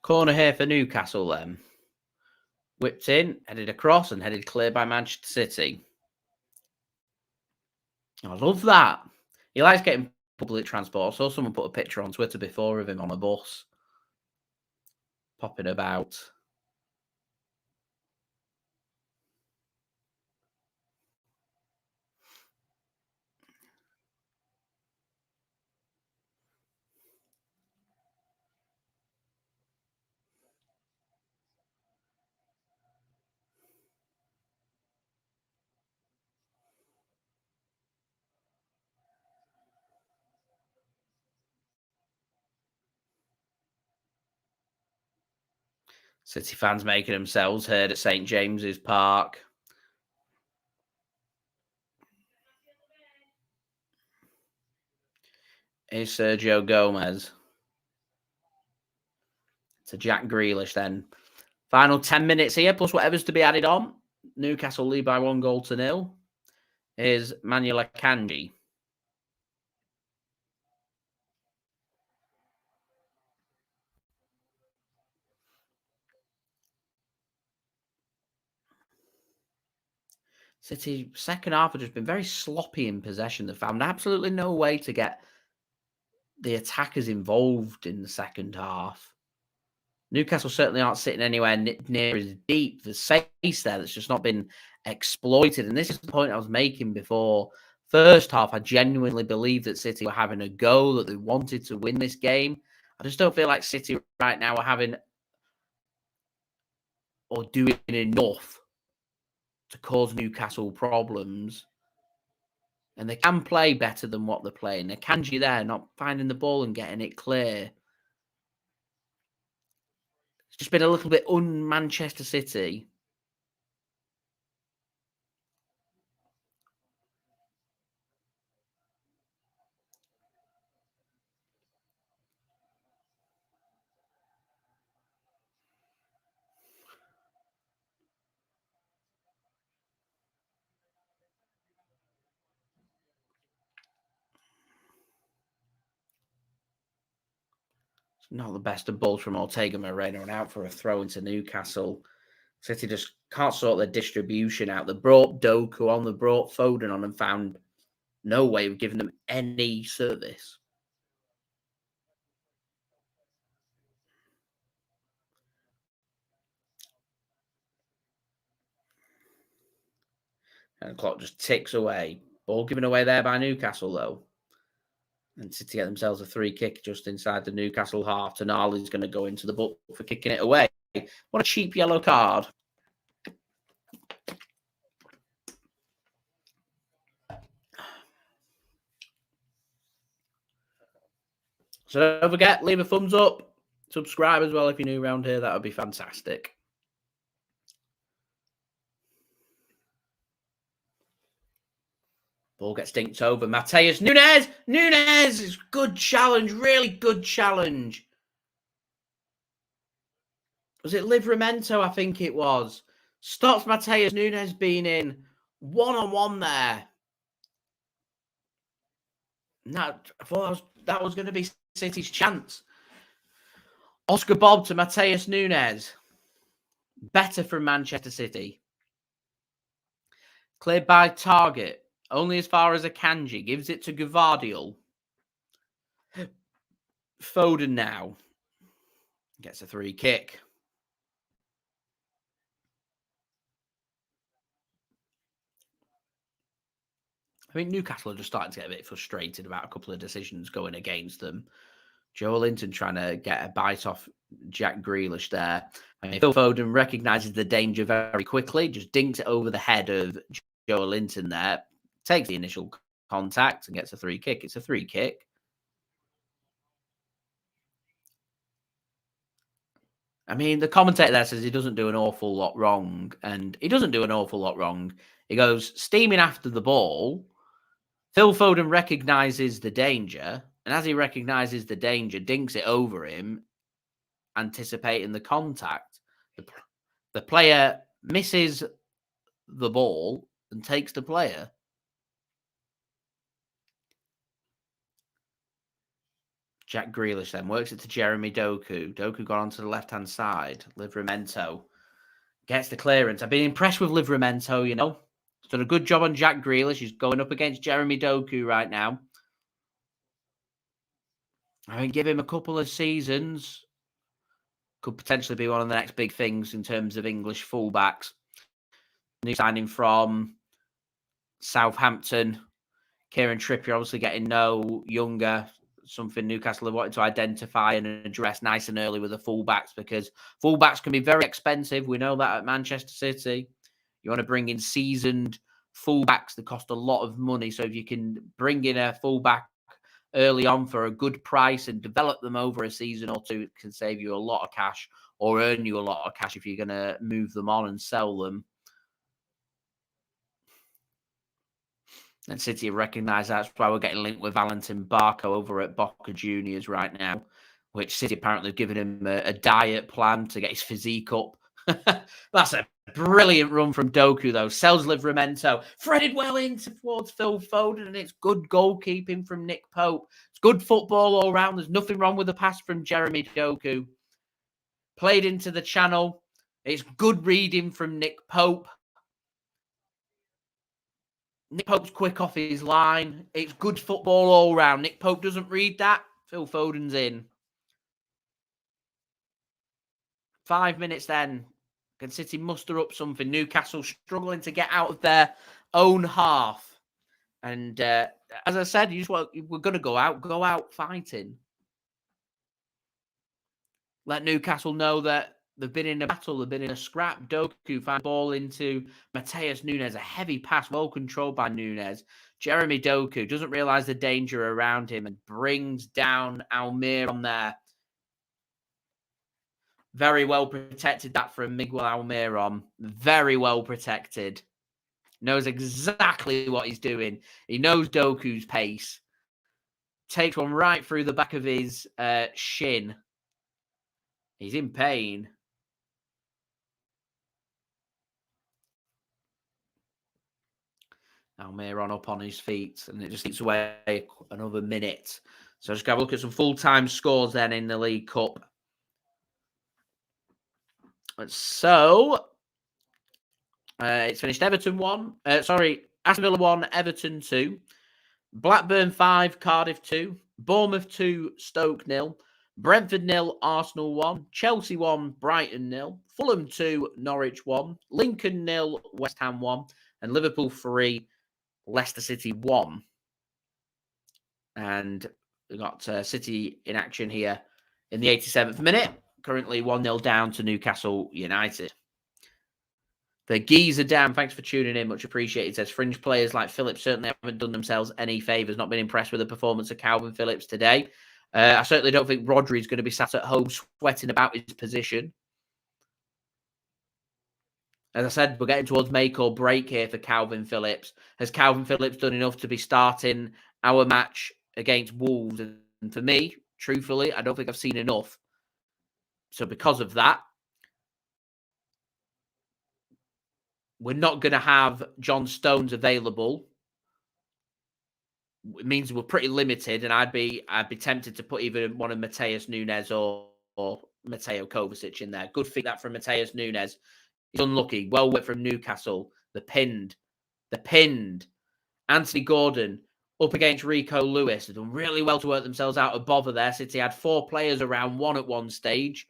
Corner here for Newcastle then. Whipped in, headed across and headed clear by Manchester City. I love that. He likes getting public transport. I saw someone put a picture on Twitter before of him on a bus. Popping about. City fans making themselves heard at St. James's Park. Here's Sergio Gomez. To Jack Grealish then. Final 10 minutes here, plus whatever's to be added on. Newcastle lead by 1-0. Here's Manuel Akanji. City, second half, have just been very sloppy in possession. They found absolutely no way to get the attackers involved in the second half. Newcastle certainly aren't sitting anywhere near as deep. There's space there that's just not been exploited. And this is the point I was making before. First half, I genuinely believe that City were having a go, that they wanted to win this game. I just don't feel like City right now are having or doing enough to cause Newcastle problems. And they can play better than what they're playing. Akanji there, not finding the ball and getting it clear. It's just been a little bit un-Manchester City. Not the best of balls from Ortega-Moreno and out for a throw into Newcastle. City just can't sort their distribution out. They brought Doku on, they brought Foden on and found no way of giving them any service. And the clock just ticks away. Ball given away there by Newcastle, though. And City get themselves a free kick just inside the Newcastle half. Tonali's going to go into the book for kicking it away. What a cheap yellow card. So don't forget, leave a thumbs up. Subscribe as well if you're new around here. That would be fantastic. Ball gets dinked over. Matheus Nunes! Nunes! Good challenge. Really good challenge. Was it Livramento? I think it was. Stops Matheus Nunes being in one-on-one there. I thought that was going to be City's chance. Oscar Bobb to Matheus Nunes. Better from Manchester City. Cleared by target. Only as far as Akanji. Gives it to Gvardiol. Foden now. Gets a free kick. I think Newcastle are just starting to get a bit frustrated about a couple of decisions going against them. Joelinton trying to get a bite off Jack Grealish there. Phil Foden recognises the danger very quickly. Just dinks it over the head of Joelinton there. Takes the initial contact and gets a free kick. It's a free kick. I mean, the commentator there says he doesn't do an awful lot wrong. And he doesn't do an awful lot wrong. He goes steaming after the ball. Phil Foden recognises the danger. And as he recognises the danger, dinks it over him, anticipating the contact. The player misses the ball and takes the player. Jack Grealish then works it to Jeremy Doku. Doku got onto the left-hand side. Livramento gets the clearance. I've been impressed with Livramento, you know. He's done a good job on Jack Grealish. He's going up against Jeremy Doku right now. I mean, give him a couple of seasons. Could potentially be one of the next big things in terms of English fullbacks. New signing from Southampton. Kieran Trippier obviously getting no younger. Something Newcastle have wanted to identify and address nice and early with the fullbacks, because fullbacks can be very expensive. We know that at Manchester City. You want to bring in seasoned fullbacks that cost a lot of money. So if you can bring in a fullback early on for a good price and develop them over a season or two, it can save you a lot of cash, or earn you a lot of cash if you're going to move them on and sell them. And City recognise that's why we're getting linked with Valentin Barco over at Boca Juniors right now, which City apparently have given him a diet plan to get his physique up. That's a brilliant run from Doku, though. Sells Livramento. Threaded well in towards Phil Foden, and it's good goalkeeping from Nick Pope. It's good football all round. There's nothing wrong with the pass from Jeremy Doku. Played into the channel. It's good reading from Nick Pope. Nick Pope's quick off his line. It's good football all round. Nick Pope doesn't read that. Phil Foden's in. 5 minutes then. Can City muster up something? Newcastle struggling to get out of their own half. And as I said, we're going to go out fighting. Let Newcastle know that they've been in a battle, they've been in a scrap. Doku finds ball into Matheus Nunes, a heavy pass, well controlled by Nunes. Jeremy Doku doesn't realise the danger around him and brings down Almiron there. Very well protected that from Miguel Almiron. Very well protected. Knows exactly what he's doing. He knows Doku's pace. Takes one right through the back of his shin. He's in pain. Almiron up on his feet, and it just eats away another minute. So just have a look at some full-time scores then in the League Cup. So it's finished Everton 1. Aston Villa 1, Everton 2. Blackburn 5, Cardiff 2. Bournemouth 2, Stoke 0. Brentford 0, Arsenal 1. Chelsea 1, Brighton 0. Fulham 2, Norwich 1. Lincoln 0, West Ham 1. And Liverpool 3, Leicester City 1. And we've got City in action here in the 87th minute. Currently 1-0 down to Newcastle United. The geezer Dan, thanks for tuning in. Much appreciated. Says fringe players like Phillips certainly haven't done themselves any favours. Not been impressed with the performance of Kalvin Phillips today. I certainly don't think Rodri is going to be sat at home sweating about his position. As I said, we're getting towards make or break here for Kalvin Phillips. Has Kalvin Phillips done enough to be starting our match against Wolves? And for me, truthfully, I don't think I've seen enough. So because of that, we're not going to have John Stones available. It means we're pretty limited, and I'd be tempted to put either one of Matheus Nunes or Mateo Kovacic in there. Good feed that from Matheus Nunes. He's unlucky. Well worked from Newcastle. The pinned. Anthony Gordon up against Rico Lewis. They've done really well to work themselves out of bother there. City had 4 players around one at one stage.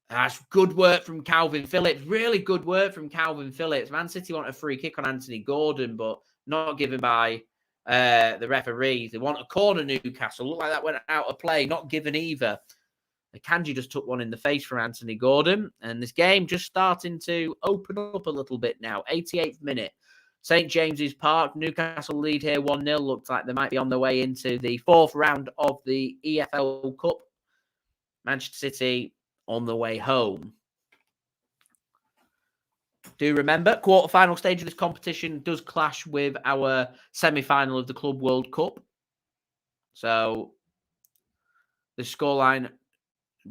That's good work from Kalvin Phillips. Really good work from Kalvin Phillips. Man City want a free kick on Anthony Gordon, but not given by the referees. They want a corner, Newcastle. Looked like that went out of play. Not given either. Akanji just took one in the face from Anthony Gordon. And this game just starting to open up a little bit now. 88th minute. St. James's Park. Newcastle lead here 1-0. Looks like they might be on their way into the 4th round of the EFL Cup. Manchester City on the way home. Do remember, quarter-final stage of this competition does clash with our semi-final of the Club World Cup. So the scoreline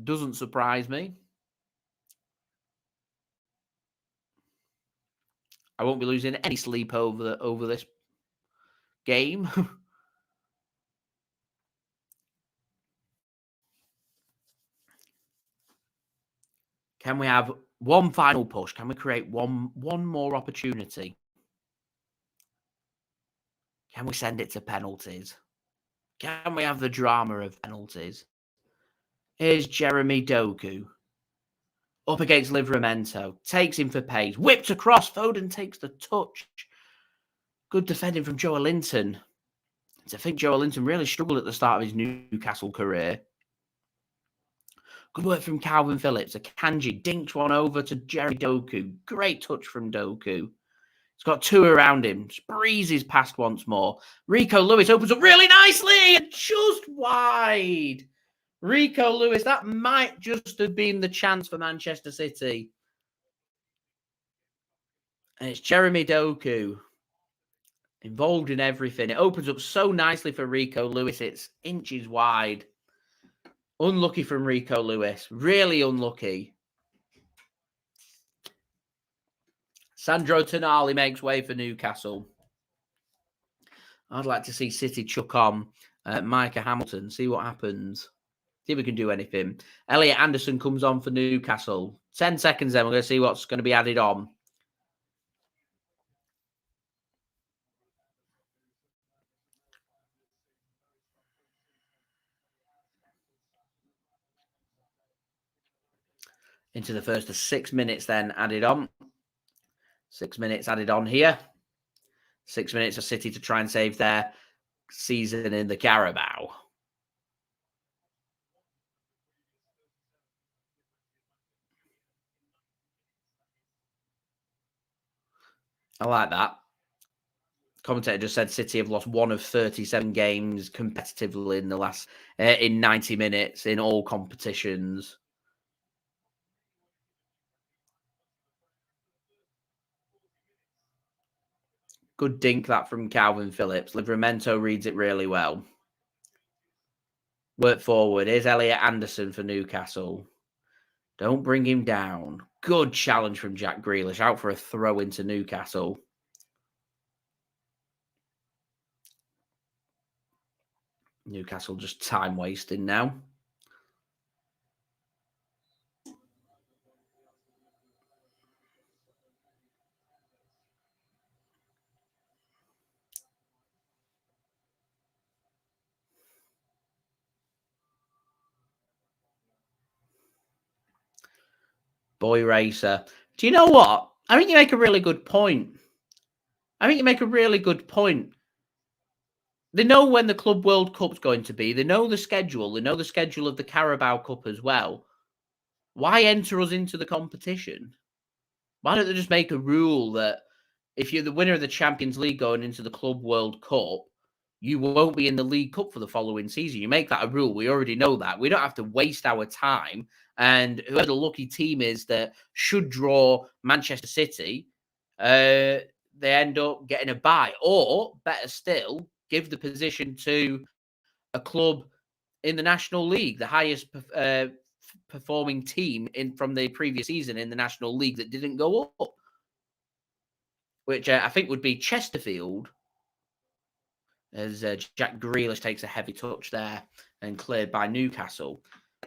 doesn't surprise me. I won't be losing any sleep over this game. Can we have one final push? Can we create one more opportunity? Can we send it to penalties? Can we have the drama of penalties? Here's Jeremy Doku. Up against Livramento. Takes him for pace. Whipped across. Foden takes the touch. Good defending from Joelinton. I think Joelinton really struggled at the start of his Newcastle career. Good work from Kalvin Phillips. Akanji dinked one over to Jeremy Doku. Great touch from Doku. He's got two around him. Breezes past once more. Rico Lewis opens up really nicely and just wide. Rico Lewis, that might just have been the chance for Manchester City. And it's Jeremy Doku involved in everything. It opens up so nicely for Rico Lewis. It's inches wide. Unlucky from Rico Lewis. Really unlucky. Sando Tonali makes way for Newcastle. I'd like to see City chuck on Micah Hamilton. See what happens. See if we can do anything. Elliot Anderson comes on for Newcastle. 10 seconds then. We're going to see what's going to be added on. Into the first of 6 minutes then added on. 6 minutes added on here. 6 minutes for City to try and save their season in the Carabao. I like that. Commentator just said City have lost 1 of 37 games competitively in the last in 90 minutes in all competitions. Good dink that from Kalvin Phillips. Livramento reads it really well. Work forward. Here's Elliot Anderson for Newcastle. Don't bring him down. Good challenge from Jack Grealish. Out for a throw into Newcastle. Newcastle just time wasting now. Boy Racer. Do you know what? I think you make a really good point. They know when the Club World Cup's going to be. They know the schedule. They know the schedule of the Carabao Cup as well. Why enter us into the competition? Why don't they just make a rule that if you're the winner of the Champions League going into the Club World Cup, you won't be in the League Cup for the following season? You make that a rule. We already know that. We don't have to waste our time. And whoever the lucky team is that should draw Manchester City, they end up getting a bye. Or, better still, give the position to a club in the National League, the highest performing team from the previous season in the National League that didn't go up, which I think would be Chesterfield, as Jack Grealish takes a heavy touch there and cleared by Newcastle.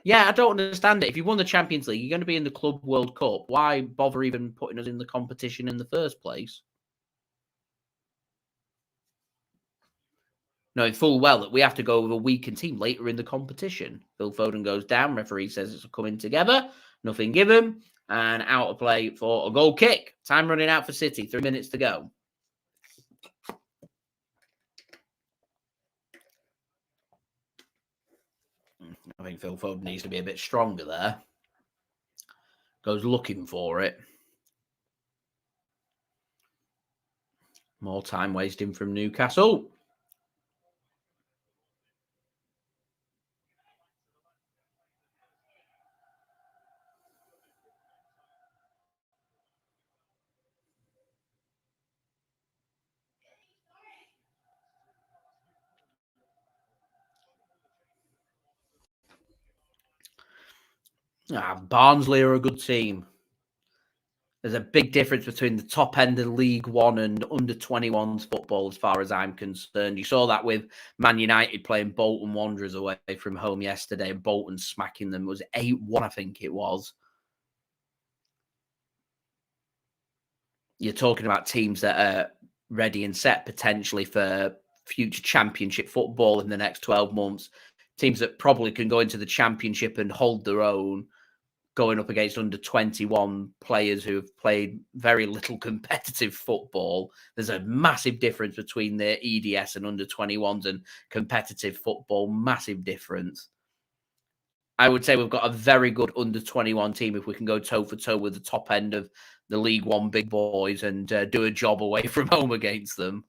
Yeah, I don't understand it. If you won the Champions League, you're going to be in the Club World Cup. Why bother even putting us in the competition in the first place? Knowing full well that we have to go with a weakened team later in the competition. Phil Foden goes down. Referee says it's coming together. Nothing given. And out of play for a goal kick. Time running out for City. 3 minutes to go. I think Phil Foden needs to be a bit stronger there. Goes looking for it. More time wasting from Newcastle. Barnsley are a good team. There's a big difference between the top end of League One and under 21s football, as far as I'm concerned. You saw that with Man United playing Bolton Wanderers away from home yesterday, and Bolton smacking them. It was 8-1, I think it was. you're talking about teams that are ready and set potentially for future championship football in the next 12 months. Teams that probably can go into the championship and hold their own, going up against under 21 players who have played very little competitive football. There's a massive difference between the EDS and under 21s and competitive football. Massive difference. I would say we've got a very good under 21 team if we can go toe for toe with the top end of the League One big boys and do a job away from home against them.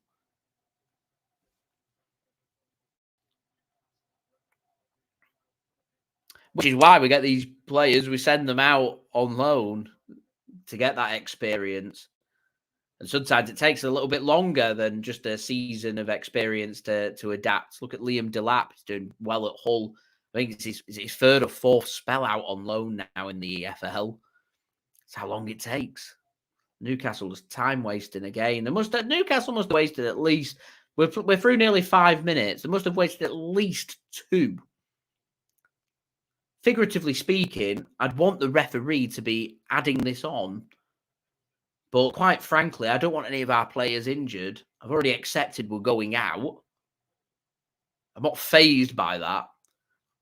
Which is why we get these players, we send them out on loan to get that experience. And sometimes it takes a little bit longer than just a season of experience to adapt. Look at Liam Delap. He's doing well at Hull. I think it's his third or fourth spell out on loan now in the EFL. That's how long it takes. Newcastle is time wasting again. Newcastle must have wasted at least, we're through nearly 5 minutes. They must have wasted at least 2. Figuratively speaking, I'd want the referee to be adding this on. But quite frankly, I don't want any of our players injured. I've already accepted we're going out. I'm not fazed by that.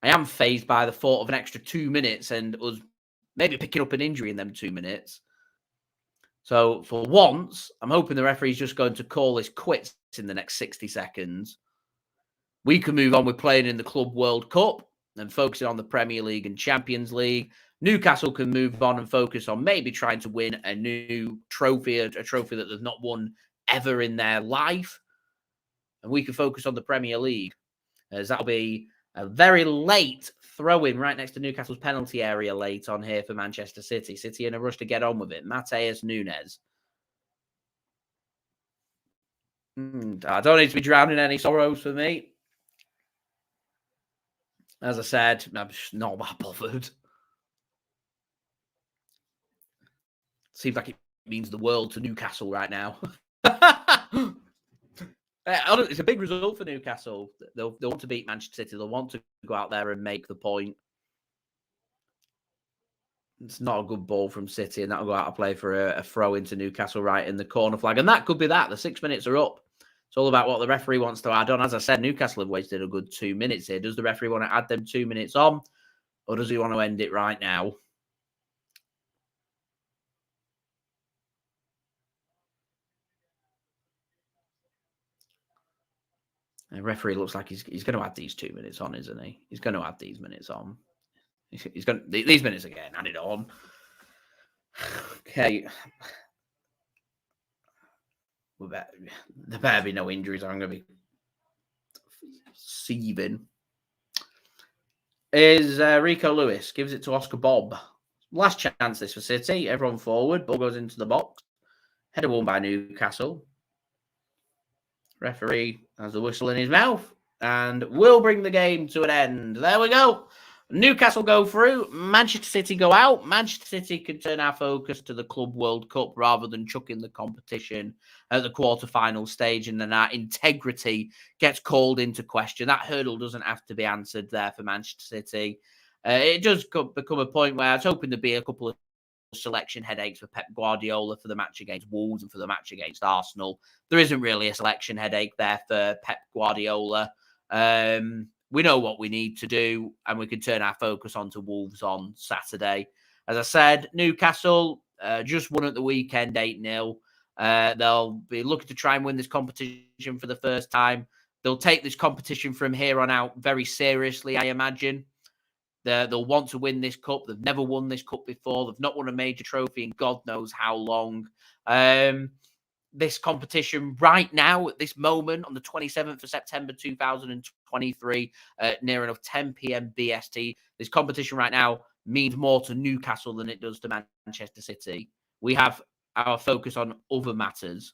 I am fazed by the thought of an extra 2 minutes and us maybe picking up an injury in them 2 minutes. So for once, I'm hoping the referee's just going to call this quits in the next 60 seconds. We can move on with playing in the Club World Cup and focusing on the Premier League and Champions League. Newcastle can move on and focus on maybe trying to win a new trophy, a trophy that they've not won ever in their life. And we can focus on the Premier League, as that'll be a very late throw-in right next to Newcastle's penalty area late on here for Manchester City. City in a rush to get on with it. Matheus Nunes. I don't need to be drowning any sorrows for me. As I said, I'm just not that bothered. Seems like it means the world to Newcastle right now. It's a big result for Newcastle. They'll want to beat Manchester City. They'll want to go out there and make the point. It's not a good ball from City, and that'll go out of play for a throw into Newcastle right in the corner flag. And that could be that. The 6 minutes are up. It's all about what the referee wants to add on. As I said, Newcastle have wasted a good 2 minutes here. Does the referee want to add them 2 minutes on, or does he want to end it right now? The referee looks like he's going to add these 2 minutes on, isn't he? He's going to add these minutes on. He's going these minutes again. Add it on. Okay. There better be no injuries, or I'm going to be seething. Is Rico Lewis. Gives it to Oscar Bobb. Last chance this for City. Everyone forward. Ball goes into the box. Header won by Newcastle. Referee has the whistle in his mouth and will bring the game to an end. There we go. Newcastle go through. Manchester City go out. Manchester City can turn our focus to the Club World Cup rather than chucking the competition at the quarterfinal stage, and then our integrity gets called into question. That hurdle doesn't have to be answered there for Manchester City. It does become a point where I was hoping there'd be a couple of selection headaches for Pep Guardiola for the match against Wolves and for the match against Arsenal. There isn't really a selection headache there for Pep Guardiola. We know what we need to do, and we can turn our focus onto Wolves on Saturday. As I said, Newcastle just won at the weekend 8-0. They'll be looking to try and win this competition for the first time. They'll take this competition from here on out very seriously, I imagine. They'll want to win this cup. They've never won this cup before. They've not won a major trophy in God knows how long. This competition right now, at this moment, on the 27th of September 2023, near enough 10 p.m. BST, this competition right now means more to Newcastle than it does to Manchester City. We have our focus on other matters,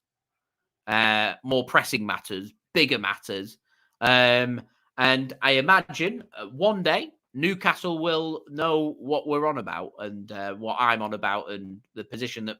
more pressing matters, bigger matters. And I imagine one day Newcastle will know what we're on about and what I'm on about and the position that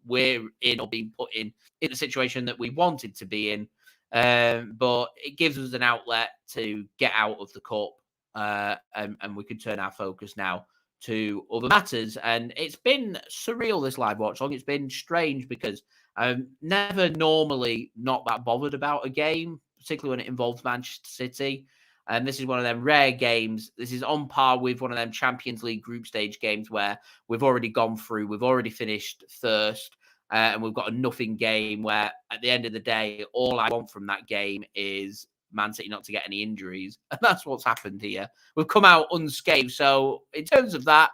we're in or being put in the situation that we wanted to be in. But it gives us an outlet to get out of the cup and we can turn our focus now to other matters. And it's been surreal, this live watch along. It's been strange because I'm never normally not that bothered about a game, particularly when it involves Manchester City. And this is one of them rare games. This is on par with one of them Champions League group stage games where we've already gone through, we've already finished first, and we've got a nothing game where at the end of the day, all I want from that game is Man City not to get any injuries. And that's what's happened here. We've come out unscathed. So in terms of that,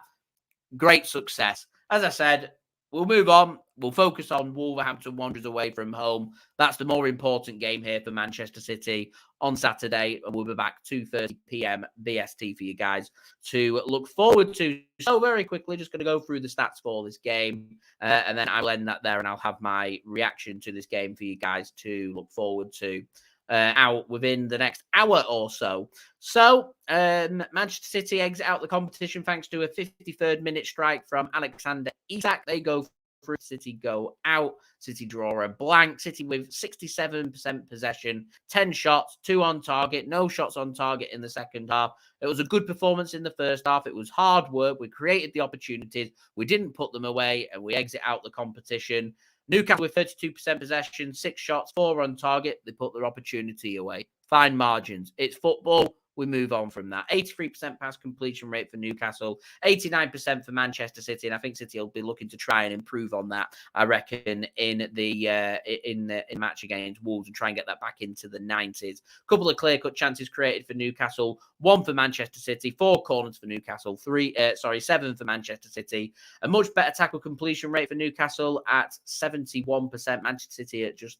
great success. As I said, we'll move on. We'll focus on Wolverhampton Wanderers away from home. That's the more important game here for Manchester City on Saturday. And we'll be back 2:30 p.m. BST for you guys to look forward to. So very quickly, just going to go through the stats for this game. And then I'll end that there and I'll have my reaction to this game for you guys to look forward to. Out within the next hour or so. So, Manchester City exit out the competition thanks to a 53rd minute strike from Alexander Isak. They go through, City go out. City draw a blank. City with 67% possession, 10 shots, 2 on target, no shots on target in the second half. It was a good performance in the first half. It was hard work. We created the opportunities. We didn't put them away, and we exit out the competition. Newcastle with 32% possession, 6 shots, 4 on target. They put their opportunity away. Fine margins. It's football. We move on from that. 83% pass completion rate for Newcastle, 89% for Manchester City, and I think City will be looking to try and improve on that. I reckon in the match against Wolves and try and get that back into the 90s. A couple of clear-cut chances created for Newcastle, 1 for Manchester City, 4 corners for Newcastle, 7 for Manchester City. A much better tackle completion rate for Newcastle at 71%. Manchester City at just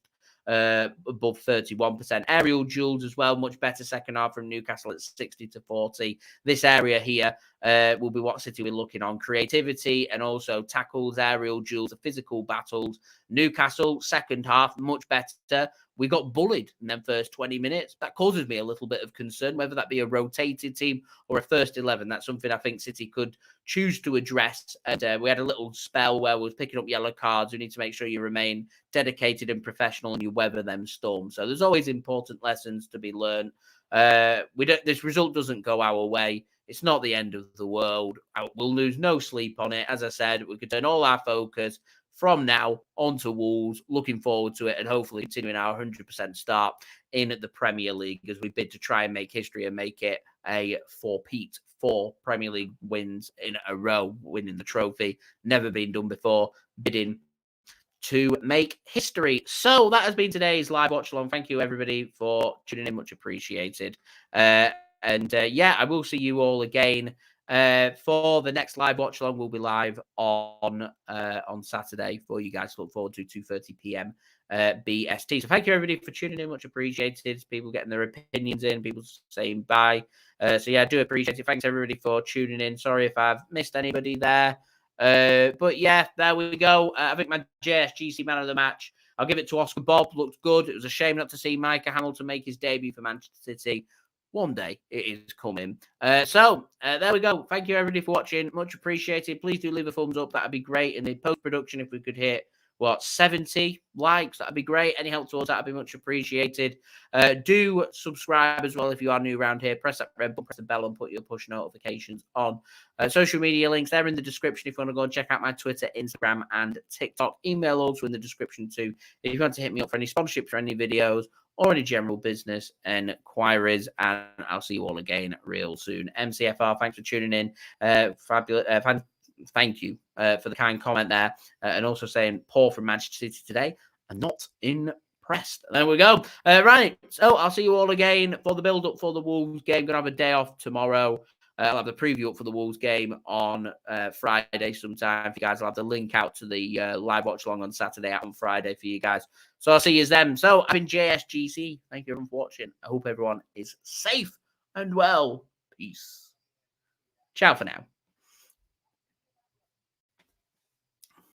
above 31%. Aerial duels as well, much better second half from Newcastle at 60-40. This area here will be what City will be looking on. Creativity and also tackles, aerial duels, the physical battles. Newcastle, second half, much better. We got bullied in them first 20 minutes. That causes me a little bit of concern, whether that be a rotated team or a first 11. That's something I think City could choose to address. And we had a little spell where we was picking up yellow cards. We need to make sure you remain dedicated and professional and you weather them storms. So there's always important lessons to be learned. This result doesn't go our way. It's not the end of the world. We'll lose no sleep on it. As I said, we could turn all our focus from now on to Wolves, looking forward to it and hopefully continuing our 100% start in the Premier League as we bid to try and make history and make it a four-peat, 4 Premier League wins in a row, winning the trophy. Never been done before, bidding to make history. So that has been today's live watch along. Thank you everybody for tuning in, much appreciated. I will see you all again for the next live watch along. We'll be live on Saturday for you guys to look forward to 2:30 p.m. BST. So thank you everybody for tuning in, much appreciated. People getting their opinions in, people saying bye. I do appreciate it. Thanks everybody for tuning in. Sorry if I've missed anybody there. But yeah, there we go. I think my JSGC man of the match, I'll give it to Oscar Bobb. Looked good. It was a shame not to see Micah Hamilton make his debut for Manchester City. One day it is coming. There we go. Thank you everybody for watching. Much appreciated. Please do leave a thumbs up. That'd be great. In the post-production, if we could hit 70 likes, that'd be great. Any help towards that'd be much appreciated. Do subscribe as well if you are new around here. Press that red button, press the bell, and put your push notifications on. Social media links, they're in the description if you want to go and check out my Twitter, Instagram, and TikTok. Email also in the description too if you want to hit me up for any sponsorship for any videos or any general business inquiries. And I'll see you all again real soon. MCFR, thanks for tuning in. Fabulous. Thank you for the kind comment there. And also saying poor from Manchester City today and not impressed. There we go. Right. So I'll see you all again for the build-up for the Wolves game. Going to have a day off tomorrow. I'll have the preview up for the Wolves game on Friday sometime. For you guys, I'll have the link out to the live watch along on Saturday out on Friday for you guys. So I'll see you then. So I've been JSGC. Thank you everyone for watching. I hope everyone is safe and well. Peace. Ciao for now.